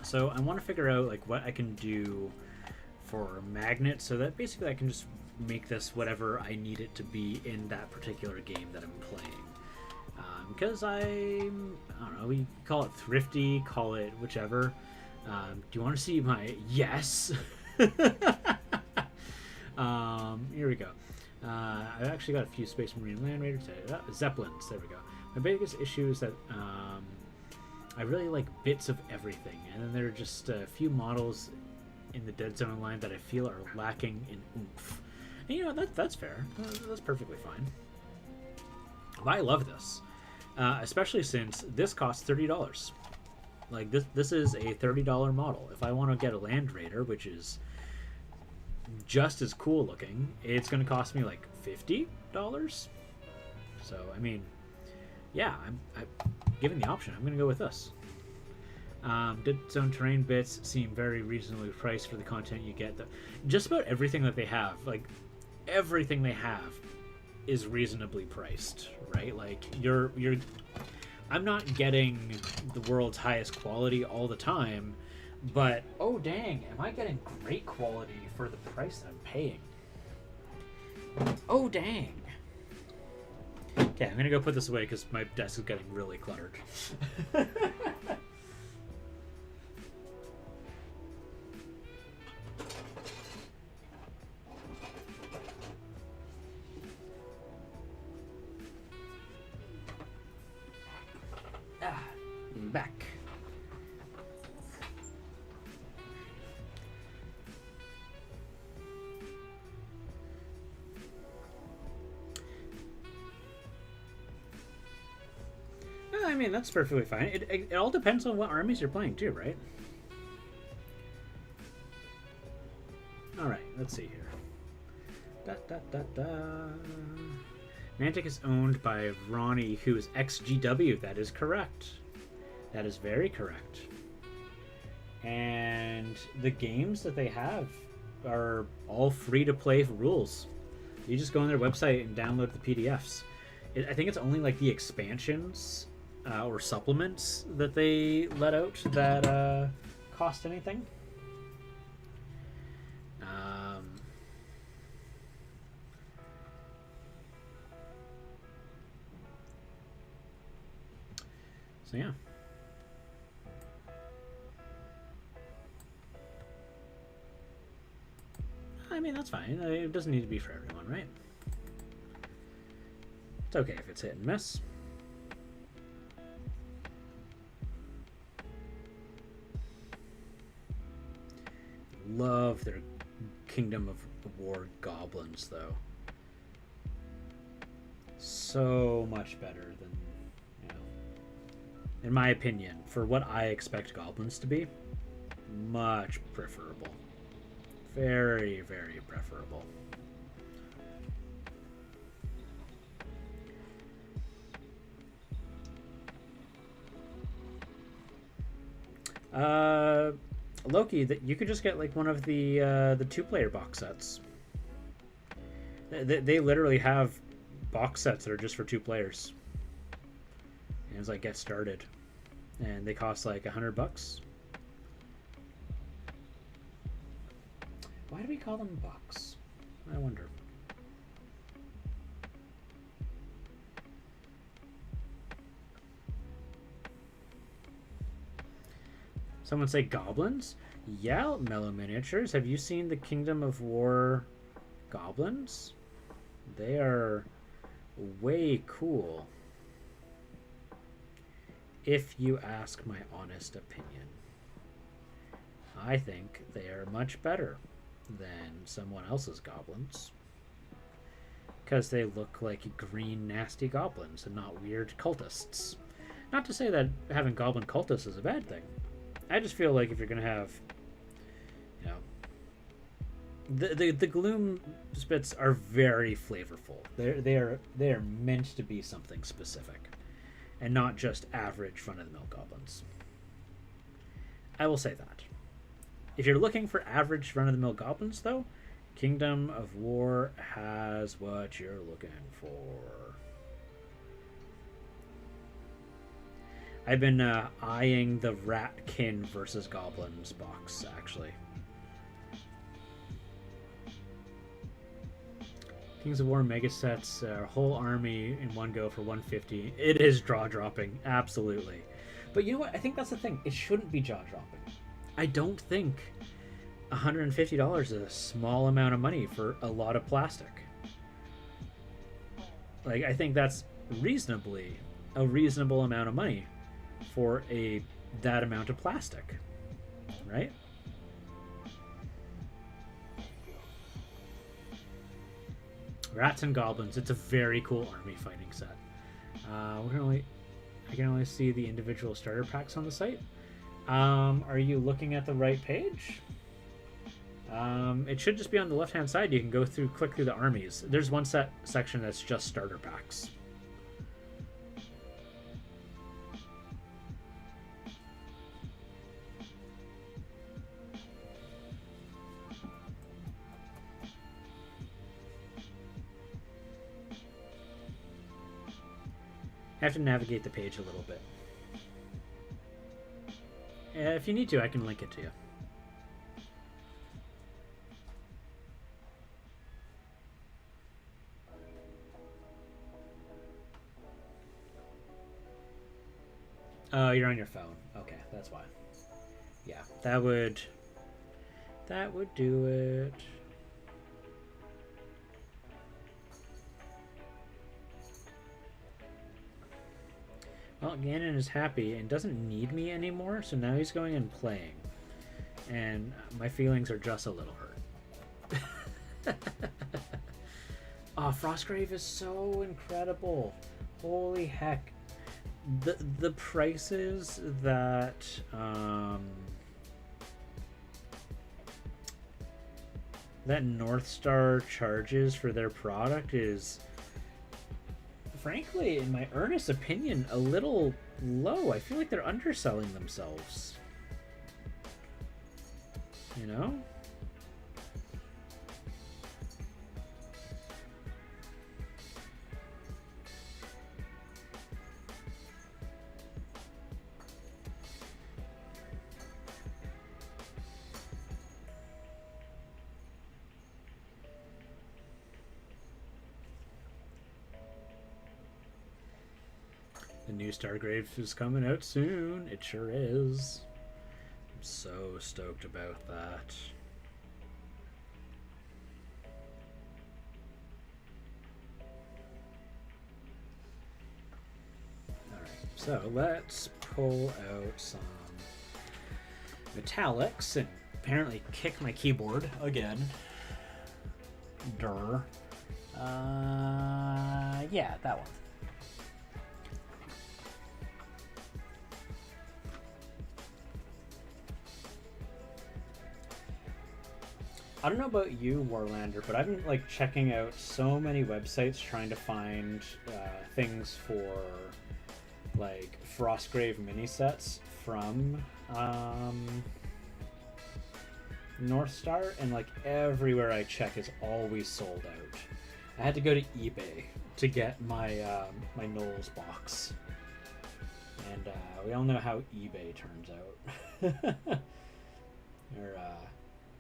So I want to figure out like what I can do for magnets so that basically I can just make this whatever I need it to be in that particular game that I'm playing. Because I don't know, we call it thrifty, call it whichever. Do you want to see my... Yes! Here we go. I've actually got a few Space Marine Land Raiders. Zeppelins, there we go. My biggest issue is that I really like bits of everything. And then there are just a few models in the Dead Zone line that I feel are lacking in oomph. And you know, that's fair. That's perfectly fine. But I love this. Especially since this costs $30. Like this is a $30 model. If I want to get a Land Raider, which is just as cool looking, it's going to cost me like $50. So I mean, yeah, I'm given the option. I'm going to go with this. Dead Zone terrain bits seem very reasonably priced for the content you get. Just about everything that they have, like everything they have, is reasonably priced, right? Like I'm not getting the world's highest quality all the time, But, oh dang, am I getting great quality for the price that I'm paying? Oh dang. Okay, I'm gonna go put this away because my desk is getting really cluttered. I'm back. I mean, that's perfectly fine. It all depends on what armies you're playing, too, right? Alright, let's see here. Da, da, da, da. Mantic is owned by Ronnie, who is XGW. That is correct. That is very correct. And the games that they have are all free-to-play rules. You just go on their website and download the PDFs. I think it's only like the expansions or supplements that they let out that cost anything. So yeah. I mean, that's fine. It doesn't need to be for everyone, right? It's okay if it's hit and miss. Love their Kingdom of War goblins, though. So much better than, you know, in my opinion, for what I expect goblins to be, much preferable. Very, very preferable. Loki, that you could just get like one of the 2-player box sets. They literally have box sets that are just for 2 players. And it's like get started, and they cost like $100. Why do we call them bucks? I wonder. Someone say goblins? Yeah, Mellow Miniatures. Have you seen the Kingdom of War goblins? They are way cool, if you ask my honest opinion. I think they are much better than someone else's goblins, because they look like green nasty goblins and not weird cultists. Not to say that having goblin cultists is a bad thing. I just feel like if you're gonna have, you know, the gloom spits are very flavorful. They are meant to be something specific, and not just average front of the mill goblins. I will say that. If you're looking for average run of the mill goblins, though, Kingdom of War has what you're looking for. I've been eyeing the Ratkin versus Goblins box, actually. Kings of War mega sets, whole army in one go for $150. It is jaw dropping, absolutely. But you know what? I think that's the thing. It shouldn't be jaw dropping. I don't think $150 is a small amount of money for a lot of plastic. Like, I think that's reasonably a reasonable amount of money for that amount of plastic, right? Rats and Goblins. It's a very cool army fighting set. I can only see the individual starter packs on the site. Are you looking at the right page? It should just be on the left-hand side. You can go through, click through the armies. There's one section that's just starter packs. I have to navigate the page a little bit. If you need to, I can link it to you. Oh, you're on your phone. Okay, that's why. Yeah, that would do it. Well, Ganon is happy and doesn't need me anymore, so now he's going and playing. And my feelings are just a little hurt. Oh, Frostgrave is so incredible. Holy heck. The prices that that North Star charges for their product is, frankly, in my earnest opinion, a little low. I feel like they're underselling themselves. You know? The new Stargrave is coming out soon. It sure is. I'm so stoked about that. Alright, so let's pull out some metallics and apparently kick my keyboard again. Durr. Yeah, that one. I don't know about you, Warlander, but I've been like checking out so many websites trying to find things for like Frostgrave mini sets from North Star, and like everywhere I check is always sold out. I had to go to eBay to get my my Knowles box, and we all know how eBay turns out.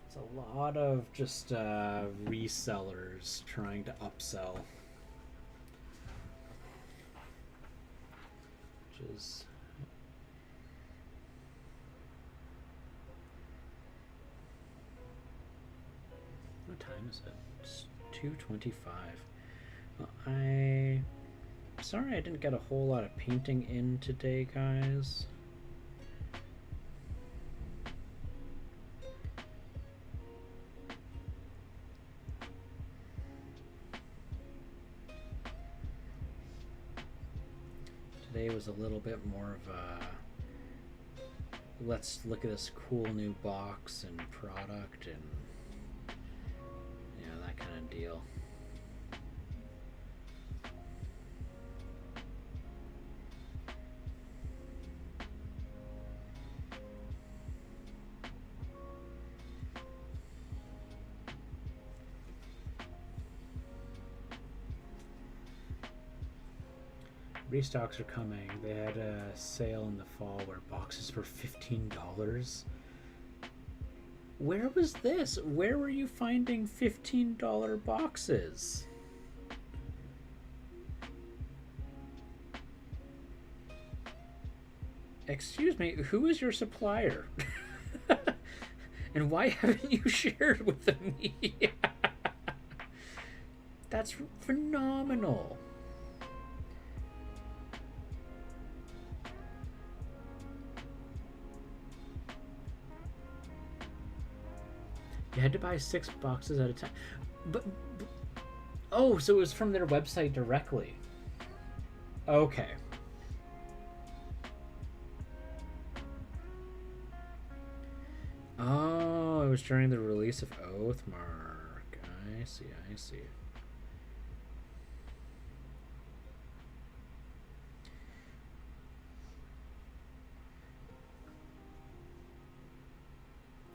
It's a lot of just resellers trying to upsell, which is what time is it? It's 2:25. Well, I'm sorry I didn't get a whole lot of painting in today, guys. Today was a little bit more of a let's look at this cool new box and product and that kind of deal. Restocks are coming. They had a sale in the fall where boxes were $15. Where was this? Where were you finding $15 boxes? Excuse me, who is your supplier? And why haven't you shared with me? That's phenomenal. You had to buy 6 boxes at a time. But oh, so it was from their website directly. Okay. Oh, it was during the release of Oathmark. I see, I see.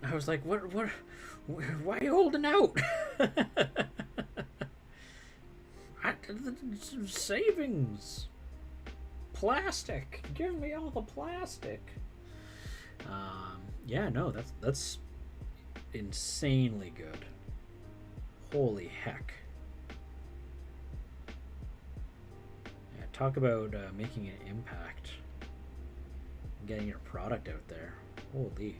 I was like, what, why are you holding out? Savings. Plastic. Give me all the plastic. Yeah, no, that's insanely good. Holy heck. Yeah, talk about making an impact. Getting your product out there. Holy.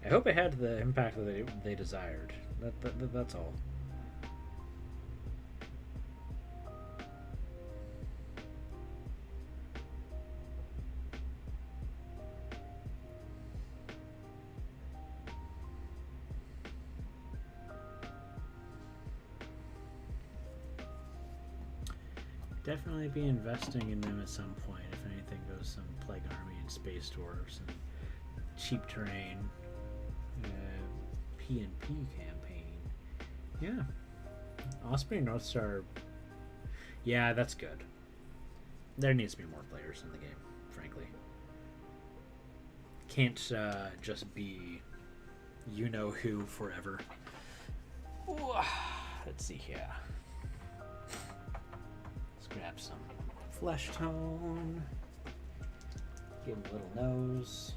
I hope it had the impact that they desired. That's all. Definitely be investing in them at some point. If anything goes some Plague Army and Space Dwarves and cheap terrain, P&P campaign. Yeah, Osprey Northstar. Yeah, that's good. There needs to be more players in the game, frankly. Can't just be you know who forever. Ooh, let's see here. Grab some flesh tone. Give him a little nose.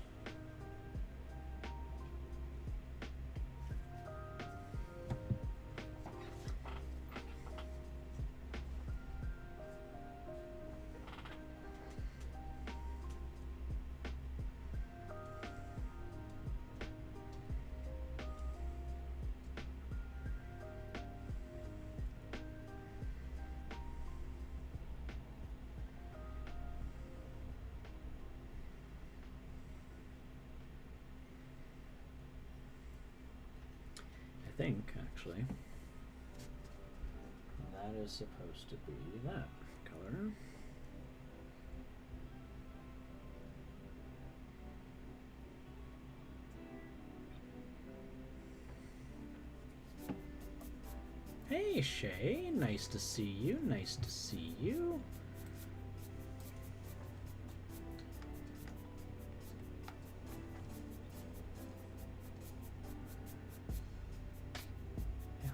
I think, actually, that is supposed to be that color. Hey, Shay, nice to see you, nice to see you.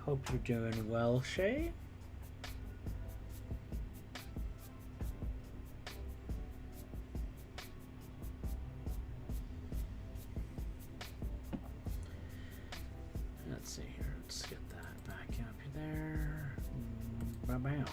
Hope you're doing well, Shay. Let's see here. Let's get that back up there. Bam.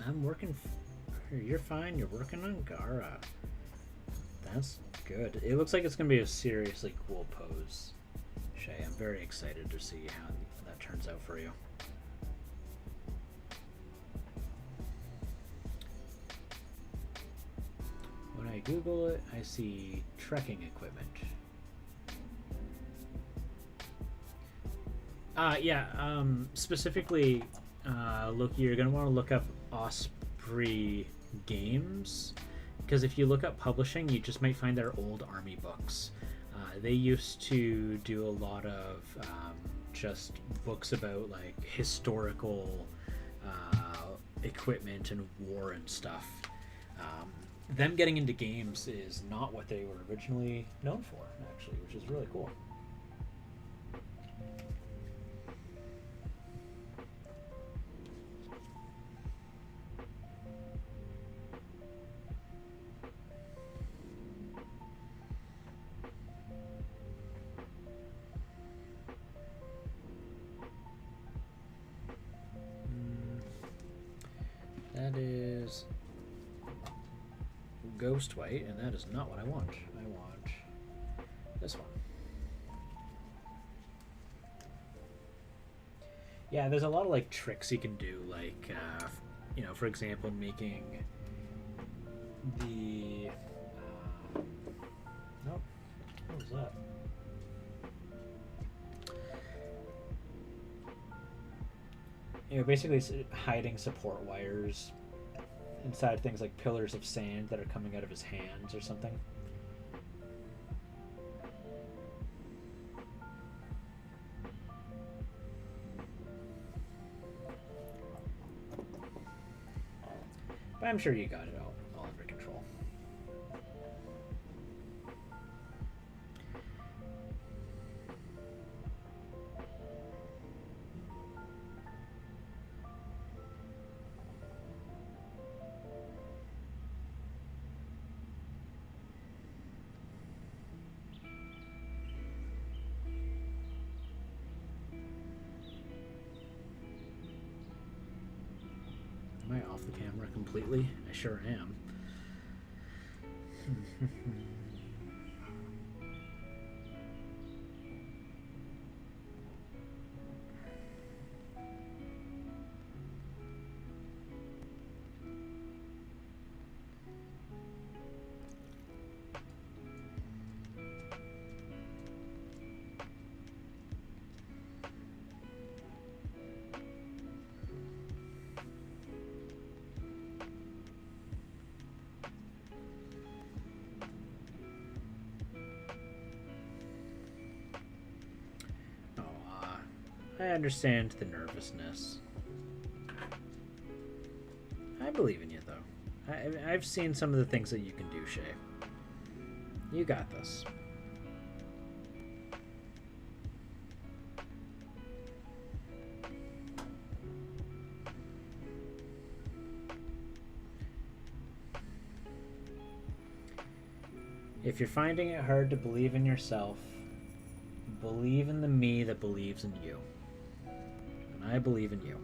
I'm working. You're fine. You're working on Gara. That's good. It looks like it's going to be a seriously cool pose, Shay. I'm very excited to see how that turns out for you. When I Google it, I see trekking equipment. Specifically, look, you're going to want to look up Osprey Games, because if you look up publishing, you just might find their old army books. They used to do a lot of just books about like historical equipment and war and stuff. Them getting into games is not what they were originally known for, actually, which is really cool. That is ghost white, and that is not what I want. I want this one. Yeah, there's a lot of like tricks you can do, like you know, for example, making the nope, what was that? You know, basically hiding support wires inside things like pillars of sand that are coming out of his hands or something. But I'm sure you got it all under control. Am I off the camera completely? I sure am. I understand the nervousness. I believe in you, though. I've seen some of the things that you can do, Shay. You got this. If you're finding it hard to believe in yourself, believe in the me that believes in you. And I believe in you.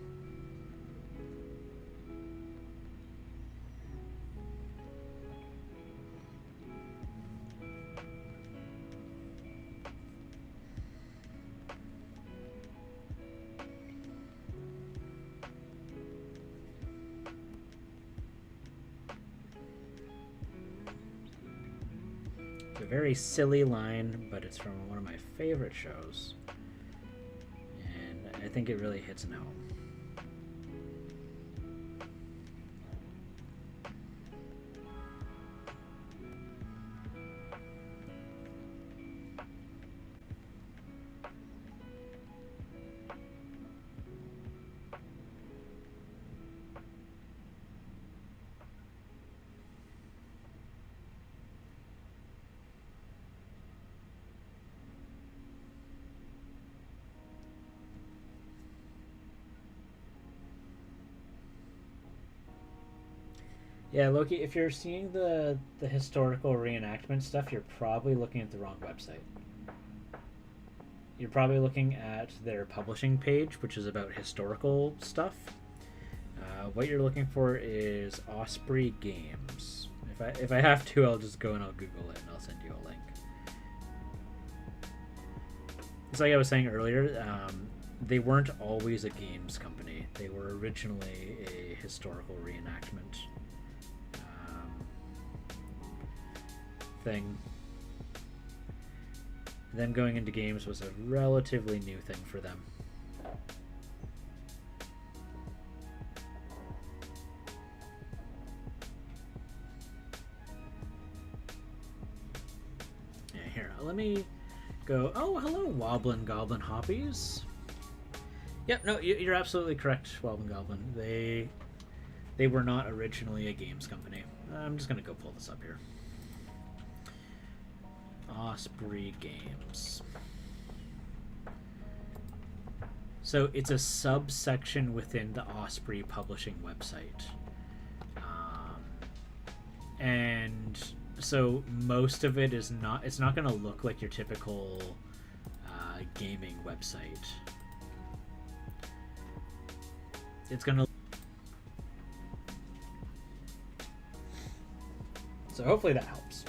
It's a very silly line, but it's from one of my favorite shows. And I think it really hits an home. Yeah, Loki, if you're seeing the historical reenactment stuff, you're probably looking at the wrong website. You're probably looking at their publishing page, which is about historical stuff. What you're looking for is Osprey Games. If I have to, I'll just go and I'll Google it and I'll send you a link. It's like I was saying earlier, they weren't always a games company. They were originally a historical reenactment thing. Them going into games was a relatively new thing for them. Yeah, here, let me go. Oh, hello, Woblin Goblin Hoppies. Yep, no, you're absolutely correct, Woblin Goblin. They were not originally a games company. I'm just gonna go pull this up here. Osprey Games. So it's a subsection within the Osprey publishing website. And so most of it is not, it's not going to look like your typical gaming website. It's going to... So hopefully that helps.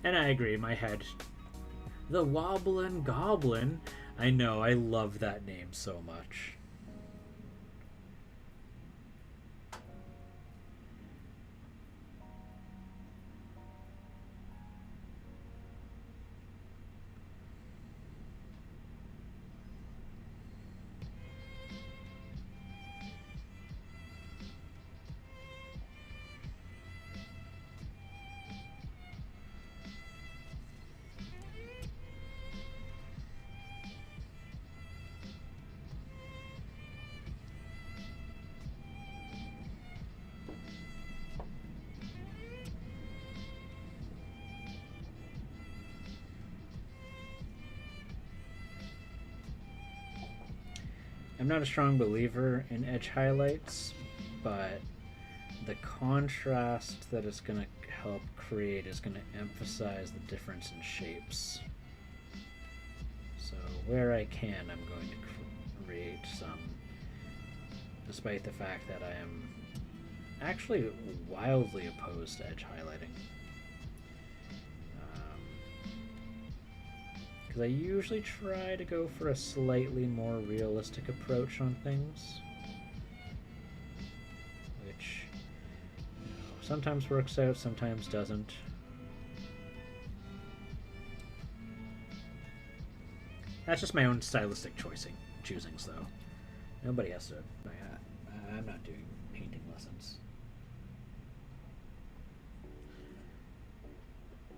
And I agree, my head. The Wobblin' Goblin. I know, I love that name so much. I'm not a strong believer in edge highlights, but the contrast that it's going to help create is going to emphasize the difference in shapes. So where I can, I'm going to create some, despite the fact that I am actually wildly opposed to edge highlighting. Because I usually try to go for a slightly more realistic approach on things, which, you know, sometimes works out, sometimes doesn't. That's just my own stylistic choosings, though. Nobody has to. I'm not doing painting lessons.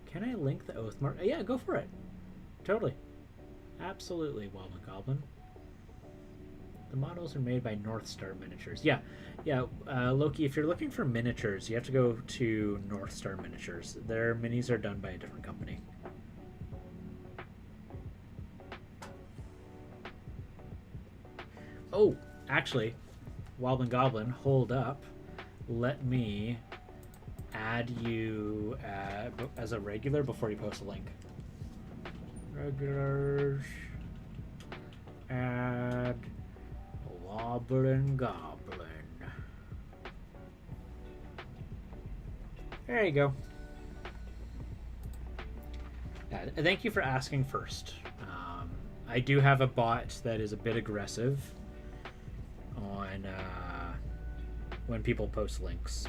Can I link the oath mark? Yeah, go for it. Totally. Absolutely, Wobblin' Goblin. The models are made by North Star Miniatures. Yeah, Loki, if you're looking for miniatures, you have to go to North Star Miniatures. Their minis are done by a different company. Oh, actually, Wobblin' Goblin, hold up. Let me add you as a regular before you post a link. Regulars, add Wobblin' Goblin. There you go. Thank you for asking first. I do have a bot that is a bit aggressive on when people post links.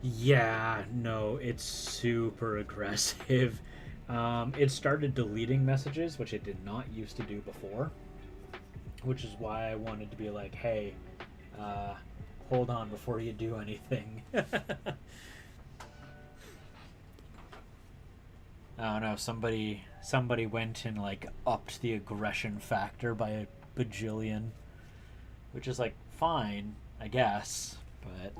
Yeah, no, it's super aggressive. It started deleting messages, which it did not used to do before, which is why I wanted to be like, hey, hold on before you do anything. I don't know, somebody went and like upped the aggression factor by a bajillion, which is like fine, I guess, but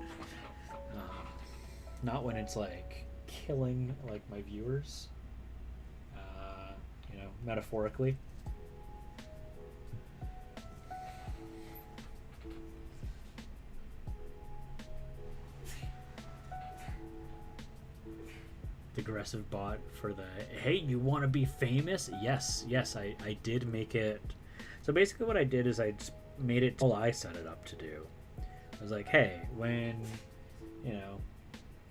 not when it's like killing like my viewers, you know, metaphorically. The aggressive bot for the, hey, you want to be famous? Yes, I did make it. So basically what I did is I just made it all I set it up to do. I was like, hey, when, you know,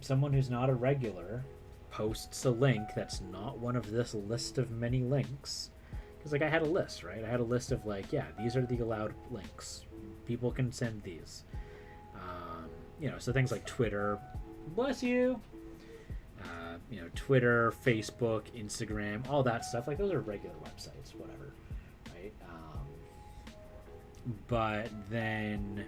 someone who's not a regular posts a link that's not one of this list of many links, because like I had a list, right? I had a list of like, yeah, these are the allowed links. People can send these. You know, so things like Twitter, bless you. You know, Twitter, Facebook, Instagram, all that stuff. Like those are regular websites, whatever, right? but then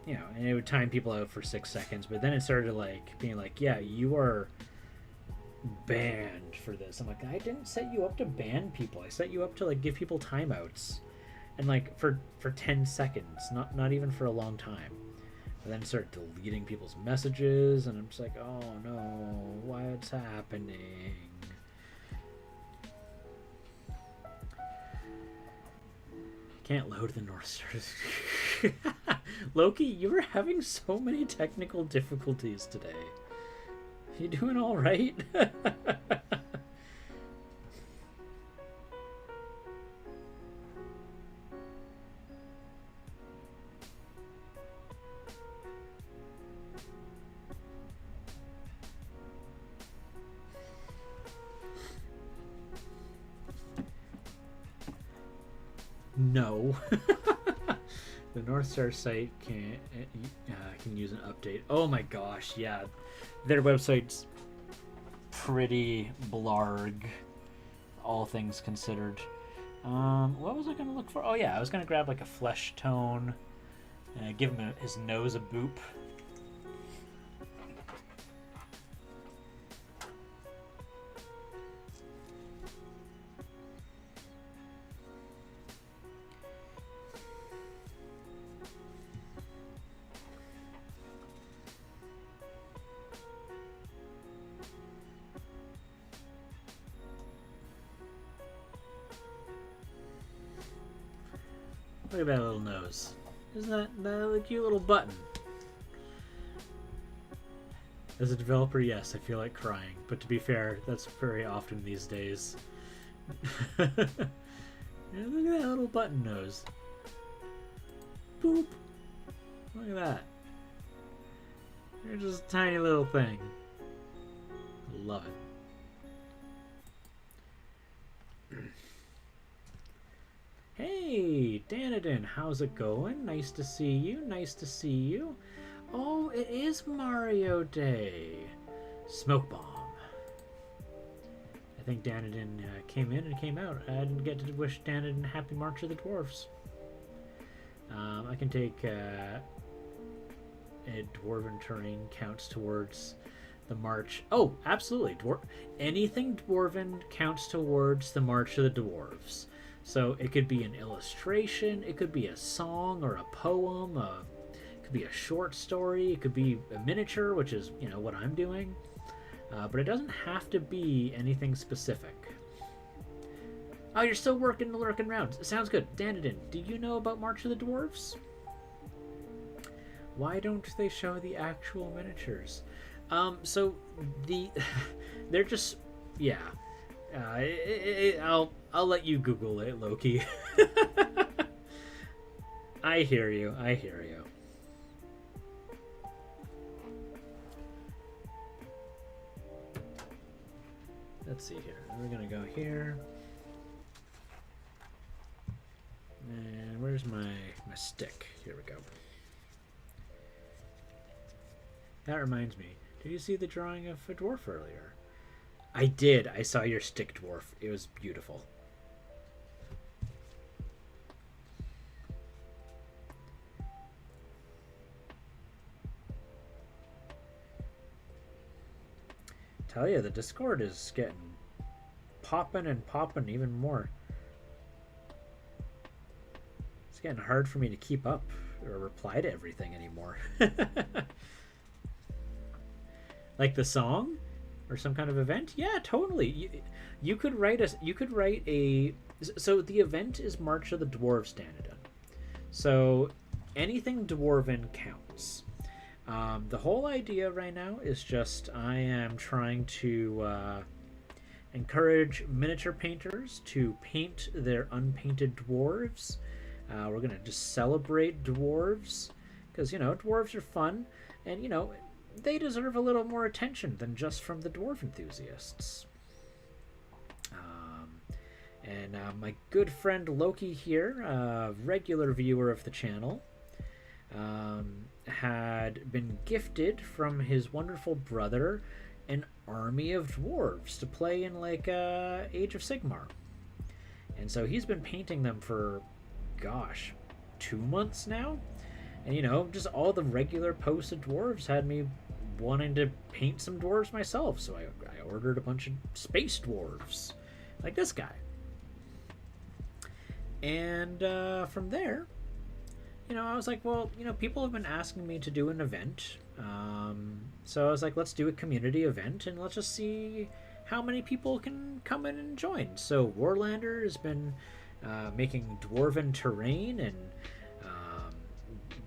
and it would time people out for 6 seconds, but then it started like being like, yeah, you are banned for this. I'm like, I didn't set you up to ban people. I set you up to like give people timeouts, and like for 10 seconds, not even for a long time. And then start deleting people's messages, and I'm just like, oh no, what's happening? Can't load the North Stars. Loki, you were having so many technical difficulties today. You doing all right? No. The North Star site can use an update. Oh my gosh, yeah. Their website's pretty blarg, all things considered. What was I going to look for? Oh yeah, I was going to grab like a flesh tone, give him his nose a boop. Look at that little nose. Isn't that a cute little button? As a developer, yes, I feel like crying. But to be fair, that's very often these days. Yeah, look at that little button nose. Boop. Look at that. You're just a tiny little thing. Love it. Hey, Danadin, how's it going? Nice to see you. Nice to see you. Oh, it is Mario Day. Smoke bomb. I think Danadin came in and came out. I didn't get to wish Danadin happy March of the Dwarves. I can take a dwarven terrain counts towards the march. Oh, absolutely. Anything dwarven counts towards the March of the Dwarves. So it could be an illustration, it could be a song or a poem, it could be a short story, it could be a miniature, which is, what I'm doing. But it doesn't have to be anything specific. Oh, you're still lurking around. Sounds good. Danadin, do you know about March of the Dwarves? Why don't they show the actual miniatures? So they're just, yeah. I'll let you Google it, Loki. I hear you. Let's see here. We're gonna go here. And where's my stick? Here we go. That reminds me. Did you see the drawing of a dwarf earlier? I did. I saw your stick dwarf. It was beautiful. Tell you, the Discord is getting popping and popping even more. It's getting hard for me to keep up or reply to everything anymore. Like the song? Or some kind of event? Yeah, totally. You could write a. So the event is March of the Dwarves, Danadin. So anything dwarven counts. The whole idea right now is just I am trying to encourage miniature painters to paint their unpainted dwarves. We're gonna just celebrate dwarves because dwarves are fun, and they deserve a little more attention than just from the dwarf enthusiasts. And my good friend Loki here, a regular viewer of the channel, had been gifted from his wonderful brother an army of dwarves to play in like Age of Sigmar. And so he's been painting them for, gosh, 2 months now. And, you know, just all the regular posts of dwarves had me wanting to paint some dwarves myself. So I ordered a bunch of space dwarves, like this guy. And from there, you know, I was like, well, you know, people have been asking me to do an event. So I was like, let's do a community event and let's just see how many people can come in and join. So Warlander has been making dwarven terrain and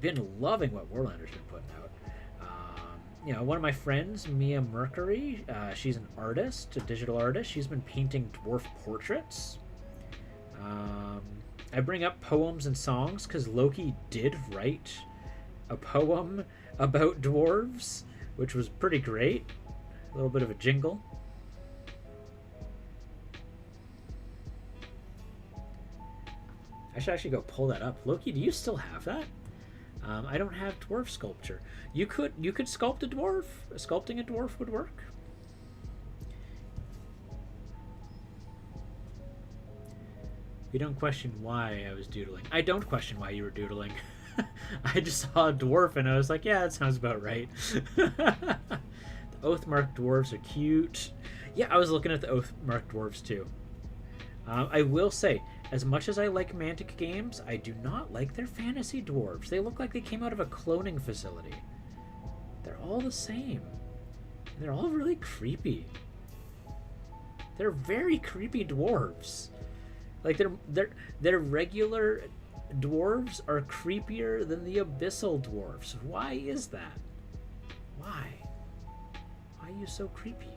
been loving what Warlander's been putting out. You know, one of my friends, Mia Mercury, she's an artist, a digital artist. She's been painting dwarf portraits. I bring up poems and songs because Loki did write a poem about dwarves, which was pretty great. A little bit of a jingle. I should actually go pull that up. Loki, do you still have that? I don't have dwarf sculpture. You could sculpt a dwarf. Sculpting a dwarf would work. You don't question why I was doodling. I don't question why you were doodling. I just saw a dwarf and I was like, yeah, that sounds about right. The Oathmark dwarves are cute. Yeah, I was looking at the Oathmark dwarves too. I will say, as much as I like Mantic games, I do not like their fantasy dwarves. They look like they came out of a cloning facility. They're all the same. And they're all really creepy. They're very creepy dwarves. Like their regular dwarves are creepier than the abyssal dwarves. Why is that? Why? Why are you so creepy?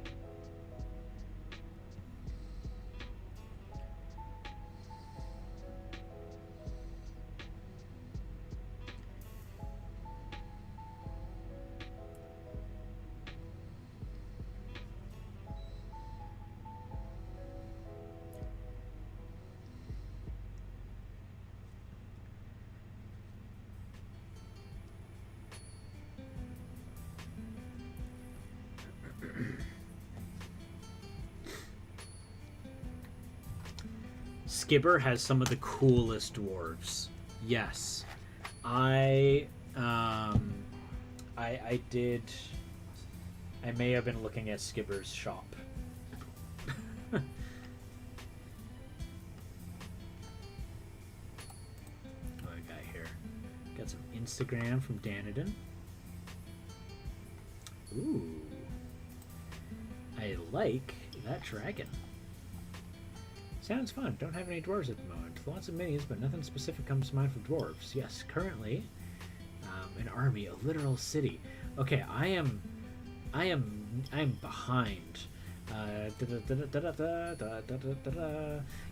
Skibber has some of the coolest dwarves. Yes, I did. I may have been looking at Skibber's shop. What do I got here? Got some Instagram from Danadin. Ooh, I like that dragon. Sounds fun. Don't have any dwarves at the moment. Lots of minis, but nothing specific comes to mind for dwarves. Yes, currently, an army, a literal city. Okay, I am behind.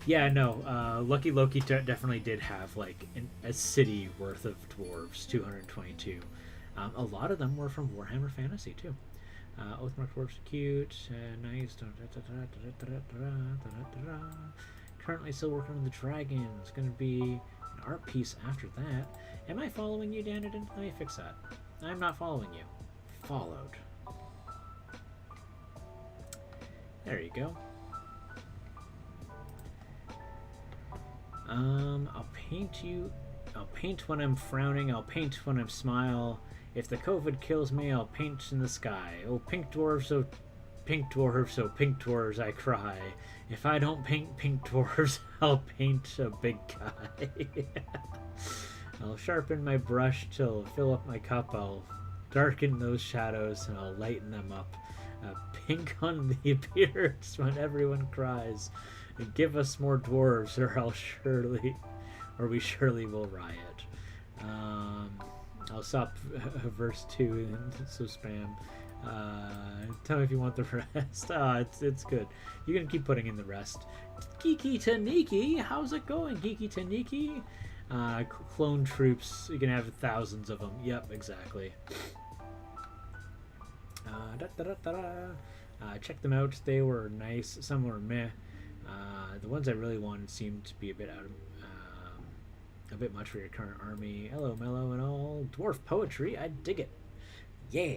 Yeah, no. Lucky Loki definitely did have like a city worth of dwarves, 222. A lot of them were from Warhammer Fantasy too. Oathmark dwarves are cute, nice. Currently still working on the dragon. It's going to be an art piece after that. Am I following you, Danadin? Let me fix that. I'm not following you. Followed. There you go. I'll paint you. I'll paint when I'm frowning. I'll paint when I'm smile. If the COVID kills me, I'll paint in the sky. Oh, pink dwarves, oh, pink dwarves, oh, pink dwarves, I cry. If I don't paint pink dwarves, I'll paint a big guy. I'll sharpen my brush till fill up my cup. I'll darken those shadows and I'll lighten them up. Pink on the beards when everyone cries. And give us more dwarves or we surely will riot. I'll stop verse 2 and so spam. Tell me if you want the rest. It's good. You can keep putting in the rest. Geeky Taniki, how's it going, Geeky Taniki? Clone troops, you can have thousands of them. Yep, exactly. Check them out. They were nice. Some were meh. The ones I really wanted seemed to be a bit out of a bit much for your current army. Hello, Mellow and all. Dwarf poetry, I dig it. Yeah.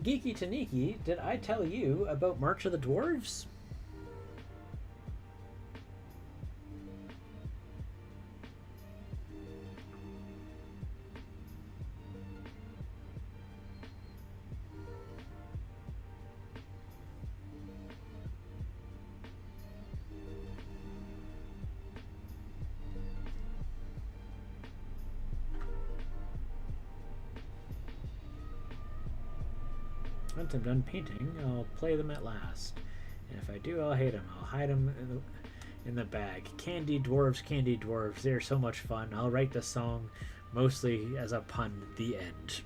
Geeky Taniki, did I tell you about March of the Dwarves? Once I'm done painting, I'll play them at last. And if I do, I'll hate them. I'll hide them in the bag. Candy dwarves, they're so much fun. I'll write the song mostly as a pun, the end.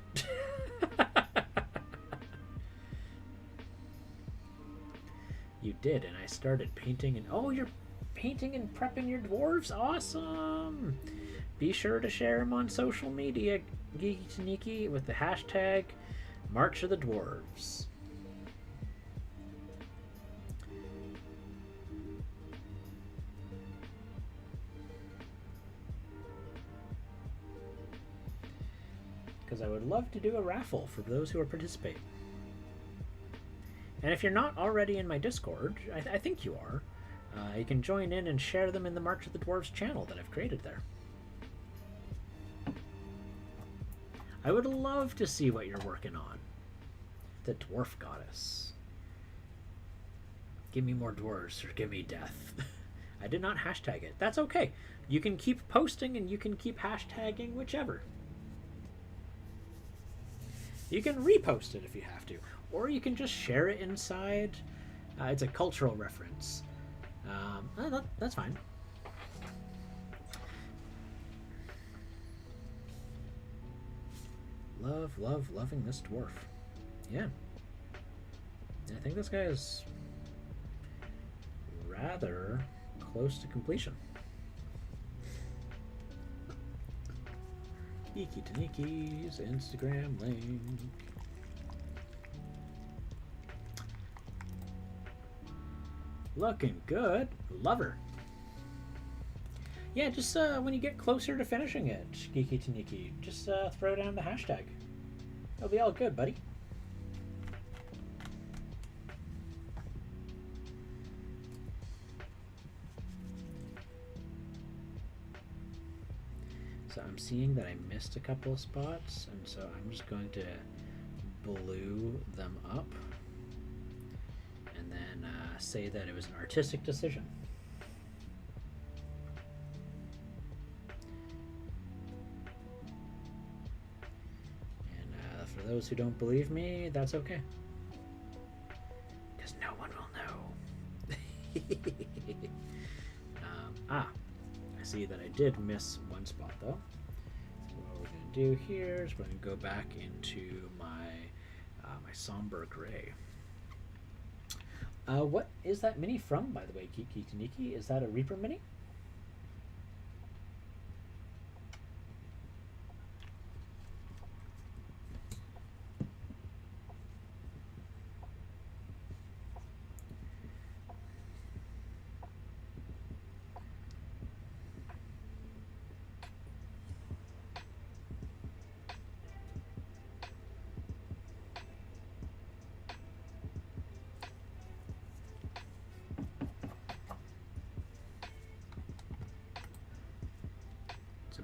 You did, and I started painting, and oh, you're painting and prepping your dwarves? Awesome! Be sure to share them on social media, Geeky Taniki, with the hashtag March of the Dwarves. Because I would love to do a raffle for those who are participating. And if you're not already in my Discord, I think you are, you can join in and share them in the March of the Dwarves channel that I've created there. I would love to see what you're working on. The Dwarf Goddess. Give me more dwarves or give me death. I did not hashtag it. That's okay. You can keep posting and you can keep hashtagging whichever. You can repost it if you have to. Or you can just share it inside. It's a cultural reference. That's fine. Loving this dwarf. Yeah. I think this guy is rather close to completion. Geeky Taniki's Instagram link. Looking good. Love her. Yeah, just when you get closer to finishing it, Geeky Taniki, just throw down the hashtag. It'll be all good, buddy. So I'm seeing that I missed a couple of spots, and so I'm just going to blue them up and then say that it was an artistic decision. And for those who don't believe me, that's okay. Because no one will know. I see that I did miss one spot though. So what we're going to do here is we're going to go back into my my somber gray. What is that mini from, by the way, Geeky Taniki? Is that a Reaper mini?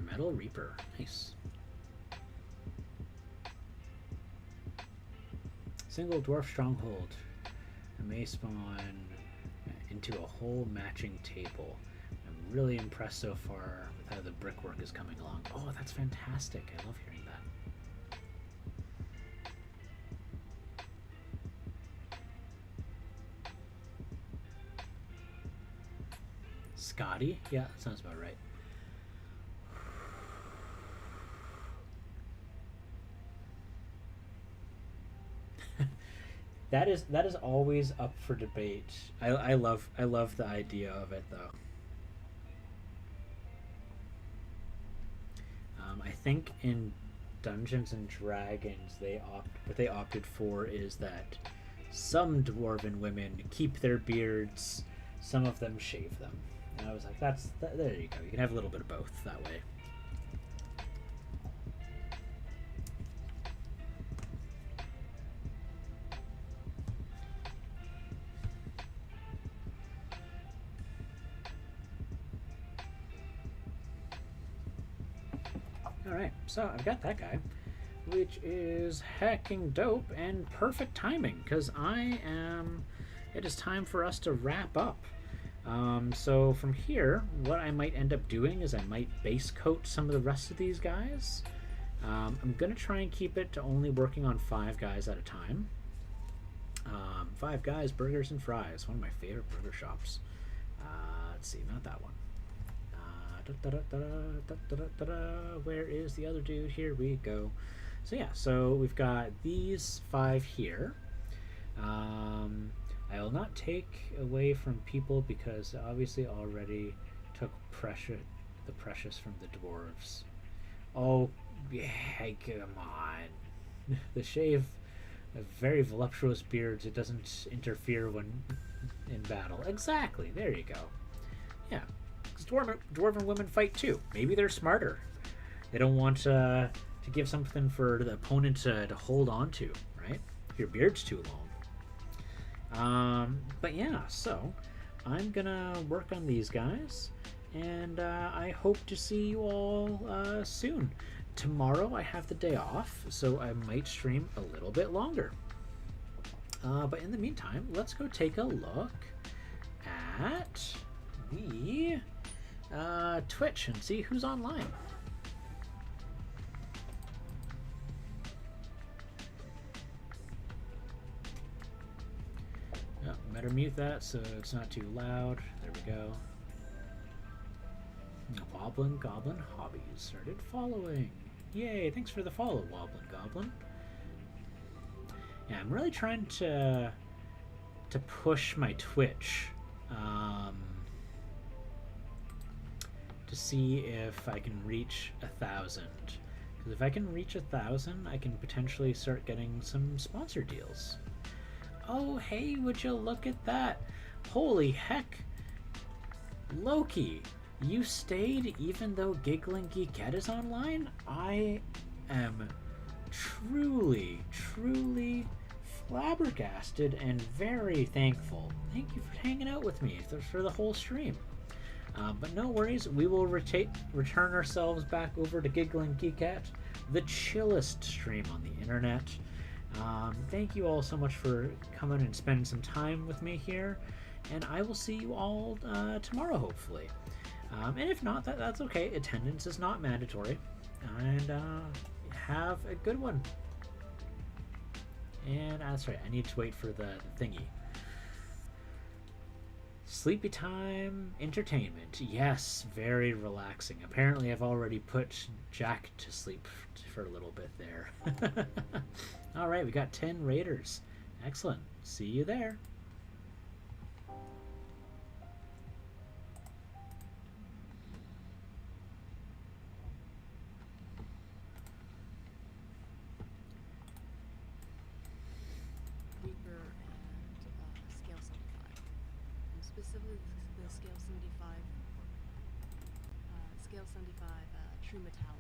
Metal Reaper, nice. Single dwarf stronghold. I may spawn into a whole matching table. I'm really impressed so far with how the brickwork is coming along. Oh, that's fantastic. I love hearing that. Scotty? Yeah, that sounds about right. That is always up for debate. I love the idea of it though. I think in Dungeons and Dragons what they opted for is that some dwarven women keep their beards, some of them shave them. And I was like, there you go. You can have a little bit of both that way. Alright, so I've got that guy, which is hecking dope and perfect timing, because it is time for us to wrap up. So from here, what I might end up doing is I might base coat some of the rest of these guys. I'm going to try and keep it to only working on 5 guys at a time. 5 Guys, Burgers and Fries, one of my favorite burger shops. Let's see, not that one. Where is the other dude? Here we go. So yeah, so we've got these 5 here. I will not take away from people because obviously already took the precious from the dwarves. Oh, hey, come on. The shave of very voluptuous beards, it doesn't interfere when in battle. Exactly, there you go. Yeah, because dwarven women fight too. Maybe they're smarter. They don't want to give something for the opponent to hold on to, right? If your beard's too long. But yeah, so I'm gonna work on these guys, and I hope to see you all soon. Tomorrow I have the day off, so I might stream a little bit longer. But in the meantime, let's go take a look at the Twitch and see who's online. Oh, better mute that so it's not too loud. There we go. Woblin Goblin Hobbies started following. Yay, thanks for the follow, Woblin Goblin. Yeah, I'm really trying to push my Twitch to see if I can reach 1,000. Because if I can reach 1,000, I can potentially start getting some sponsor deals. Oh, hey, would you look at that? Holy heck. Loki, you stayed even though Giggling Geekette is online? I am truly, truly flabbergasted and very thankful. Thank you for hanging out with me for the whole stream. But no worries, we will return ourselves back over to Giggling Geekette, the chillest stream on the internet. Thank you all so much for coming and spending some time with me here, and I will see you all tomorrow, hopefully. And if not, that's okay. Attendance is not mandatory. And have a good one. And that's right, I need to wait for the thingy. Sleepy time entertainment. Yes, very relaxing. Apparently I've already put Jack to sleep for a little bit there. Alright, we got 10 raiders. Excellent. See you there. Specifically the scale 75 true metallic.